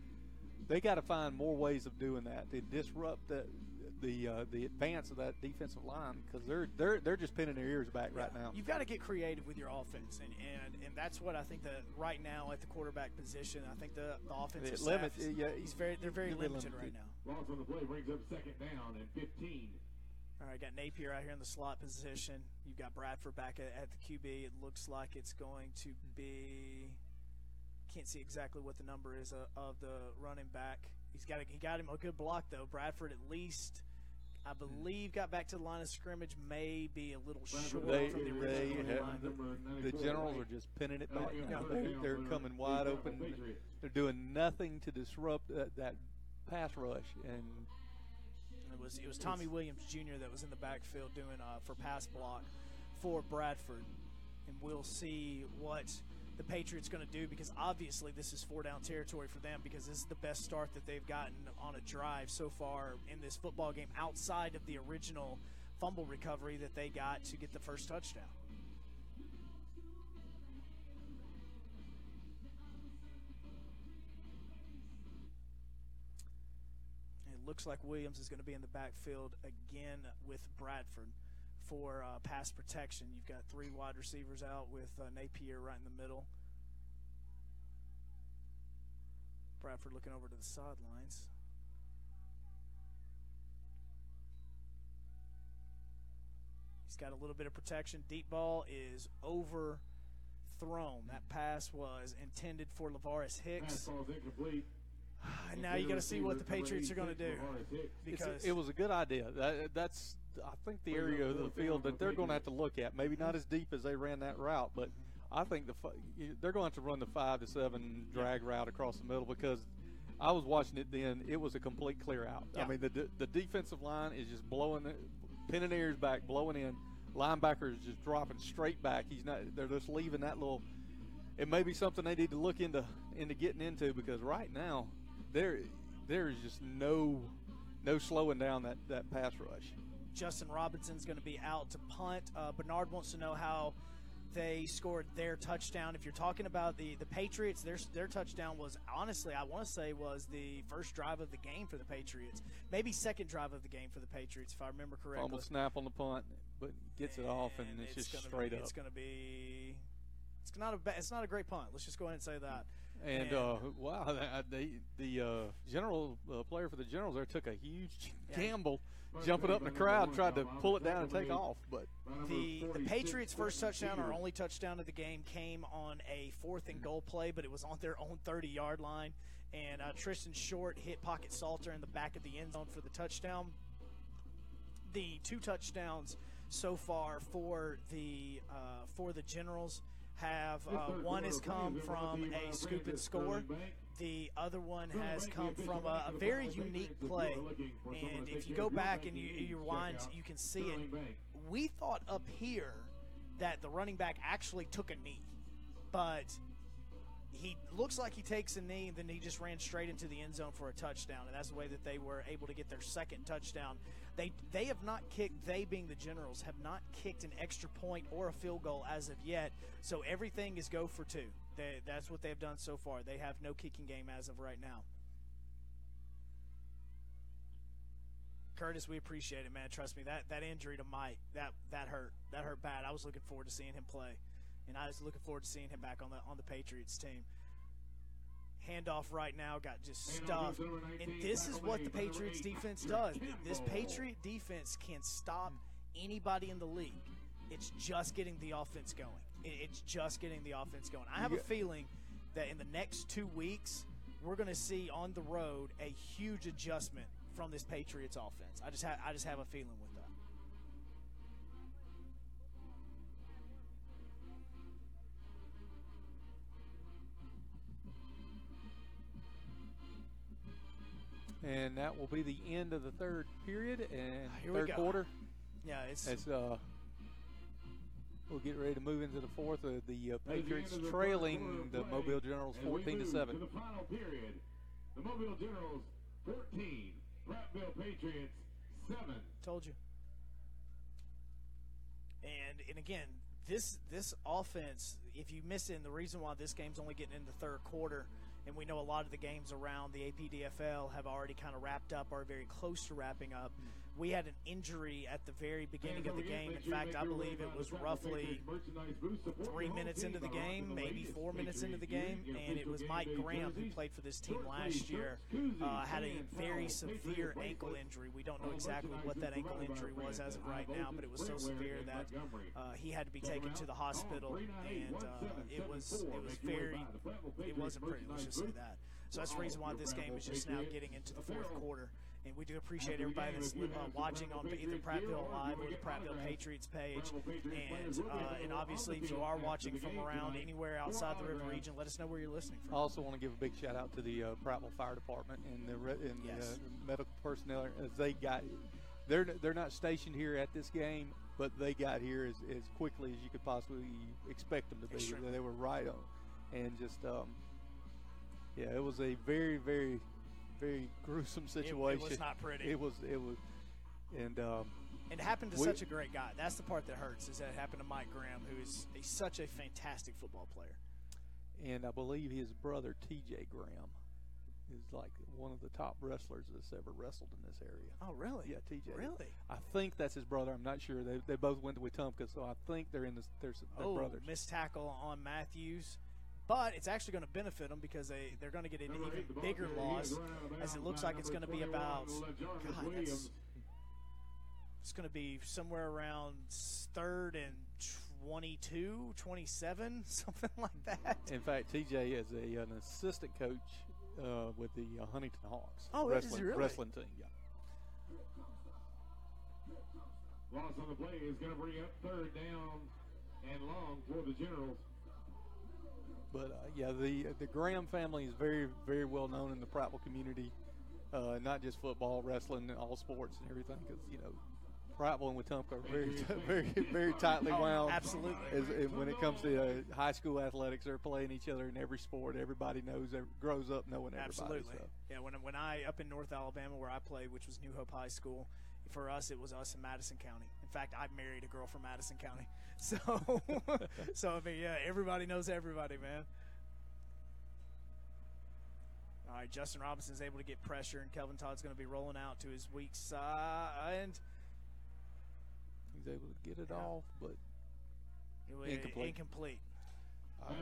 They got to find more ways of doing that to disrupt the advance of that defensive line, because they're just pinning their ears back right now. You've got to get creative with your offense, and that's what I think that right now at the quarterback position, I think the offensive staff they're very limited right now. Loss on the play brings up second down and 15. All right, got Napier out here in the slot position. You've got Bradford back at the QB. It looks like it's going to be. Can't see exactly what the number is of the running back. He got him a good block though. Bradford at least, I believe, got back to the line of scrimmage. Maybe a little short from the original line. The Generals are just pinning it back now. They're coming wide open. They're doing nothing to disrupt that pass rush. And it was Tommy Williams Jr. that was in the backfield doing for pass block for Bradford, and we'll see what the Patriots going to do, because obviously this is 4-down territory for them, because this is the best start that they've gotten on a drive so far in this football game outside of the original fumble recovery that they got to get the first touchdown. It looks like Williams is going to be in the backfield again with Bradford for pass protection. You've got 3 wide receivers out with Napier right in the middle. Bradford looking over to the sidelines. He's got a little bit of protection. Deep ball is overthrown. That pass was intended for Lavaris Hicks. Pass ball is incomplete. Now you got to see what the Patriots are going to do, because it was a good idea. That's I think the area of the field that they're going to have to look at. Maybe not as deep as they ran that route, but I think they're going to have to run the 5 to 7 drag route across the middle, because I was watching it then. It was a complete clear out. Yeah. I mean, the defensive line is just blowing, pinning ears back, blowing in. Linebacker is just dropping straight back. They're just leaving that little. It may be something they need to look into getting into, because right now there is just no slowing down that pass rush. Justin Robinson's going to be out to punt. Bernard wants to know how they scored their touchdown. If you're talking about the Patriots, their touchdown was, honestly, I want to say was the first drive of the game for the Patriots. Maybe second drive of the game for the Patriots, if I remember correctly. Fumble snap on the punt, but gets it off, and it's just straight up. It's going to be – it's not a great punt. Let's just go ahead and say that. And wow, the general player for the Generals there took a huge gamble, jumping up in the crowd, tried to pull it down and take off. But the Patriots' first touchdown, or only touchdown of the game, came on a 4th and goal play, but it was on their own 30-yard line. And Tristan Short hit Pocket Salter in the back of the end zone for the touchdown. The 2 touchdowns so far for the Generals have one has come from a scoop and score. The other one has come from a very unique play. And if you go back and you rewind, you can see it. We thought up here that the running back actually took a knee, but he looks like he takes a knee, and then he just ran straight into the end zone for a touchdown, and that's the way that they were able to get their second touchdown. They have not kicked, they being the Generals, have not kicked an extra point or a field goal as of yet, so everything is go for 2. That's what they've done so far. They have no kicking game as of right now. Curtis, we appreciate it, man. Trust me, that injury to Mike, that hurt. That hurt bad. I was looking forward to seeing him play, and I was looking forward to seeing him back on the Patriots team. Handoff right now got just stuffed, and this is what the Patriots defense does. This Patriot defense can stop anybody in the league. It's just getting the offense going. It's just getting the offense going. I have a feeling that in the next 2 weeks, we're going to see on the road a huge adjustment from this Patriots offense. I just have a feeling with that. And that will be the end of the third period and third quarter. Yeah, we'll get ready to move into the fourth. The Patriots trailing the Mobile Generals 14-7. To the final period, the Mobile Generals 14, Prattville Patriots 7. Told you. And again, this offense, if you miss it, and the reason why this game's only getting in the third quarter, and we know a lot of the games around the APDFL have already kind of wrapped up or are very close to wrapping up. We had an injury at the very beginning of the game. In fact, I believe it was roughly 3 minutes into the game, maybe 4 minutes into the game, and it was Mike Graham, who played for this team last year, had a very severe ankle injury. We don't know exactly what that ankle injury was as of right now, but it was so severe that he had to be taken to the hospital, and it wasn't pretty, let's just say that. So that's the reason why this game is just now getting into the fourth quarter. And we do appreciate everybody that's watching on either Prattville Live or the Prattville Patriots page. And obviously, if you are watching from around anywhere outside the River region, let us know where you're listening from. I also want to give a big shout out to the Prattville Fire Department and the medical personnel. As they're not stationed here at this game, but they got here as quickly as you could possibly expect them to be. Extremely. They were right on, and just it was a very, very, very gruesome situation. It was not pretty. It was, and it happened to such a great guy. That's the part that hurts, is that it happened to Mike Graham, who is such a fantastic football player. And I believe his brother, T.J. Graham, is like one of the top wrestlers that's ever wrestled in this area. Oh, really? Yeah, T.J. Really? I think that's his brother. I'm not sure. They both went to Wetumpka, so I think they're in this. They're brothers. Missed tackle on Matthews. But it's actually going to benefit them because they're going to get an even bigger loss, as it looks like it's going to be about, it's going to be somewhere around 3rd and 22, 27, something like that. In fact, TJ is an assistant coach with the Huntington Hawks. Oh, wrestling, is he really? Wrestling team, yeah. Loss on the play is going to bring up 3rd down and long for the Generals. But, yeah, the Graham family is very, very well known in the Prattville community, not just football, wrestling, all sports and everything, because, you know, Prattville and Wetumpka are very, very, very tightly wound. Absolutely. When it comes to high school athletics, they're playing each other in every sport. Everybody knows, grows up knowing everybody. Absolutely. So. Yeah, when I, up in North Alabama where I played, which was New Hope High School, for us, it was us in Madison County. In fact, I married a girl from Madison County. So, I mean, yeah, everybody knows everybody, man. All right, Justin Robinson's able to get pressure, and Kelvin Todd's going to be rolling out to his weak side. He's able to get it off, but incomplete. I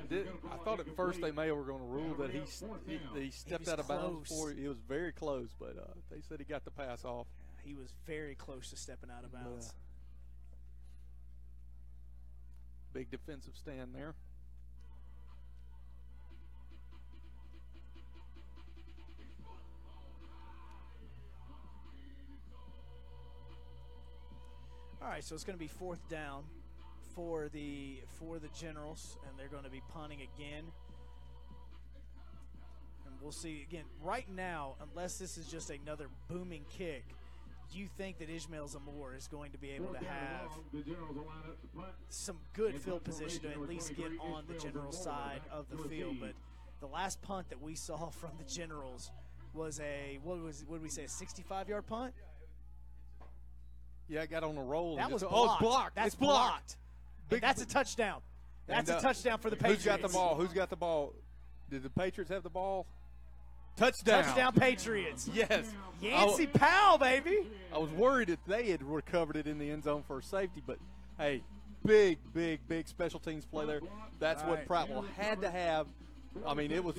thought at first they were going to rule that he stepped out of bounds before. It was very close, but they said he got the pass off. He was very close to stepping out of bounds. Big defensive stand there. All right, so it's going to be 4th down for the Generals, and they're going to be punting again. And we'll see again. Right now, unless this is just another booming kick, you think that Ishmael Zamor is going to be able to have some good field position to at least get on the Generals side of the field. But the last punt that we saw from the Generals was what did we say, a 65-yard punt? Yeah, I got on a roll. That was blocked. Oh, it's blocked. That's it's blocked. That's a touchdown. That's a touchdown for the Patriots. Who's got the ball? Who's got the ball? Did the Patriots have the ball? Touchdown. Touchdown Patriots. Yes. Yancey Powell, baby. I was worried that they had recovered it in the end zone for safety, but, hey, big special teams play there. That's what Prattville had to have. I mean, it was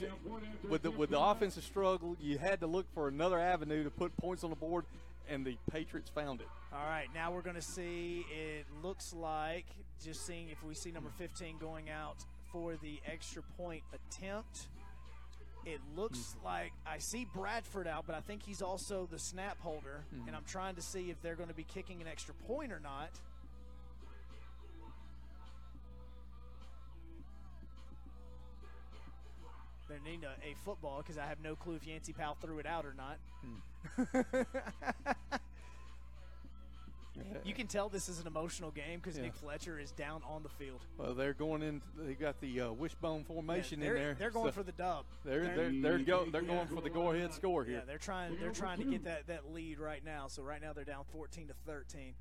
with the offensive struggle, you had to look for another avenue to put points on the board, and the Patriots found it. All right, now we're going to see, it looks like, just seeing if we see number 15 going out for the extra point attempt. It looks like I see Bradford out, but I think he's also the snap holder, and I'm trying to see if they're going to be kicking an extra point or not. They need a football because I have no clue if Yancey Powell threw it out or not. You can tell this is an emotional game because Nick Fletcher is down on the field. Well, they're going in. They got the wishbone formation in there. They're going for the dub. They're going for the go-ahead score here. Yeah, they're trying to get that lead right now. So right now they're down 14-13.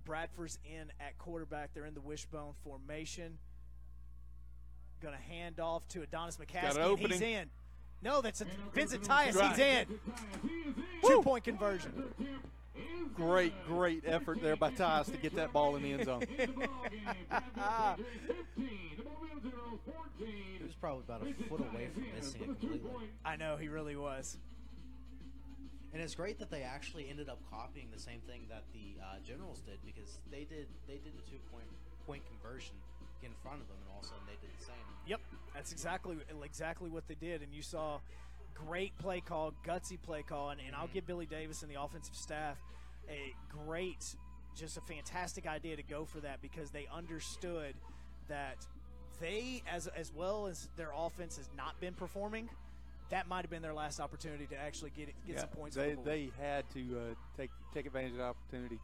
Bradford's in at quarterback. They're in the wishbone formation. Going to hand off to Adonis McCaskey. He's in. No, that's Vincent Tyus. He's in. 2-point conversion. Great effort there by Tyus to get that ball in the end zone. He was probably about a foot away from missing it completely. I know, he really was. And it's great that they actually ended up copying the same thing that the Generals did, because they did the 2-point conversion in front of them, and all of a sudden they did the same. Yep, that's exactly what they did, and you saw great play call, gutsy play call, and I'll give Billy Davis and the offensive staff just a fantastic idea to go for that, because they understood that they, as well as their offense has not been performing, that might have been their last opportunity to actually get some points. They had to take advantage of the opportunity.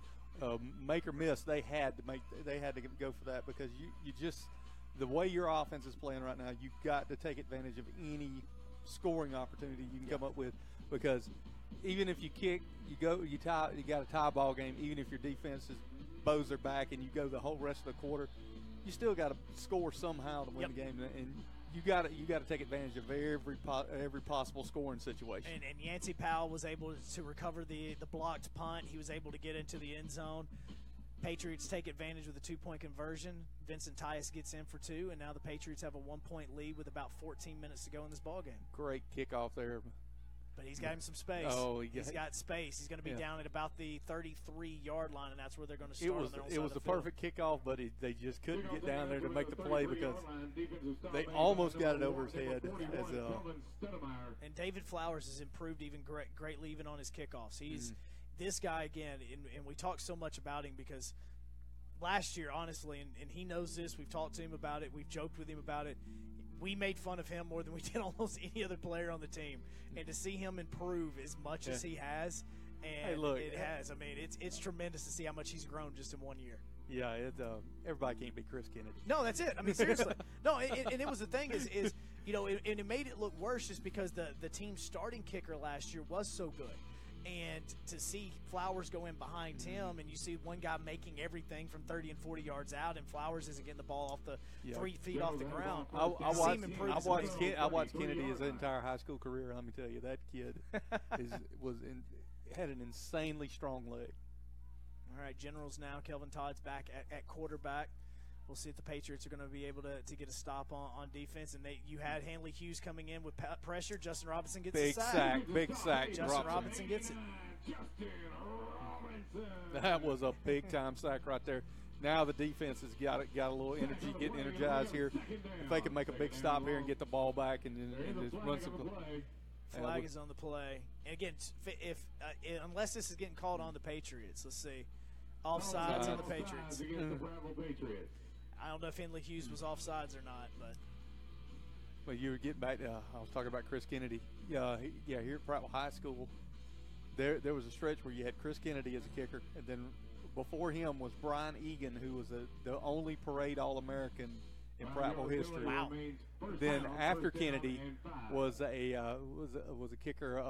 Make or miss, they had to go for that, because you just, the way your offense is playing right now, you've got to take advantage of any scoring opportunity you can come up with, because even if you kick, you got a tie ball game. Even if your defense bows their back and you go the whole rest of the quarter, you still got to score somehow to win the game, and you got to take advantage of every possible scoring situation. And Yancey Powell was able to recover the blocked punt. He was able to get into the end zone. Patriots take advantage with a 2-point conversion. Vincent Tyus gets in for 2, and now the Patriots have a 1-point lead with about 14 minutes to go in this ballgame. Great kickoff there. But he's got him some space. Oh, he's got space. He's going to be down at about the 33-yard line, and that's where they're going to start. It was the perfect kickoff, but they just couldn't get down there to make the play because they almost got it over his head. And David Flowers has improved even greatly even on his kickoffs. He's this guy again, and we talk so much about him because last year, honestly, and he knows this. We've talked to him about it. We've joked with him about it. We made fun of him more than we did almost any other player on the team. And to see him improve as much as he has, and it has. I mean, it's tremendous to see how much he's grown just in 1 year. Yeah, everybody can't be Chris Kennedy. No, that's it. I mean, seriously. No, and it was the thing is and it made it look worse just because the team's starting kicker last year was so good. And to see Flowers go in behind him, and you see one guy making everything from 30 and 40 yards out, and Flowers isn't getting the ball off the 3 feet off the ground. I watched Kennedy his entire high school career. Let me tell you, that kid had an insanely strong leg. All right, Generals now. Kelvin Todd's back at quarterback. We'll see if the Patriots are going to be able to get a stop on defense. And you had Hanley Hughes coming in with pressure. Justin Robinson gets a sack. Big sack. Justin Robinson gets it. That was a big-time sack right there. Now the defense has got a little energy, getting energized here. If they can make a big stop here and get the ball back and just run some – Flag is on the play. And, again, unless this is getting called on the Patriots, let's see. Offsides on the Patriots. I don't know if Henley Hughes was offsides or not, but you were getting back to, I was talking about Chris Kennedy. Here at Prattville High School, there was a stretch where you had Chris Kennedy as a kicker, and then before him was Brian Egan, who was the only parade All-American in Prattville history. Wow. Then after Kennedy was a kicker,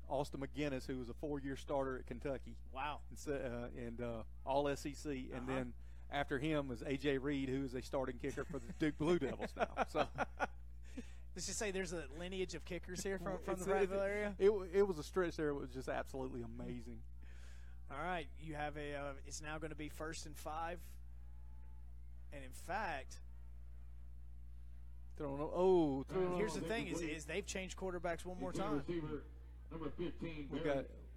Austin McGinnis, who was a 4-year starter at Kentucky. Wow. And all SEC, and then after him was A.J. Reed, who is a starting kicker for the Duke Blue Devils now. So let's just say there's a lineage of kickers here from the Prattville area. It was a stretch there. It was just absolutely amazing. All right, you have it's now going to be 1st and 5. And, in fact, here's the thing is they've changed quarterbacks one more time. Number 15.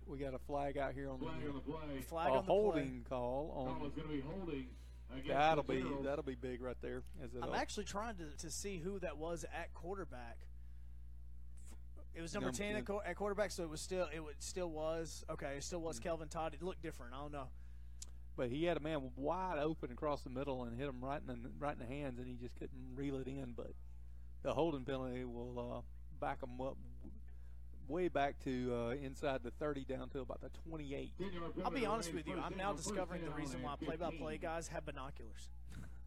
We got a flag out here on the flag on the holding call on. It's going to be holding. That'll be big right there. I'm actually trying to see who that was at quarterback. It was number 10 at quarterback, so it still was Kelvin Todd. It looked different. I don't know. But he had a man wide open across the middle and hit him right in the hands, and he just couldn't reel it in. But the holding penalty will back him up way back to inside the 30 down to about the 28. I'll be honest with you. I'm now discovering the reason why play-by-play guys have binoculars.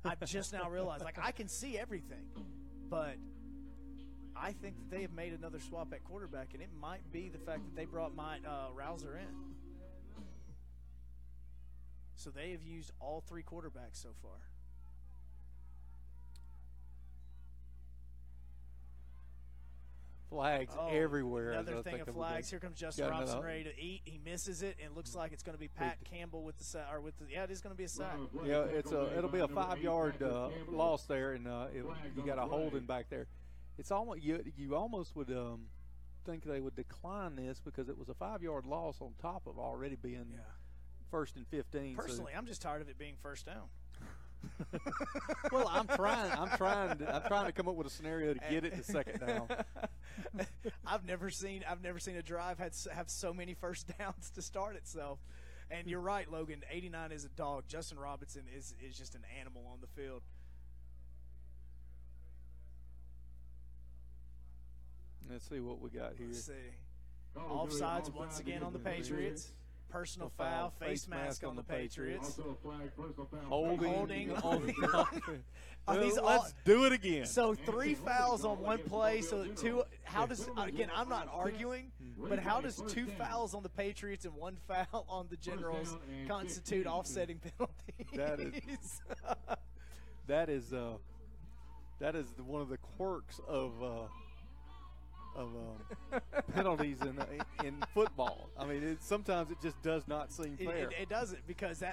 I've just now realized, I can see everything, but I think that they have made another swap at quarterback, and it might be the fact that they brought Rouser in. So they have used all 3 quarterbacks so far. Flags everywhere. Another thing of flags. Here comes Justin Robinson ready to eat. He misses it, and it looks like it's going to be Pat Campbell with the sack. It is going to be a sack. Yeah, it'll be a 5-yard loss there, and you got a holding back there. It's almost you almost would think they would decline this because it was a 5-yard loss on top of already being 1st and 15. Personally, I'm just tired of it being first down. Well, I'm trying to come up with a scenario to get it to second down. I've never seen a drive have so many first downs to start itself. And you're right, Logan. 89 is a dog. Justin Robinson is just an animal on the field. Let's see what we got here. Let's see. Offsides once again on the Patriots. Personal foul, face mask on the Patriots. Holding on the let's do it again. So 3 fouls on one play. So 2. How does again? I'm not arguing, but how does 2 fouls on the Patriots and 1 foul on the Generals constitute offsetting penalties? That is one of the quirks of penalties in football. I mean, sometimes it just does not seem fair. It doesn't, because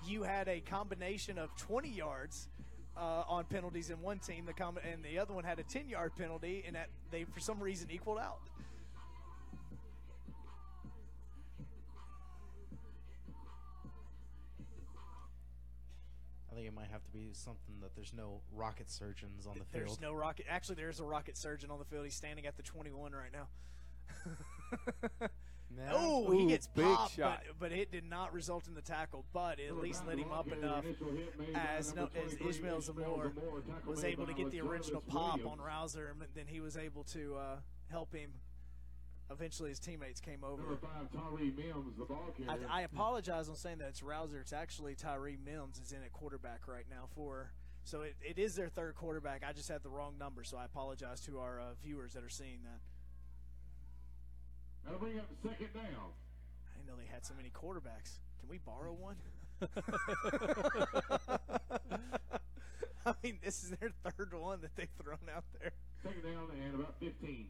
you had a combination of 20 yards on penalties in one team, and the other one had a 10-yard penalty, and that they for some reason equaled out. it might have to be something that there's no rocket surgeons on the field. There's no rocket. Actually, there's a rocket surgeon on the field. He's standing at the 21 right now. Oh, he gets popped, but it did not result in the tackle. But it at least let him up enough as Ishmael Zamore was able to get the original pop on Rouser, and then he was able to help him. Eventually, his teammates came over. I apologize on saying that it's Rouser. It's actually Tyree Mims is in at quarterback right now so it is their third quarterback. I just had the wrong number, so I apologize to our viewers that are seeing that. That'll bring up second down. I didn't know they had so many quarterbacks. Can we borrow one? I mean, this is their third one that they've thrown out there. Second down and about 15.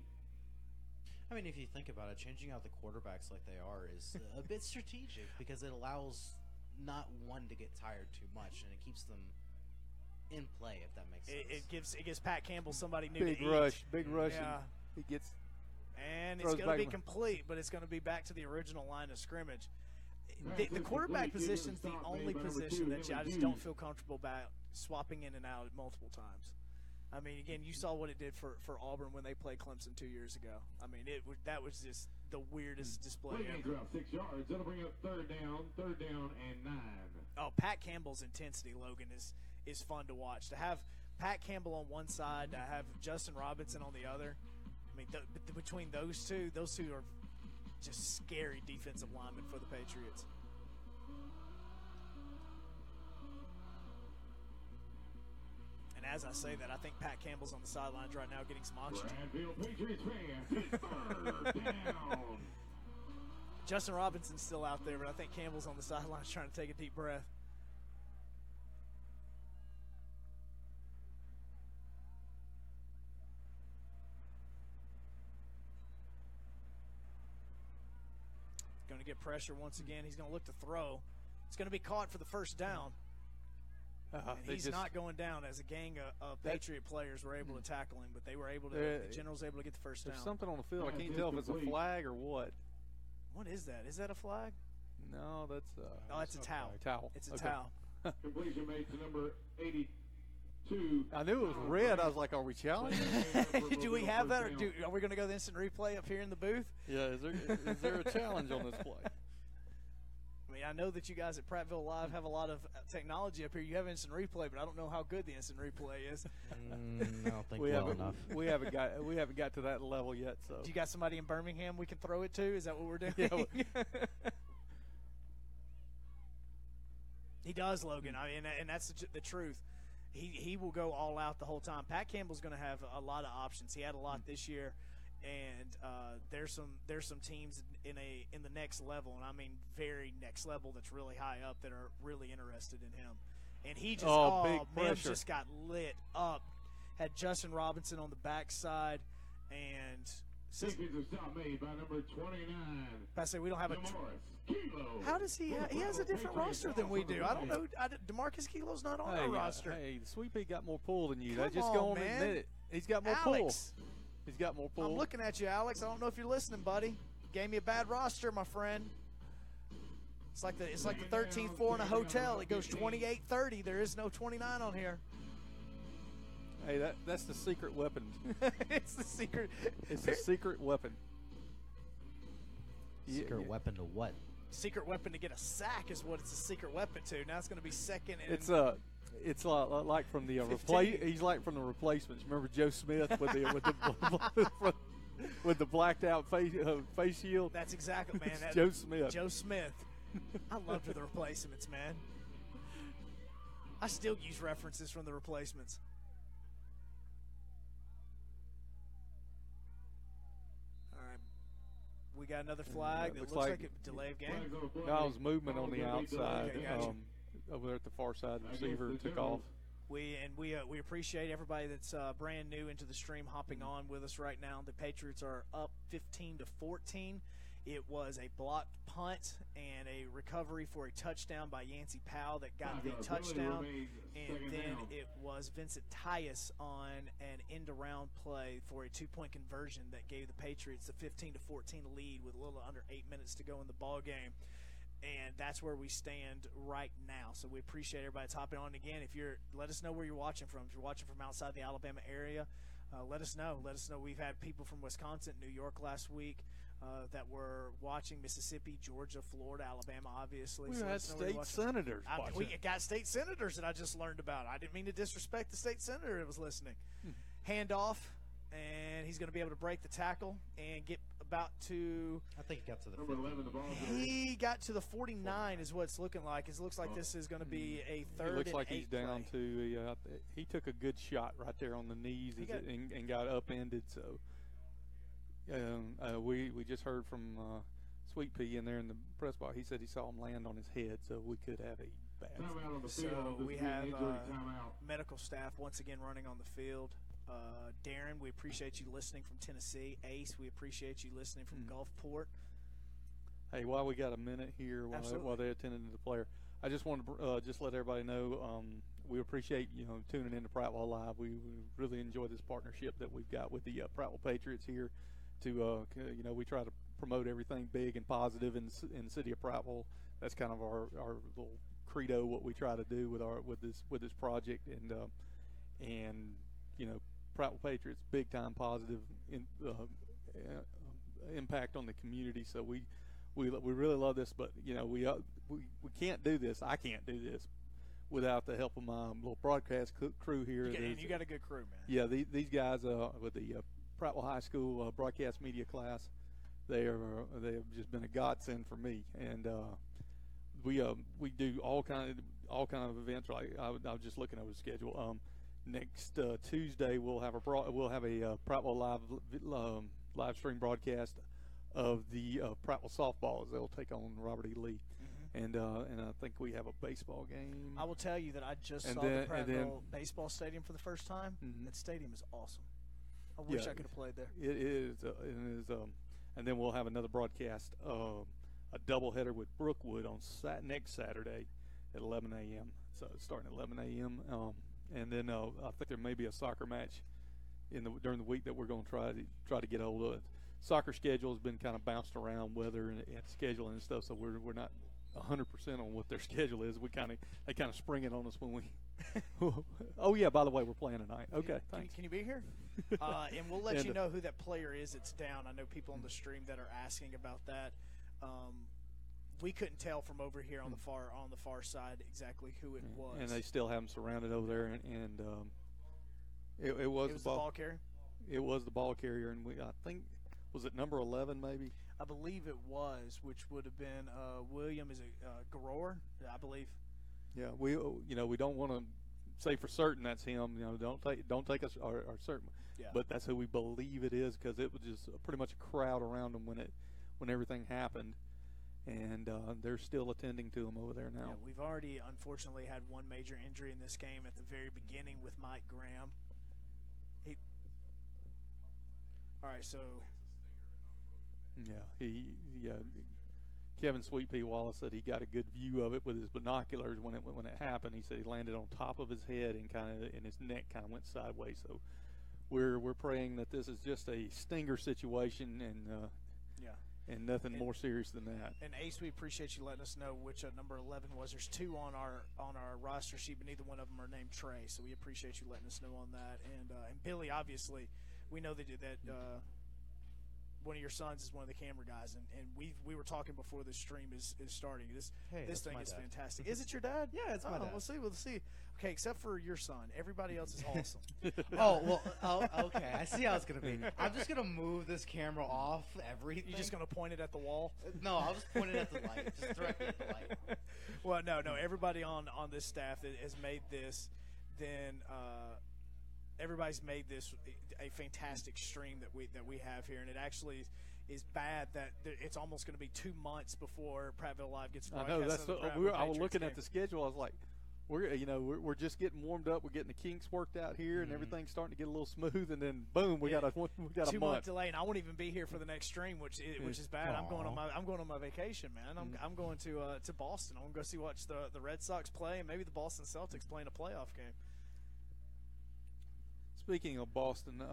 I mean, if you think about it, changing out the quarterbacks like they are is a bit strategic because it allows not one to get tired too much, and it keeps them in play, if that makes sense. It gives Pat Campbell somebody new to eat. Big rush. Yeah. He gets. And it's going to be complete, but it's going to be back to the original line of scrimmage. The quarterback position is the only position that I just don't feel comfortable about swapping in and out multiple times. I mean, again, you saw what it did for Auburn when they played Clemson 2 years ago. I mean, that was just the weirdest display ever. 6 yards. That'll bring up third down and 9. Oh, Pat Campbell's intensity, Logan, is fun to watch. To have Pat Campbell on one side, to have Justin Robinson on the other. I mean, between those two are just scary defensive linemen for the Patriots. And as I say that, I think Pat Campbell's on the sidelines right now getting some oxygen. Patriots fans, it's third down. Justin Robinson's still out there, but I think Campbell's on the sidelines trying to take a deep breath. Going to get pressure once again. He's going to look to throw. It's going to be caught for the first down. And he's not going down as a gang of Patriot players were able to tackle him, but they were able to. The General's able to get the first down. There's something on the field. I can't tell if it's a flag or what. What is that? Is that a flag? No, that's it's a towel. Towel. It's a towel. Completion made to number 82. I knew it was red. I was like, are we challenging? Do we have that, or are we going to go to the instant replay up here in the booth? Yeah, is there a challenge on this play? I mean, I know that you guys at Prattville Live have a lot of technology up here. You have instant replay, but I don't know how good the instant replay is. I don't think enough. We haven't got to that level yet. So, do you got somebody in Birmingham we can throw it to? Is that what we're doing? Yeah, he does, Logan. I mean, and that's the truth. He will go all out the whole time. Pat Campbell's going to have a lot of options. He had a lot this year. And there's some teams in the next level, and I mean very next level, that's really high up, that are really interested in him. And he just just got lit up. Had Justin Robinson on the backside, and stop made by number 29. I say we don't have how does he has a different roster than we do? I don't know. DeMarcus Kilo's not on our roster. Hey, Sweet Pea got more pull than you. Come just on, go on man. and admit it. He's got more Alex. pull. He's got more pull. I'm looking at you, Alex. I don't know if you're listening, buddy. You gave me a bad roster, my friend. It's like the 13th floor in a hotel. It goes 28-30. There is no 29 on here. Hey, that's the secret weapon. It's the secret. It's the secret weapon. Secret weapon to what? Secret weapon to get a sack is what it's a secret weapon to. Now it's going to be second. It's like from the he's like from the Replacements. Remember Joe Smith with the blacked out face shield? That's exactly, man. Joe Smith. Joe Smith. I loved the Replacements, man. I still use references from the Replacements. All right, we got another flag that looks like a delay of game. No, it was movement on the outside. Okay, gotcha. Over there at the far side, the receiver took off. We appreciate everybody that's brand new into the stream hopping on with us right now. The Patriots are up 15-14. It was a blocked punt and a recovery for a touchdown by Yancey Powell that got the touchdown, and then it was Vincent Tyus on an end-around play for a two-point conversion that gave the Patriots a 15-14 lead with a little under 8 minutes to go in the ball game. And that's where we stand right now. So we appreciate everybody that's hopping on. Again, let us know where you're watching from. If you're watching from outside the Alabama area, let us know. Let us know. We've had people from Wisconsin, New York last week that were watching, Mississippi, Georgia, Florida, Alabama, obviously. We So had state senators watching. We got state senators that I just learned about. I didn't mean to disrespect the state senator that was listening. Handoff, and he's going to be able to break the tackle and get about to – I think he got to the 50. He got to the 49 is what it's looking like. It looks like this is going to be a third It looks like and he's 8 down play. to he took a good shot right there on the knees and got upended. So we just heard from Sweet Pea in there in the press box. He said he saw him land on his head, so we could have a bad. So we have medical staff once again running on the field. Darren, we appreciate you listening from Tennessee. Ace, we appreciate you listening from Gulfport. Hey, while we got a minute here, while they're attending to the player, I just want to just let everybody know we appreciate tuning in to Prattville Live. We really enjoy this partnership that we've got with the Prattville Patriots here. We try to promote everything big and positive in the city of Prattville. That's kind of our little credo, what we try to do with this project, and Prattville Patriots, big time positive impact on the community. So we really love this, but we can't do this. I can't do this without the help of my little broadcast crew here. You got a good crew, man. Yeah, these guys with the Prattville High School broadcast media class, they have just been a godsend for me, and we do all kind of events. Like I was just looking over the schedule. Next Tuesday we'll have a Prattville live stream broadcast of the Prattville softball as they'll take on Robert E. Lee, and I think we have a baseball game. I will tell you that I just saw the Prattville baseball stadium for the first time. That stadium is awesome. I wish I could have played there. It is, and then we'll have another broadcast, a doubleheader with Brookwood on next Saturday at 11 a.m. So it's starting at 11 a.m. And then I think there may be a soccer match during the week that we're going to try to get hold of. Soccer schedule has been kind of bounced around, weather and scheduling and stuff. So we're not 100% on what their schedule is. They kind of spring it on us when we. Oh yeah, by the way, we're playing tonight. Okay, thanks. Can you be here? And we'll let you know who that player is that's down. I know people on the stream that are asking about that. We couldn't tell from over here on the far side exactly who it was. And they still have them surrounded over there, and it was the ball carrier. It was the ball carrier, and I think was it number 11 maybe. I believe it was, which would have been William is a Garoor, I believe. Yeah, we don't want to say for certain that's him. Don't take us our certain, but that's who we believe it is because it was just pretty much a crowd around him when everything happened. And they're still attending to him over there now. Yeah, we've already, unfortunately, had one major injury in this game at the very beginning with Mike Graham. All right, so. Yeah, Kevin Sweet Pea Wallace said he got a good view of it with his binoculars when it happened. He said he landed on top of his head and his neck kind of went sideways. So we're praying that this is just a stinger situation and nothing more serious than that. And Ace, we appreciate you letting us know which number 11 was. There's two on our roster sheet, but neither one of them are named Trey. So we appreciate you letting us know on that. And Billy, obviously, we know that one of your sons is one of the camera guys, and we were talking before this stream is starting. This thing is fantastic. Is it your dad? Yeah, it's my dad. We'll see. Okay, except for your son, everybody else is awesome. Okay. I see how it's gonna be. I'm just gonna move this camera off everything. You're just gonna point it at the wall? No, I'll just point it at the light, just directly at the light. Well, no. Everybody on this staff has made this. Then everybody's made this a fantastic stream that we have here, and it actually is bad that it's almost going to be 2 months before Prattville Live gets broadcast. I know I was looking at the schedule. I was like, we're just getting warmed up. We're getting the kinks worked out here, and everything's starting to get a little smooth. And then boom, we got a 2 month delay, and I won't even be here for the next stream, which is bad. I'm going on my vacation, man. I'm going to Boston. I'm going to go watch the Red Sox play, and maybe the Boston Celtics playing a playoff game. Speaking of Boston,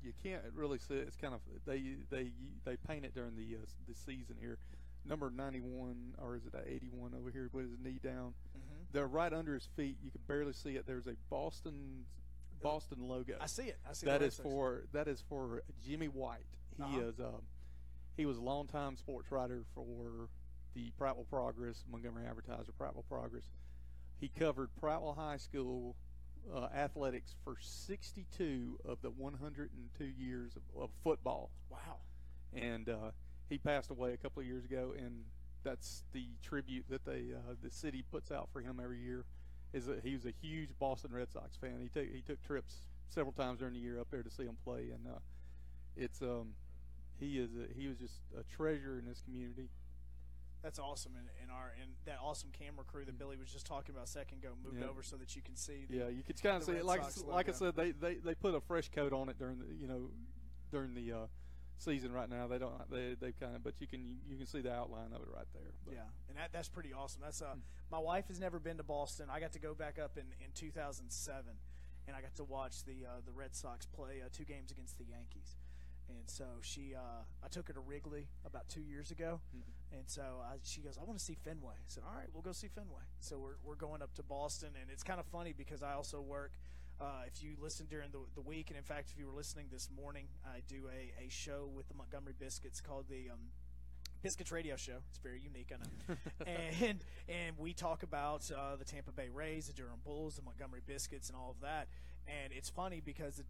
you can't really see it. It's kind of they paint it during the season here. number 91, or is it 81 over here, with his knee down. Mm-hmm. They're right under his feet. You can barely see it. There's a Boston logo. I see it. That is for Jimmy White. He was a longtime sports writer for the Prattville Progress, Montgomery Advertiser, Prattville Progress. He covered Prattville High School athletics for 62 of the 102 years of football. Wow. And he passed away a couple of years ago, and that's the tribute that the city puts out for him every year. He was a huge Boston Red Sox fan. He took trips several times during the year up there to see him play, and he was just a treasure in this community. That's awesome, and that awesome camera crew that Billy was just talking about a second ago moved over so that you can see. You could kind of see it. Like I said, they put a fresh coat on it during the season right now. They've kind of, but you can see the outline of it right there. But. Yeah, and that's pretty awesome. That's my wife has never been to Boston. I got to go back up in 2007, and I got to watch the Red Sox play 2 games against the Yankees. And so I took her to Wrigley about 2 years ago, and so she goes, "I want to see Fenway." I said, "All right, we'll go see Fenway." So we're going up to Boston, and it's kind of funny because I also work. If you listen during the week, and in fact, if you were listening this morning, I do a show with the Montgomery Biscuits called the Biscuits Radio Show. It's very unique, I know. and we talk about the Tampa Bay Rays, the Durham Bulls, the Montgomery Biscuits, and all of that. And it's funny because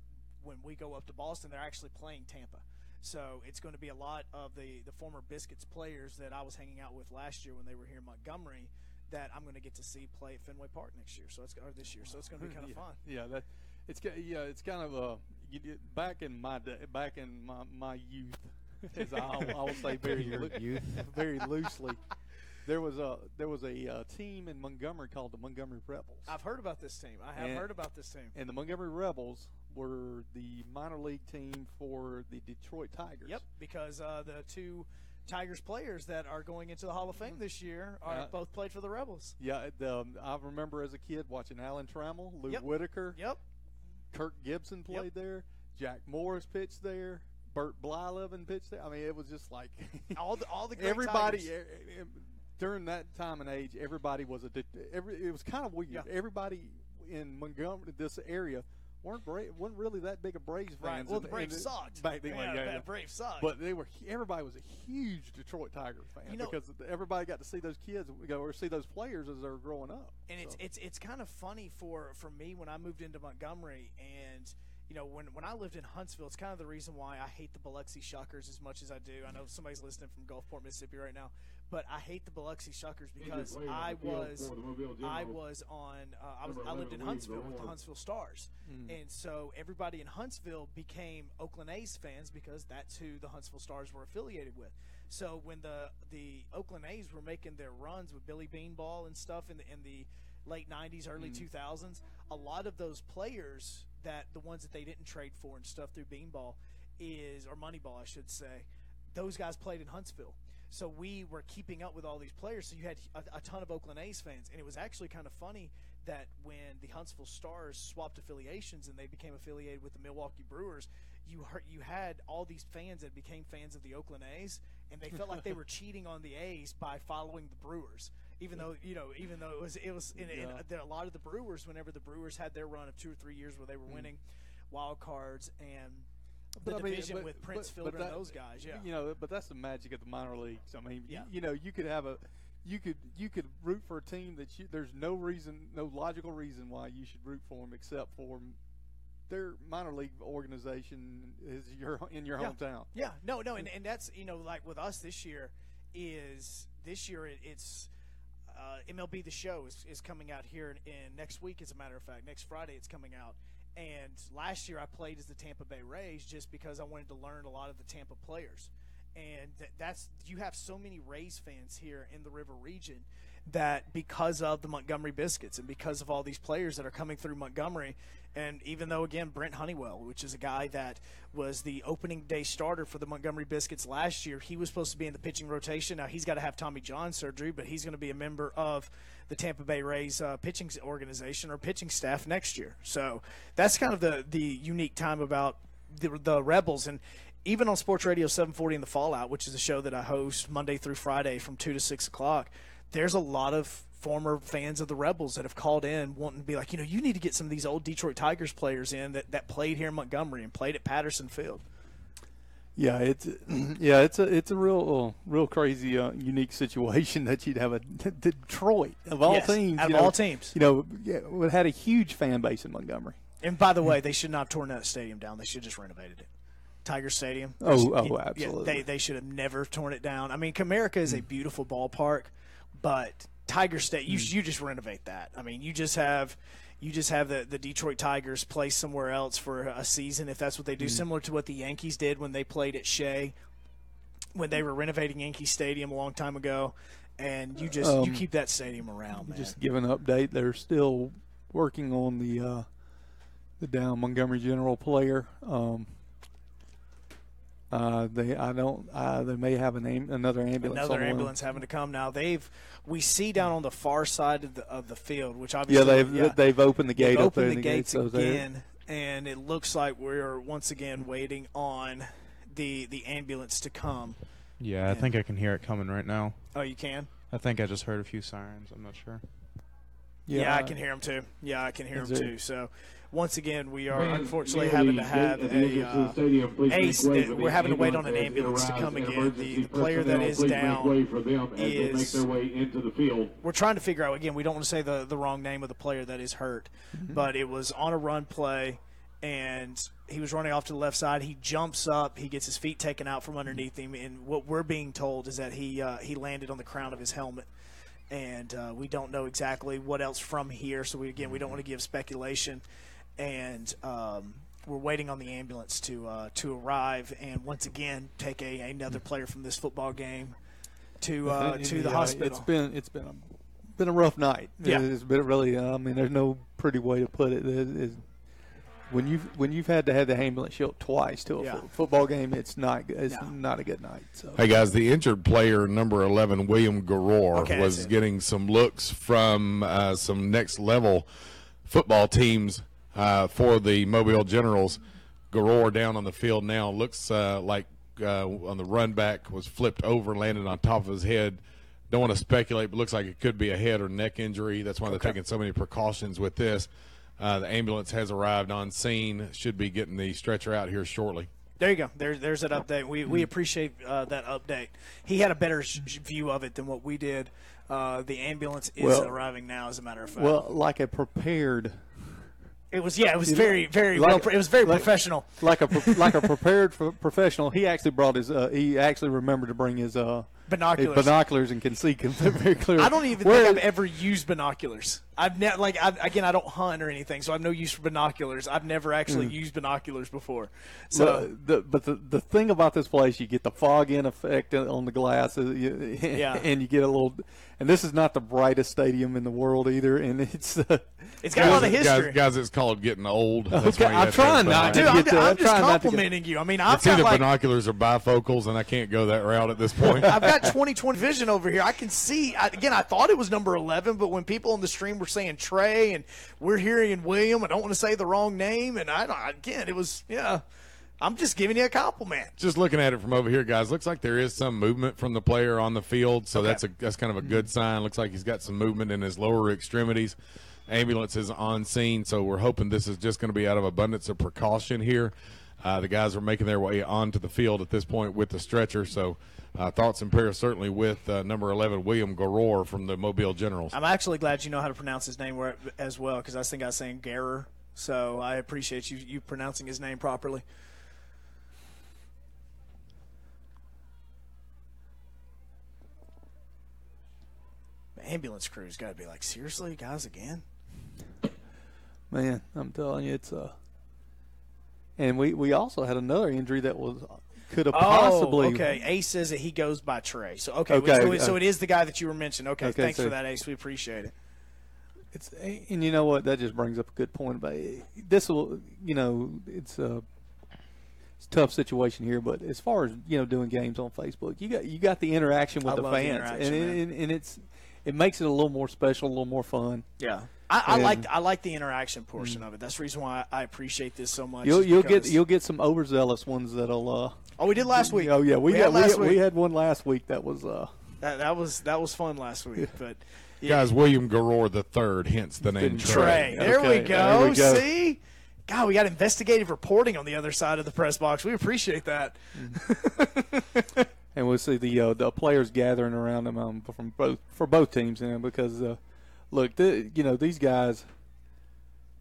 when we go up to Boston, they're actually playing Tampa. So it's going to be a lot of the former Biscuits players that I was hanging out with last year when they were here in Montgomery that I'm going to get to see play at Fenway Park next year. This year. So it's going to be kind of fun. Yeah, it's kind of back in my day, back in my youth, as I will say very loosely. There was a team in Montgomery called the Montgomery Rebels. I've heard about this team. Heard about this team. And the Montgomery Rebels were the minor league team for the Detroit Tigers. Yep, because the 2 Tigers players that are going into the Hall of Fame this year are both played for the Rebels. Yeah, I remember as a kid watching Alan Trammell, Lou Whitaker. Yep. Kirk Gibson played there. Jack Morris pitched there. Bert Blyleven pitched there. I mean, it was just like all the great everybody. Tigers. During that time and age, everybody was it was kind of weird. Yeah. Everybody in Montgomery, this area, wasn't really that big of Braves fans. Right. Well, the Braves sucked. Back then, Braves sucked. But everybody was a huge Detroit Tigers fan because everybody got to see those kids or see those players as they were growing up. And it's kind of funny for me when I moved into Montgomery, and when I lived in Huntsville, it's kind of the reason why I hate the Biloxi Shuckers as much as I do. I know somebody's listening from Gulfport, Mississippi right now, but I hate the Biloxi Shuckers because I lived in Huntsville with the Huntsville Stars, and so everybody in Huntsville became Oakland A's fans because that's who the Huntsville Stars were affiliated with. So when the Oakland A's were making their runs with Billy Beanball and stuff in the late 90s, early 2000s, a lot of those players the ones that they didn't trade for and stuff through Beanball or Moneyball, I should say, those guys played in Huntsville. So we were keeping up with all these players. So you had a ton of Oakland A's fans, and it was actually kind of funny that when the Huntsville Stars swapped affiliations and they became affiliated with the Milwaukee Brewers, you had all these fans that became fans of the Oakland A's, and they felt like they were cheating on the A's by following the Brewers. Even though it was a lot of the Brewers, whenever the Brewers had their run of 2 or 3 years where they were winning wild cards and the division with Prince Fielder and those guys, but that's the magic of the minor leagues. I mean, you could have you could root for a team that there's no logical reason why you should root for them except for their minor league organization is in your hometown. Yeah, no, and that's like with us this year it's MLB The Show is coming out here in next week. As a matter of fact, next Friday it's coming out. And last year I played as the Tampa Bay Rays just because I wanted to learn a lot of the Tampa players. And you have so many Rays fans here in the River region that because of the Montgomery Biscuits and because of all these players that are coming through Montgomery, and even though, again, Brent Honeywell, which is a guy that was the opening day starter for the Montgomery Biscuits last year, he was supposed to be in the pitching rotation. Now he's got to have Tommy John surgery, but he's going to be a member of the Tampa Bay Rays pitching organization or pitching staff next year. So that's kind of the unique time about the Rebels. And even on Sports Radio 740 in the Fallout, which is a show that I host Monday through Friday from 2 to 6 o'clock, there's a lot of former fans of the Rebels that have called in wanting to be like, you need to get some of these old Detroit Tigers players in that played here in Montgomery and played at Patterson Field. Yeah, it's a real crazy, unique situation that you'd have a Detroit of all teams. Out of all teams, it had a huge fan base in Montgomery. And by the way, they should not have torn that stadium down. They should have just renovated it. Tiger Stadium. Absolutely. Yeah, they should have never torn it down. I mean, Comerica is a beautiful ballpark, but Tiger Stadium, you just renovate that. I mean, you just have the Detroit Tigers play somewhere else for a season if that's what they do, similar to what the Yankees did when they played at Shea, when they were renovating Yankee Stadium a long time ago, and you keep that stadium around, man. Just give an update. They're still working on the down Montgomery General player. They may have another ambulance. Another ambulance having to come now. We see down on the far side of the field, which obviously they've opened the gate. Opened the gates again, and it looks like we're once again waiting on the ambulance to come. Yeah, I think I can hear it coming right now. Oh, you can? I think I just heard a few sirens. I'm not sure. Yeah, I can hear them too. So, once again, we are unfortunately having to have we're having to wait on an ambulance to come again. The player that is down is. We're trying to figure out again. We don't want to say the wrong name of the player that is hurt, but it was on a run play, and he was running off to the left side. He jumps up. He gets his feet taken out from underneath him, and what we're being told is that he landed on the crown of his helmet. And we don't know exactly what else from here, so we don't want to give speculation. And we're waiting on the ambulance to arrive and once again take another player from this football game to the hospital. It's been a rough night. Yeah. It's been really. There's no pretty way to put it. When you've had to have the ambulance show up twice to a football game, it's not a good night. So. Hey guys, the injured player number 11, William Garor, was getting some looks from some next level football teams for the Mobile Generals. Garor down on the field now looks like on the run back was flipped over and landed on top of his head. Don't want to speculate, but looks like it could be a head or neck injury. That's why they're taking so many precautions with this. The ambulance has arrived on scene. Should be getting the stretcher out here shortly. There you go. There's that update. We appreciate that update. He had a better view of it than what we did. The ambulance is arriving now, as a matter of fact. Well, like a prepared. It was very professional. Like a prepared professional. He actually brought his. He actually remembered to bring his binoculars and can see very clearly. I don't even think I've ever used binoculars. I don't hunt or anything, so I have no use for binoculars. I've never actually used binoculars before. So, the thing about this place, you get the fog in effect on the glass, and you get a little. And this is not the brightest stadium in the world either, and it's got a lot of history. Guys, it's called getting old. That's why I'm trying not to. I'm just complimenting you. I mean, it's either binoculars or bifocals, and I can't go that route at this point. I've got 20/20 vision over here. I can see. Again, I thought it was number 11, but when people on the stream were saying Trey and we're hearing William, I don't want to say the wrong name, and it was I'm just giving you a compliment. Just looking at it from over here, guys, looks like there is some movement from the player on the field, so that's kind of a good sign. Looks like he's got some movement in his lower extremities. Ambulance is on scene, so we're hoping this is just going to be out of abundance of precaution here. The guys are making their way onto the field at this point with the stretcher, so thoughts and prayers certainly with number 11, William Garor from the Mobile Generals. I'm actually glad you know how to pronounce his name as well, because I think I was saying Garor, so I appreciate you pronouncing his name properly. Ambulance crew's got to be like, seriously, guys, again? Man, I'm telling you, it's and we also had another injury that could have possibly. Okay. Ace says that he goes by Trey. So so it is the guy that you were mentioning. Okay, thanks for that, Ace. We appreciate it. And you know what? That just brings up a good point about this. Will it's a tough situation here, but as far as doing games on Facebook, you got the interaction with the fans, and it makes it a little more special, a little more fun. Yeah, I like the interaction portion of it. That's the reason why I appreciate this so much. You'll get some overzealous ones that'll Oh, we did last week. Oh yeah, we week. had one last week that was that was fun last week. But yeah. Guys, William Garrour the third, hence the name Trey. There we go. See, God, we got investigative reporting on the other side of the press box. We appreciate that. And we'll see the players gathering around him for both teams, because look, these guys,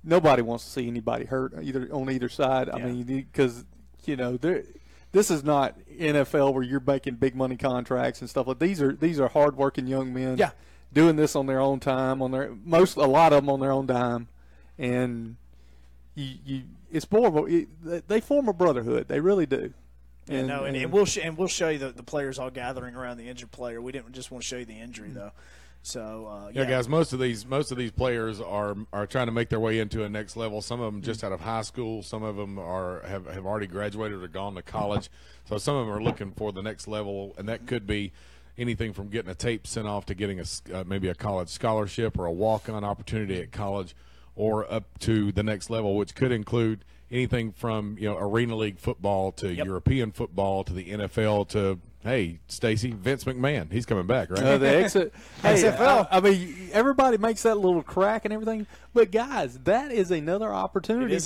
nobody wants to see anybody hurt on either side. I mean, because this is not NFL where you're making big money contracts and stuff like these are hardworking young men. Yeah. Doing this on their own time, a lot of them on their own dime, and it's more they form a brotherhood. They really do. And we'll show you the players all gathering around the injured player. We didn't just want to show you the injury though. So guys, most of these players are trying to make their way into a next level. Some of them just out of high school. Some of them have already graduated or gone to college. So some of them are looking for the next level, and that could be anything from getting a tape sent off to getting maybe a college scholarship or a walk-on opportunity at college, or up to the next level, which could include anything from Arena League football to European football to the NFL to, hey, Stacy, Vince McMahon, he's coming back, right? The exit. XFL. I mean, everybody makes that little crack and everything, but guys, that is another opportunity.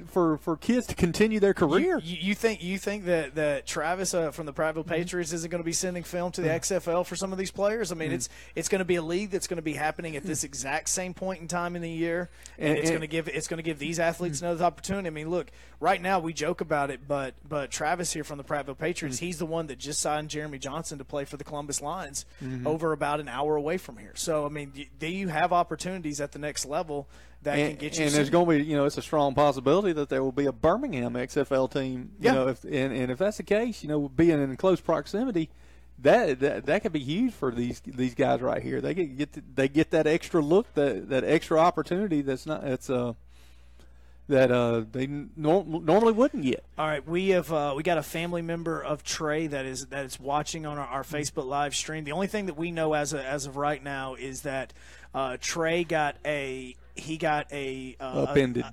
For kids to continue their career. You think that Travis from the Prattville Patriots isn't going to be sending film to the XFL for some of these players? I mean, it's going to be a league that's going to be happening at this exact same point in time in the year, and it's going to give these athletes another opportunity. I mean, look, right now we joke about it, but Travis here from the Prattville Patriots, he's the one that just signed Jeremy Johnson to play for the Columbus Lions over about an hour away from here. So, I mean, you have opportunities at the next level that can get you. And there's going to be, it's a strong possibility that there will be a Birmingham XFL team. If that's the case, being in close proximity, that could be huge for these guys right here. They get that extra look, that extra opportunity that they normally wouldn't get. All right, we got a family member of Trey that is watching on our Facebook live stream. The only thing that we know as of right now is that Trey got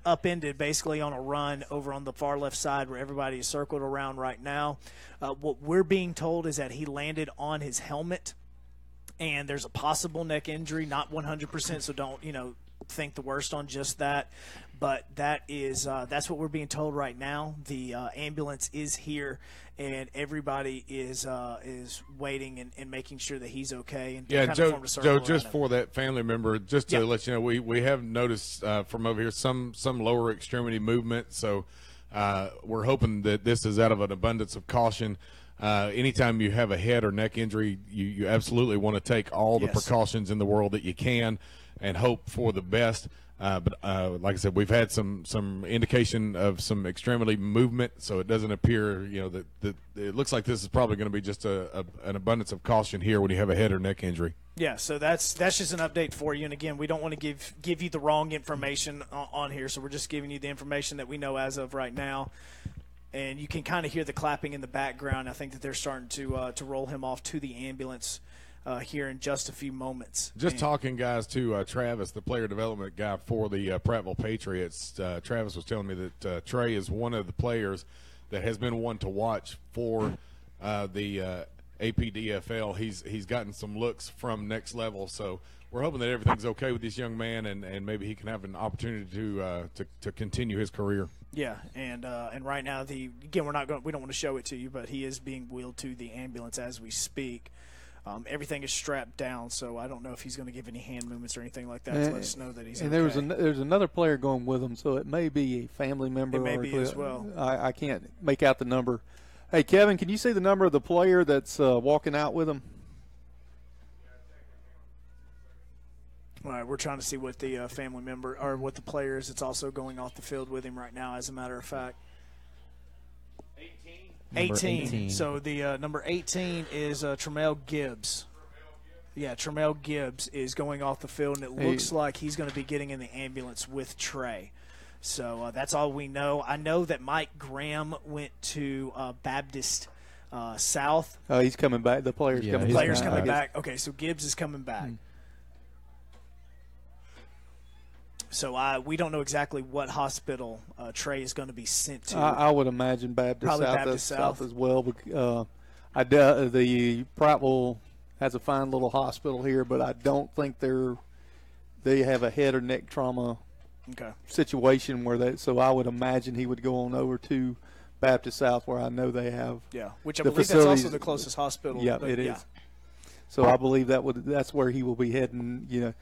upended basically on a run over on the far left side where everybody is circled around right now. What we're being told is that he landed on his helmet, and there's a possible neck injury, not 100%, so don't think the worst on just that. But that's what we're being told right now. The ambulance is here, and everybody is waiting and making sure that he's okay. And Joe, just for that family member, just to let you know, we have noticed from over here some lower extremity movement. So we're hoping that this is out of an abundance of caution. Anytime you have a head or neck injury, you absolutely want to take all the precautions in the world that you can and hope for the best. But like I said, we've had some indication of some extremity movement, so it doesn't appear, that it looks like this is probably going to be just an abundance of caution here when you have a head or neck injury. Yeah, so that's just an update for you. And again, we don't want to give you the wrong information on here, so we're just giving you the information that we know as of right now. And you can kind of hear the clapping in the background. I think that they're starting to roll him off to the ambulance here in just a few moments. Talking, guys, to Travis, the player development guy for the Prattville Patriots. Travis was telling me that Trey is one of the players that has been one to watch for the APDFL. He's gotten some looks from next level, so we're hoping that everything's okay with this young man, and maybe he can have an opportunity to continue his career. Yeah, and right now we don't want to show it to you, but he is being wheeled to the ambulance as we speak. Everything is strapped down, so I don't know if he's going to give any hand movements or anything like that to let us know that he's okay. And there's another player going with him, so it may be a family member. It may be as well. I can't make out the number. Hey, Kevin, can you see the number of the player that's walking out with him? All right, we're trying to see what the family member or what the player is that's also going off the field with him right now, as a matter of fact. 18. So the number 18 is Tremel Gibbs. Yeah, Tremel Gibbs is going off the field, and it looks like he's going to be getting in the ambulance with Trey. So that's all we know. I know that Mike Graham went to Baptist South. Oh, he's coming back. The player's coming back. The player's coming back. Okay, so Gibbs is coming back. So we don't know exactly what hospital Trey is going to be sent to. I would imagine Probably Baptist South. South as well. The Prattville has a fine little hospital here, but I don't think they have a head or neck trauma situation so I would imagine he would go on over to Baptist South, where I know they have which I believe that's also the closest hospital. Yeah, it is. So I believe that's where he will be heading.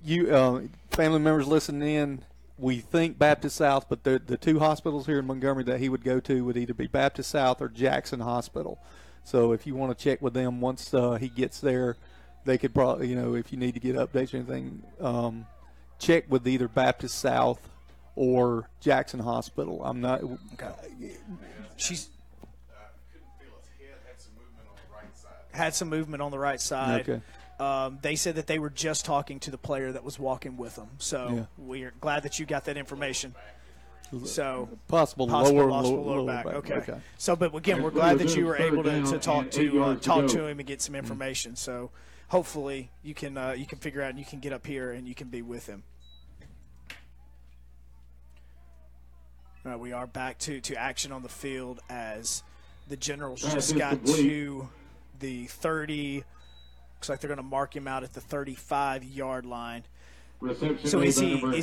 You family members listening in, we think Baptist South, but the two hospitals here in Montgomery that he would go to would either be Baptist South or Jackson Hospital. So if you want to check with them once he gets there, they could probably, if you need to get updates or anything, check with either Baptist South or Jackson Hospital. I'm not. She's had some movement on the right side. Okay. They said that they were just talking to the player that was walking with them. So we're glad that you got that information. So possible lower back. Okay. So, but again, we're glad that you were able to talk to him and get some information. So, hopefully, you can figure out and you can get up here and you can be with him. All right, we are back to action on the field as the Generals just got to the 30. Looks like they're going to mark him out at the 35-yard line. So is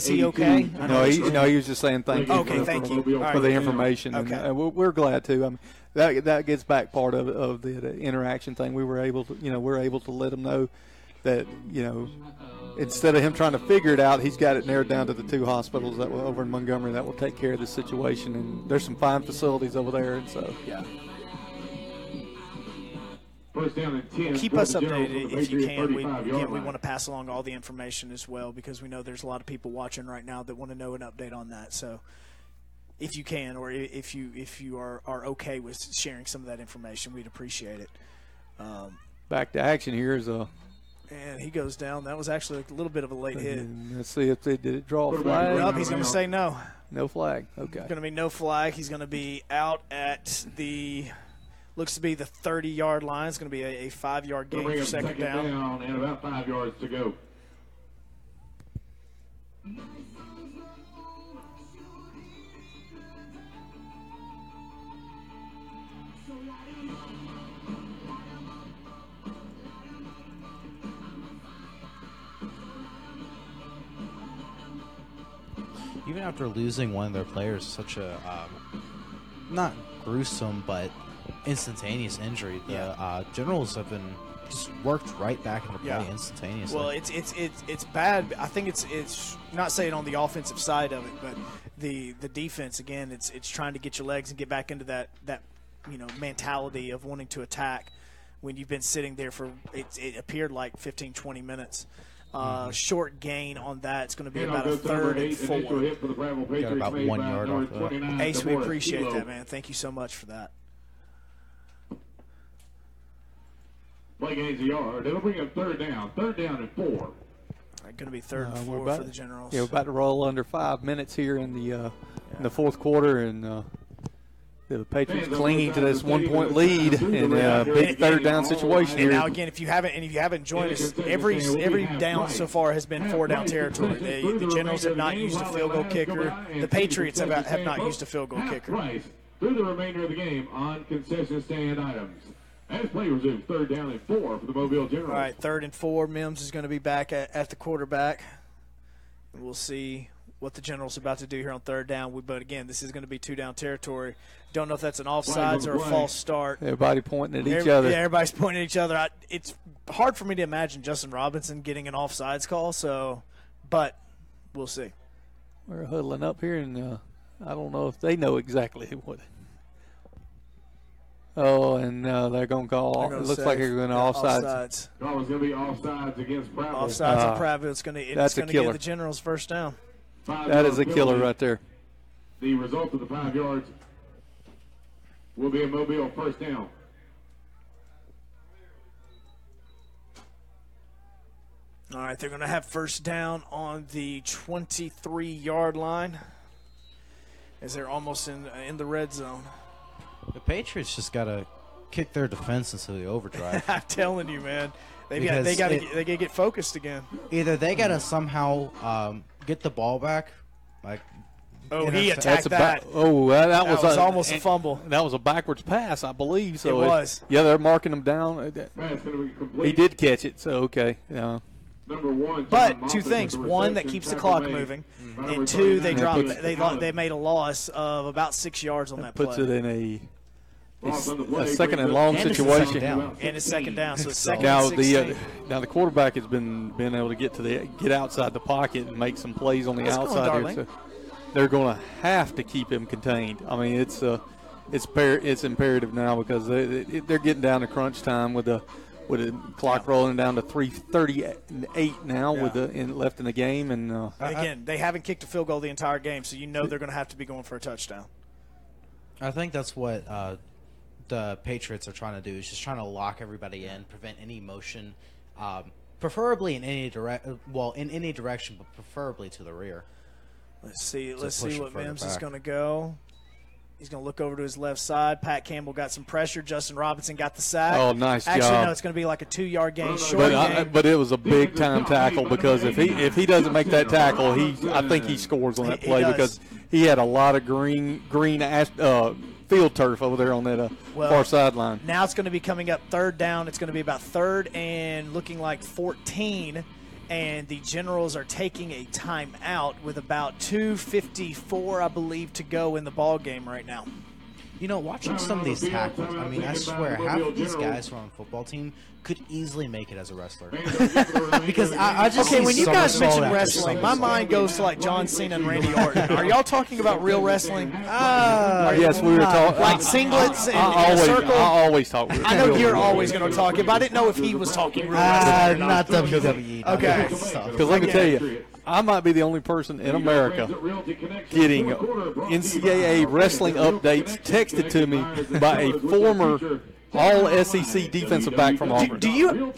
he okay? No, he was just saying thank you. Okay, thank you for the information. Okay. And we're glad to. I mean, that gets back part of the interaction thing. We were able to let him know that instead of him trying to figure it out, he's got it narrowed down to the two hospitals that were over in Montgomery that will take care of this situation. And there's some fine facilities over there, and so First down and 10. Keep us updated if you can. We want to pass along all the information as well because we know there's a lot of people watching right now that want to know an update on that. So if you can, or if you are okay with sharing some of that information, we'd appreciate it. Back to action here is and he goes down. That was actually a little bit of a late hit. Let's see if did it draw a flag. Nope, he's going to say no. No flag. Okay. Going to be no flag. He's going to be out at the looks to be the 30-yard line. It's going to be a 5-yard gain for second down. And about 5 yards to go. Even after losing one of their players, such a not gruesome but instantaneous injury, the Generals have been just worked right back into play instantaneously. Well, it's bad. I think it's not saying on the offensive side of it, but the defense again. It's trying to get your legs and get back into that mentality of wanting to attack when you've been sitting there for it appeared like 15, 20 minutes. Short gain on that. It's going to be about a 3rd and 4. Got about 1 yard off that. Ace, we appreciate that, man. Thank you so much for that. Play gains a yard. It'll bring up 3rd down. 3rd down and 4. Going to be 3rd and 4 for the Generals. Yeah, we're about to roll under 5 minutes here in the 4th quarter, and the Patriots clinging to this 1-point lead in a big 3rd down situation here. And now again, if you haven't joined us, every down so far has been 4-down territory. The Generals have not used a field goal kicker. The Patriots have not used a field goal kicker. Through the remainder of the game on concession stand items. As play resumes, 3rd down and 4 for the Mobile Generals. All right, 3rd and 4. Mims is going to be back at the quarterback. And we'll see what the Generals are about to do here on 3rd down. But again, this is going to be 2-down territory. Don't know if that's an offsides or a false start. Everybody pointing at each other. Yeah, everybody's pointing at each other. It's hard for me to imagine Justin Robinson getting an offsides call. But we'll see. We're huddling up here, and I don't know if they know exactly what. Oh, and they're going to call. It looks like they're going to offsides. Call is going to be offsides against Prattville. Offsides on Prattville. It's going to give the Generals 1st down. That is a killer right there. The result of the 5 yards will be a Mobile 1st down. All right, they're going to have 1st down on the 23-yard line as they're almost in the red zone. The Patriots just got to kick their defense into the overdrive. I'm telling you, man. They got to get focused again. Either they got to somehow get the ball back. Like, he attacked that. That was almost a fumble. That was a backwards pass, I believe. So it was. Yeah, they're marking him down. He did catch it, so okay. Yeah. But two things: one, that keeps the clock moving, and two, they dropped. They made a loss of about 6 yards on that play. Puts it in a second and long situation. And it's second down, so it's second now and 16. Now the quarterback has been able to get outside the pocket and make some plays on the outside here. So they're going to have to keep him contained. I mean, it's imperative now because they're getting down to crunch time with the clock rolling down to 3:38 now with left in the game. And again, they haven't kicked a field goal the entire game, so they're going to have to be going for a touchdown. I think that's what the Patriots are trying to do, is just trying to lock everybody in, prevent any motion, preferably in any direction, but preferably to the rear. Let's see what Mims is going to go. He's going to look over to his left side. Pat Campbell got some pressure. Justin Robinson got the sack. Oh, nice job. Actually, no, it's going to be like a 2-yard gain. Short but it was a big-time tackle because if he doesn't make that tackle, I think he scores on that play because he had a lot of green field turf over there on that far sideline. Now it's going to be coming up third down. It's going to be about third and looking like 14. And the Generals are taking a timeout with about 2:54, I believe, to go in the ball game right now. You know, watching some of these tackles, I mean, I swear, half of these guys who are on a football team could easily make it as a wrestler. Because I just when you guys mention wrestling, my mind goes to like John Cena and Randy Orton. Are y'all talking about real wrestling? Yes, we were talking like singlets and in a circle. I always talk. I know you're always going to talk it, but I didn't know if he was talking real wrestling. Not WWE. Okay, because let me tell you, I might be the only person in America getting NCAA wrestling updates texted to me by a former All-SEC defensive back from Auburn. Do you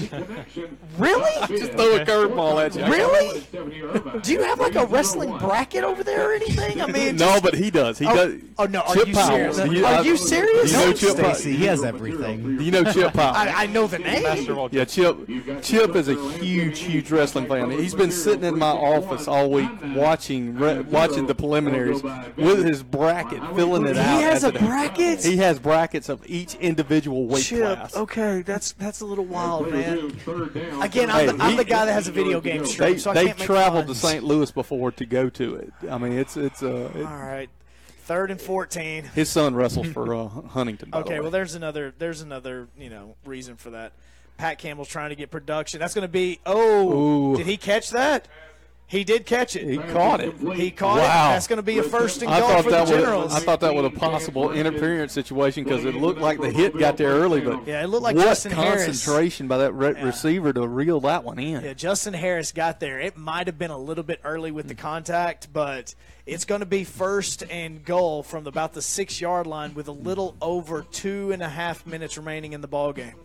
really? I just throw a curveball at you. Really? Do you have like a wrestling bracket over there or anything? I mean, no, but he does. He does. Oh no, are Chip you Powell. serious? Are you serious? You know Chip Powell. He has everything. You know Chip Powell. I know the name. Yeah, Chip is a huge wrestling fan. He's been sitting in my office all week watching the preliminaries with his bracket, filling it out. He has a bracket? He has brackets of each individual weight class. Okay, that's a little wild, man. Again, I'm the guy that has a video game stream, so I can't make traveled to fun. St. Louis before to go to it. I mean, all right. 3rd and 14. His son wrestles for Huntington. Okay, well, there's another reason for that. Pat Campbell's trying to get production. That's going to be. Did he catch that? He did catch it. He caught it. He caught it. That's going to be a first and goal for the Generals. I thought that was a possible interference situation because it looked like the hit got there early, but yeah, it looked like what Justin Harris. Concentration by that receiver to reel that one in. Yeah, Justin Harris got there. It might have been a little bit early with the contact, but it's going to be first and goal from about the 6-yard line with a little over 2.5 minutes remaining in the ball game.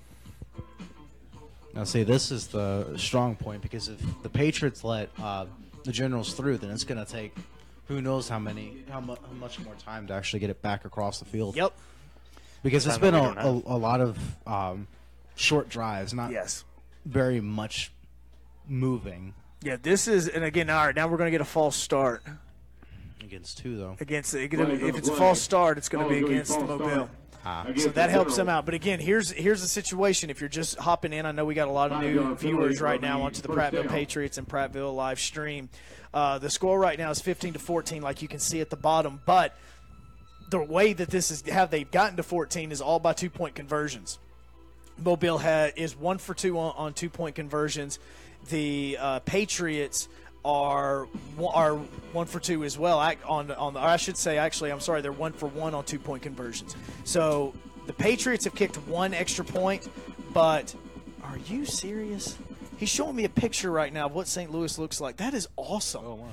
Now, see, this is the strong point because if the Patriots let the Generals through, then it's going to take who knows how much more time to actually get it back across the field. Yep. Because it's been a lot of short drives, not very much moving. Yeah, this is, and again, all right, now we're going to get a false start. Against two, though. If it's a false start, it's going to be against the Mobile. So that helps them out. But again, here's the situation. If you're just hopping in, I know we got a lot of new viewers right now onto the Prattville Patriots and Prattville live stream. The score right now is 15-14, like you can see at the bottom. But the way that this is how they've gotten to 14 is all by 2-point conversions. Mobile is 1 for 2 on 2-point conversions. The Patriots are 1 for 2 as well. I should say, actually, I'm sorry, they're 1 for 1 on 2-point conversions. So the Patriots have kicked 1 extra point, but are you serious? He's showing me a picture right now of what St. Louis looks like. That is awesome. Oh, wow.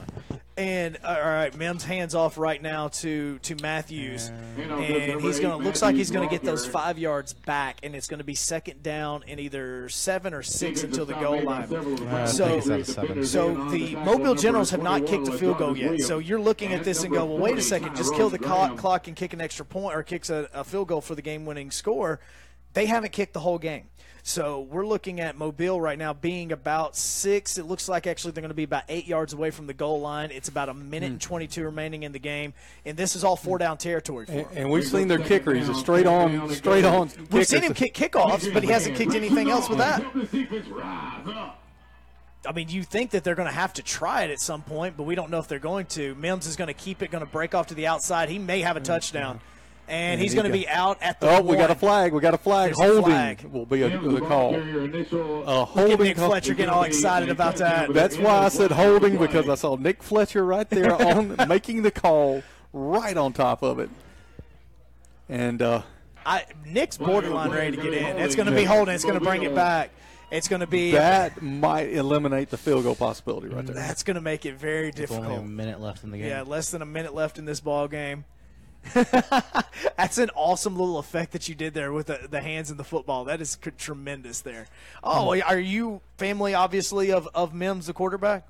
And all right, Mims hands off right now to Matthews, and looks like he's going to get those 5 yards back, and it's going to be second down and either 7 or 6 until the goal line. So the Mobile Generals have not kicked a field goal yet. So you're looking at this and go, well, wait a second, just kill the clock and kick an extra point or kicks a field goal for the game-winning score. They haven't kicked the whole game. So we're looking at Mobile right now being about 6. It looks like actually they're going to be about 8 yards away from the goal line. It's about a minute and 22 remaining in the game, and this is all 4-down territory for him. And we've seen their kicker. He's a straight on We've seen him kick kickoffs, but he hasn't kicked anything else with that. I mean, you think that they're going to have to try it at some point, but we don't know if they're going to. Mims is going to keep it, going to break off to the outside. He may have a touchdown. And he's going to be out at the we got a flag. We got a flag. There's Holding a flag. will be the call. Look at Nick Fletcher getting all excited about that. That's why I said holding, because I saw Nick Fletcher right there on making the call right on top of it. And Nick's borderline ready to get in. It's going to be holding. It's going to bring it back. It's going to be that might eliminate the field goal possibility right there. That's going to make it very difficult. Only a minute left in the game. Yeah, less than a minute left in this ball game. That's an awesome little effect that you did there with the hands and the football. That is tremendous there. Oh, are you family, obviously, of Mims, the quarterback?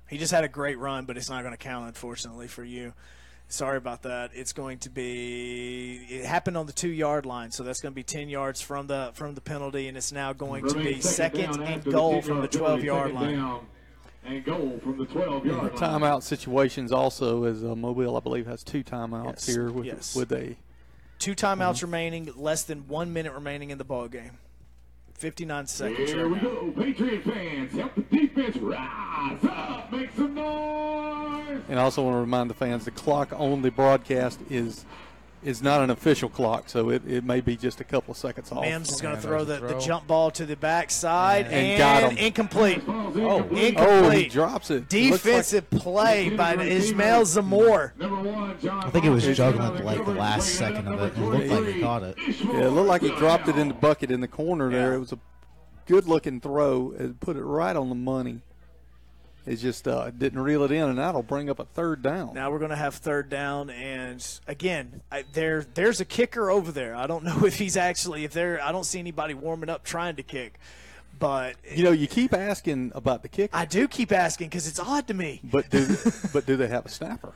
He just had a great run, but it's not going to count, unfortunately, for you. Sorry about that. It's going to be – it happened on the 2-yard line, so that's going to be 10 yards from the penalty, and it's now going to be second and goal from the 12-yard line. And goal from the 12-yard line. Timeout situations also, as Mobile, I believe, has 2 timeouts here with a 2 timeouts remaining, less than 1 minute remaining in the ball game. 59 seconds. Here we go, Patriot fans. Help the defense rise up, make some noise. And I also want to remind the fans the clock on the broadcast is not an official clock, so it may be just a couple of seconds off. Mims is going to throw the jump ball to the backside and got him. Incomplete. Incomplete. He drops it. Defensive play by Ismail Zamor. I think it was juggling like the last second of it. It looked like he caught it. Yeah, it looked like he dropped it in the bucket in the corner there. It was a good-looking throw. It put it right on the money. It just didn't reel it in, and that'll bring up a 3rd down. Now we're going to have 3rd down, and again, there's a kicker over there. I don't know if he's actually I don't see anybody warming up trying to kick, but you keep asking about the kicker. I do keep asking because it's odd to me. But do they have a snapper?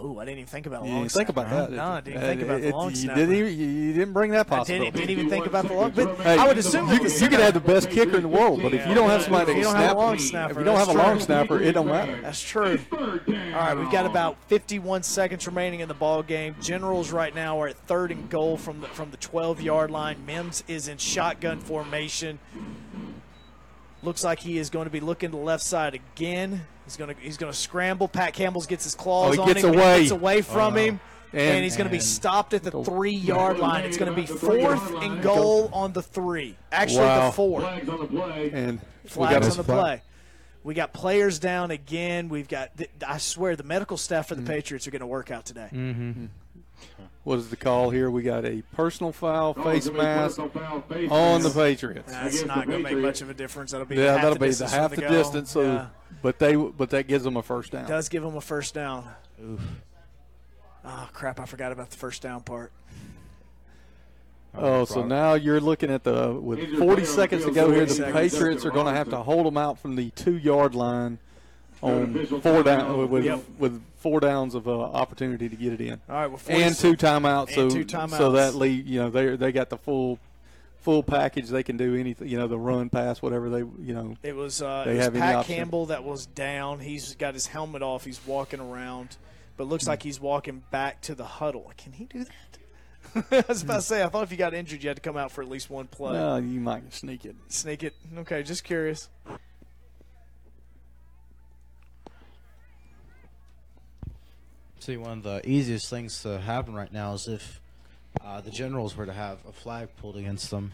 Oh, I didn't even think about a You long didn't think snapper. about that. No, I didn't think about the long snapper. You didn't bring that possibility. I didn't even think about the long. But hey, I would assume you could have the best kicker in the world, but if you don't have somebody that can snap, if you don't have a long snapper, it don't matter. That's true. All right, we've got about 51 seconds remaining in the ball game. Generals right now are at 3rd and goal from the 12-yard line. Mims is in shotgun formation. Looks like he is going to be looking to the left side again. He's going to scramble. Pat Campbell gets his claws on him. He gets away from him. And he's going to be stopped at the 3-yard line. It's going to be 4th and goal on the 3. Actually, the 4. Flags on the play. And flags on the play. We got players down again. We've got, I swear, the medical staff for the Patriots are going to work out today. Mm-hmm. What is the call here? We got a personal foul, face mask on the Patriots. That's not going to make much of a difference. That'll be half the distance. So, but that gives them a 1st down. It does give them a 1st down. Oof. Oh crap! I forgot about the 1st down part. Oh, so now you're looking at with 40 seconds to go here. The Patriots are going to have to hold them out from the 2-yard line on 4 down with 4 downs of opportunity to get it in. All right, and 2 timeouts. And 2 timeouts. So that they got the full package. They can do anything. The run, pass, whatever they It was have Pat Campbell that was down. He's got his helmet off. He's walking around, but it looks like he's walking back to the huddle. Can he do that? I was about to say, I thought if you got injured, you had to come out for at least one play. No, you might sneak it. Sneak it. Okay, just curious. See, one of the easiest things to happen right now is if the Generals were to have a flag pulled against them,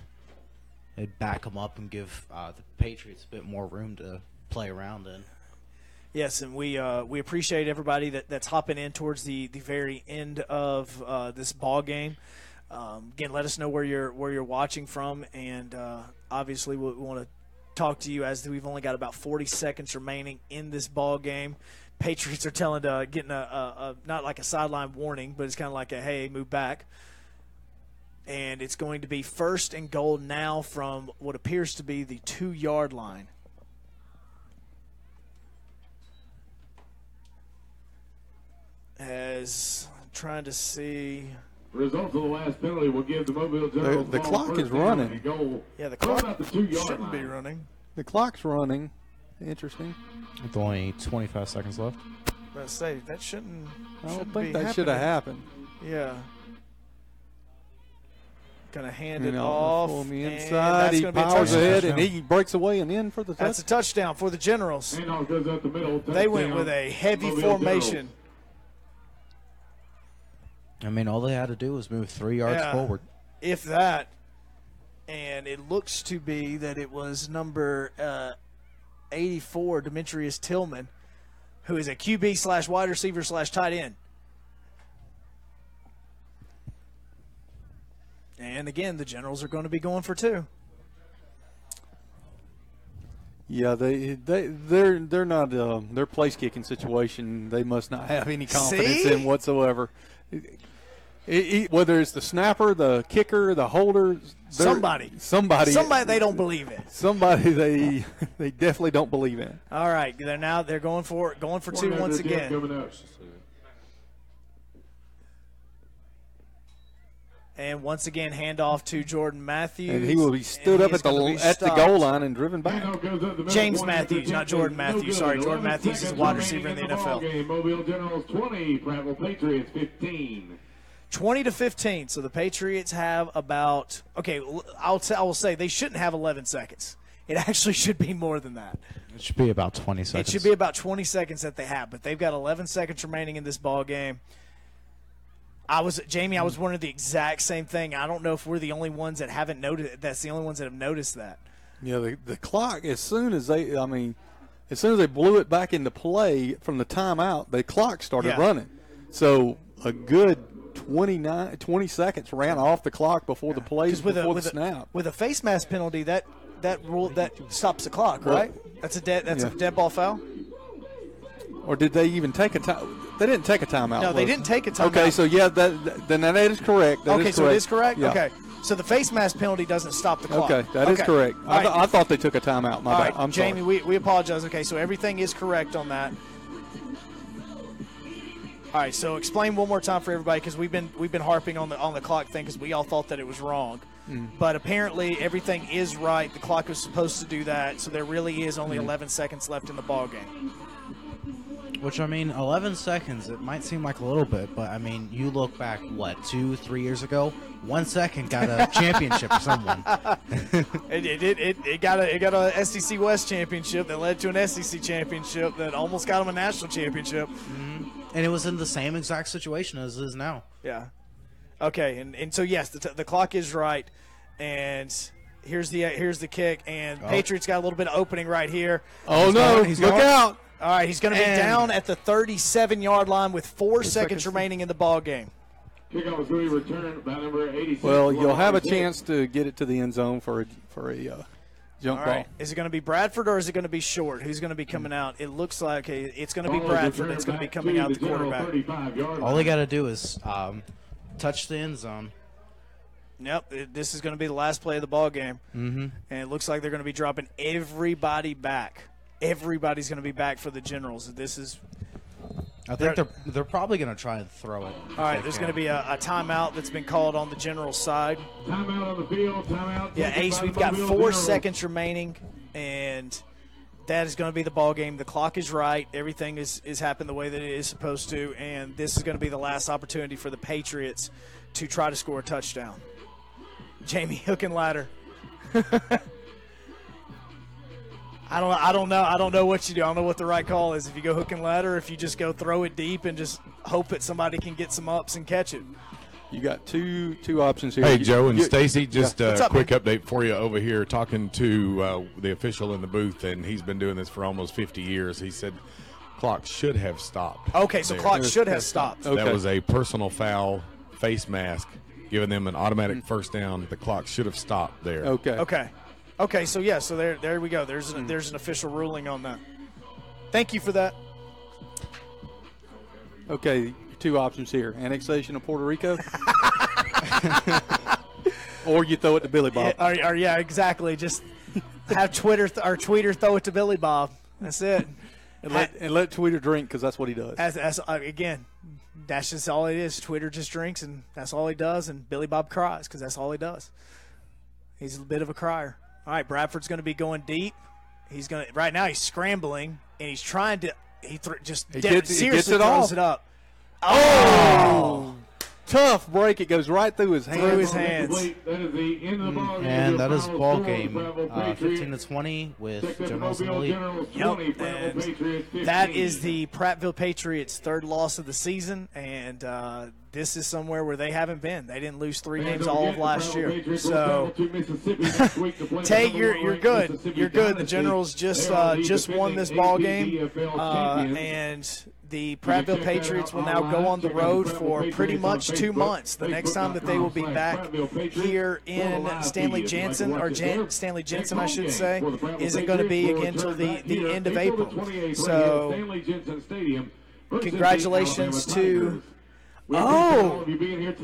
it'd back them up and give the Patriots a bit more room to play around in. Yes, and we appreciate everybody that's hopping in towards the very end of this ball game. Again, let us know where you're watching from, and obviously we want to talk to you as we've only got about 40 seconds remaining in this ball game. Patriots are getting a not like a sideline warning, but it's kind of like a hey, move back. And it's going to be 1st and goal now from what appears to be the 2-yard line. As trying to see. Results of the last penalty will give the Mobile Generals The clock is running. Yeah, the clock about the 2-yard shouldn't be line. running. The clock's running. Interesting. With only 25 seconds left. Let's say that shouldn't. I don't shouldn't think be that should have happening. happened. Yeah. Gonna hand You it know, off. on the and inside, that's he gonna be a powers touchdown. ahead, and he breaks away and in for the touchdown. That's a touchdown for the Generals. Handoff goes up the middle. They went Touchdown, with a heavy Mobile formation. Generals. I mean, all they had to do was move 3 yards Yeah, forward. if that. And it looks to be that it was number 84, Demetrius Tillman, who is a QB / wide receiver / tight end. And again, the Generals are going to be going for 2. Yeah, they're not their place kicking situation. They must not have any confidence See? in whatsoever. Whether it's the snapper, the kicker, the holder, Somebody they don't believe in. Somebody they definitely don't believe in. All right, they're going for 2 once again. And once again, handoff to Jordan Matthews. And he will be stood up at the goal line and driven back. James Matthews, not Jordan Matthews. Sorry, Jordan Matthews is a wide receiver in the NFL. Mobile Generals 20, Prattville Patriots 15. 20-15. So the Patriots have about. Okay, I will say they shouldn't have 11 seconds. It actually should be more than that. It should be about 20 seconds. It should be about 20 seconds that they have, but they've got 11 seconds remaining in this ball game. I was wondering the exact same thing. I don't know if we're the only ones that haven't noticed. That's the only ones that have noticed that. Yeah, the clock. As soon as they blew it back into play from the timeout, the clock started running. So a good 20 seconds ran off the clock before the plays before the snap. With a face mask penalty, that stops the clock, right? That's a dead ball foul. Or did they even take a time? They didn't take a timeout. No, they didn't take a timeout. Okay, so then that is correct. So it is correct? Yeah. Okay. So the face mask penalty doesn't stop the clock. Okay, that is correct. I thought they took a timeout. My bad. I'm Jamie, sorry. we apologize. Okay, so everything is correct on that. All right, so explain one more time for everybody because we've been harping on the clock thing because we all thought that it was wrong. But apparently everything is right. The clock was supposed to do that, so there really is only 11 seconds left in the ball game. Which, I mean, 11 seconds, it might seem like a little bit, but, I mean, you look back, 2-3 years ago, 1 second got a championship for someone. It got a SEC West championship that led to an SEC championship that almost got them a national championship. Mm-hmm. And it was in the same exact situation as it is now. Yeah. Okay, and so, yes, the clock is right, and here's the kick, and Patriots got a little bit of opening right here. Oh, no, look out. All right, he's going to be down at the 37-yard line with 4 seconds remaining in the ball game. Kickoff is going to be returned by number 86. Well, you'll have a chance to get it to the end zone for a jump All ball. right. Is it going to be Bradford or is it going to be Short? Who's going to be coming out? It looks like it's going to be Bradford that's going to be coming out the quarterback. All they got to do is touch the end zone. Yep, this is going to be the last play of the ball game. Mm-hmm. And it looks like they're going to be dropping everybody back. Everybody's going to be back for the Generals. This is. I think they're probably going to try and throw it. All right, there's going to be a timeout that's been called on the Generals side. Timeout on the field. Timeout. Yeah, Ace, we've got 4 seconds remaining, and that is going to be the ball game. The clock is right. Everything is happening the way that it is supposed to, and this is going to be the last opportunity for the Patriots to try to score a touchdown. Jamie, hook and ladder. I don't know what you do. I don't know what the right call is. If you go hook and ladder, if you just go throw it deep and just hope that somebody can get some ups and catch it. You got two options here. Hey, Joe and Stacy, just a quick man? update for you over here. Talking to the official in the booth, and he's been doing this for almost 50 years. He said clock should have stopped. Okay, so there. clock should have stopped. Okay. That was a personal foul, face mask, giving them an automatic first down. The clock should have stopped there. Okay, so yeah, so there we go. There's an official ruling on that. Thank you for that. Okay, 2 options here: annexation of Puerto Rico, or you throw it to Billy Bob. Yeah, exactly. Just have Tweeter throw it to Billy Bob. That's it. And let Tweeter drink because that's what he does. As again, that's just all it is. Twitter just drinks, and that's all he does. And Billy Bob cries because that's all he does. He's a bit of a crier. All right, Bradford's going to be going deep. Right now he's scrambling, and he's trying to seriously throws it up. Oh! Tough break. It goes right through his hands. And that is ball game 15-20 with Generals in the lead. Yep, and that is the Prattville Patriots' third loss of the season, and this is somewhere where they haven't been. They didn't lose 3 games all of last year. So, Tay, you're good. You're good. The Generals just won this ball game, and the Prattville Patriots will now go on the road for pretty much 2 months. The next time that they will be back here in Stanley Jensen, I should say, isn't going to be again until the end of April. So, congratulations to Oh,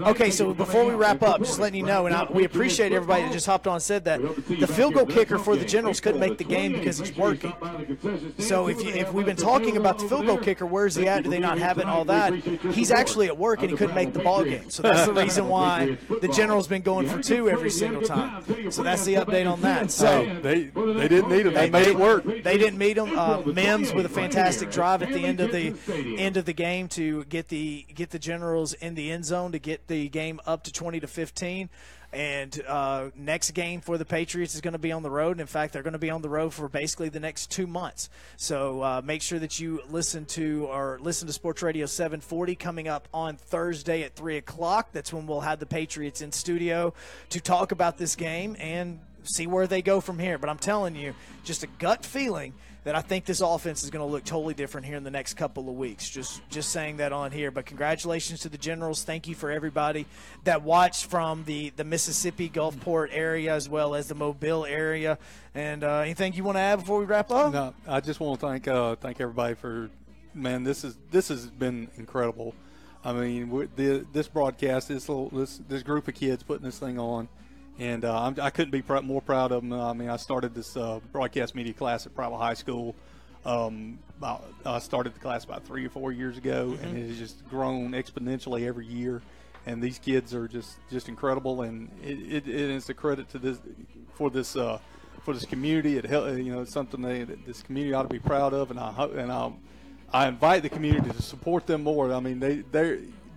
okay. So before we wrap up, just letting you know, and we appreciate everybody that just hopped on and said that the field goal kicker for the Generals couldn't make the game because he's working. So if we've been talking about the field goal kicker, where's he at? Do they not have it and all that? He's actually at work and he couldn't make the ball game. So that's the reason why the Generals been going for two every single time. So that's the update on that. So they didn't need him. They made it work. They didn't need him. Mims with a fantastic drive at the end of the game to get the Generals in the end zone to get the game up to 20-15. And next game for the Patriots is going to be on the road. And in fact, they're going to be on the road for basically the next 2 months. So make sure that you listen to Sports Radio 740 coming up on Thursday at 3 o'clock. That's when we'll have the Patriots in studio to talk about this game and see where they go from here. But I'm telling you, just a gut feeling that I think this offense is going to look totally different here in the next couple of weeks. Just saying that on here. But congratulations to the Generals. Thank you for everybody that watched from the Mississippi Gulfport area as well as the Mobile area. And anything you want to add before we wrap up? No, I just want to thank everybody for, man, this has been incredible. I mean, this broadcast, this group of kids putting this thing on. And I couldn't be more proud of them. I mean, I started this broadcast media class at Prattville High School. I started the class about 3 or 4 years ago, and it has just grown exponentially every year. And these kids are just incredible, and it is a credit to this for this community. It's something that this community ought to be proud of, and I invite the community to support them more. I mean,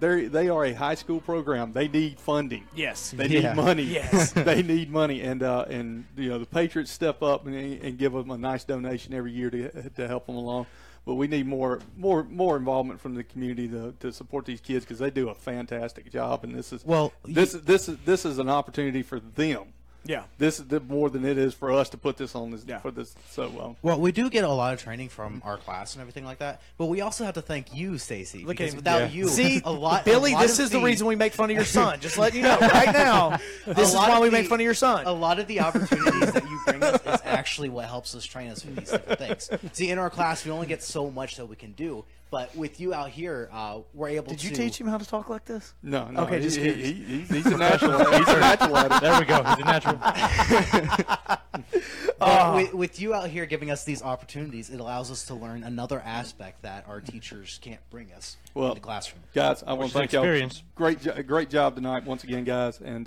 they are a high school program. They need funding. Yes. They need money. Yes. They need money. And the Patriots step up and give them a nice donation every year to help them along. But we need more involvement from the community to support these kids because they do a fantastic job. And this is an opportunity for them. Yeah, this is more than it is for us to put this on this for this. So well, we do get a lot of training from our class and everything like that, but we also have to thank you, Stacy, because without you, see, Billy, this is the reason we make fun of your son. Just letting you know right now, this is why we make fun of your son. A lot of the opportunities that you bring us is actually what helps us train us for these different things. See, in our class, we only get so much that we can do. But with you out here, we're able to. Did you teach him how to talk like this? No. Okay, just he's a natural. He's a natural at it. There we go. He's a natural. With you out here giving us these opportunities, it allows us to learn another aspect that our teachers can't bring us in the classroom. Guys, I want to thank y'all. Great job tonight once again, guys, and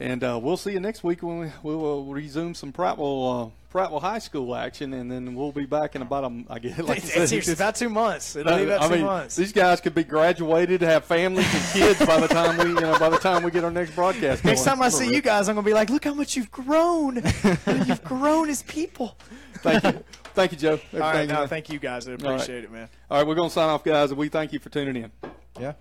we'll see you next week when we will resume some Prattville High School action, and then we'll be back in about it's about 2 months. It'll be about 2 months. These guys could be graduated, have families and kids by the time we get our next broadcast. Next time I see you guys, I'm gonna be like, look how much you've grown. You've grown as people. Thank you, Joe. All right, thank you guys. I appreciate it, man. All right, we're gonna sign off, guys, and we thank you for tuning in. Yeah.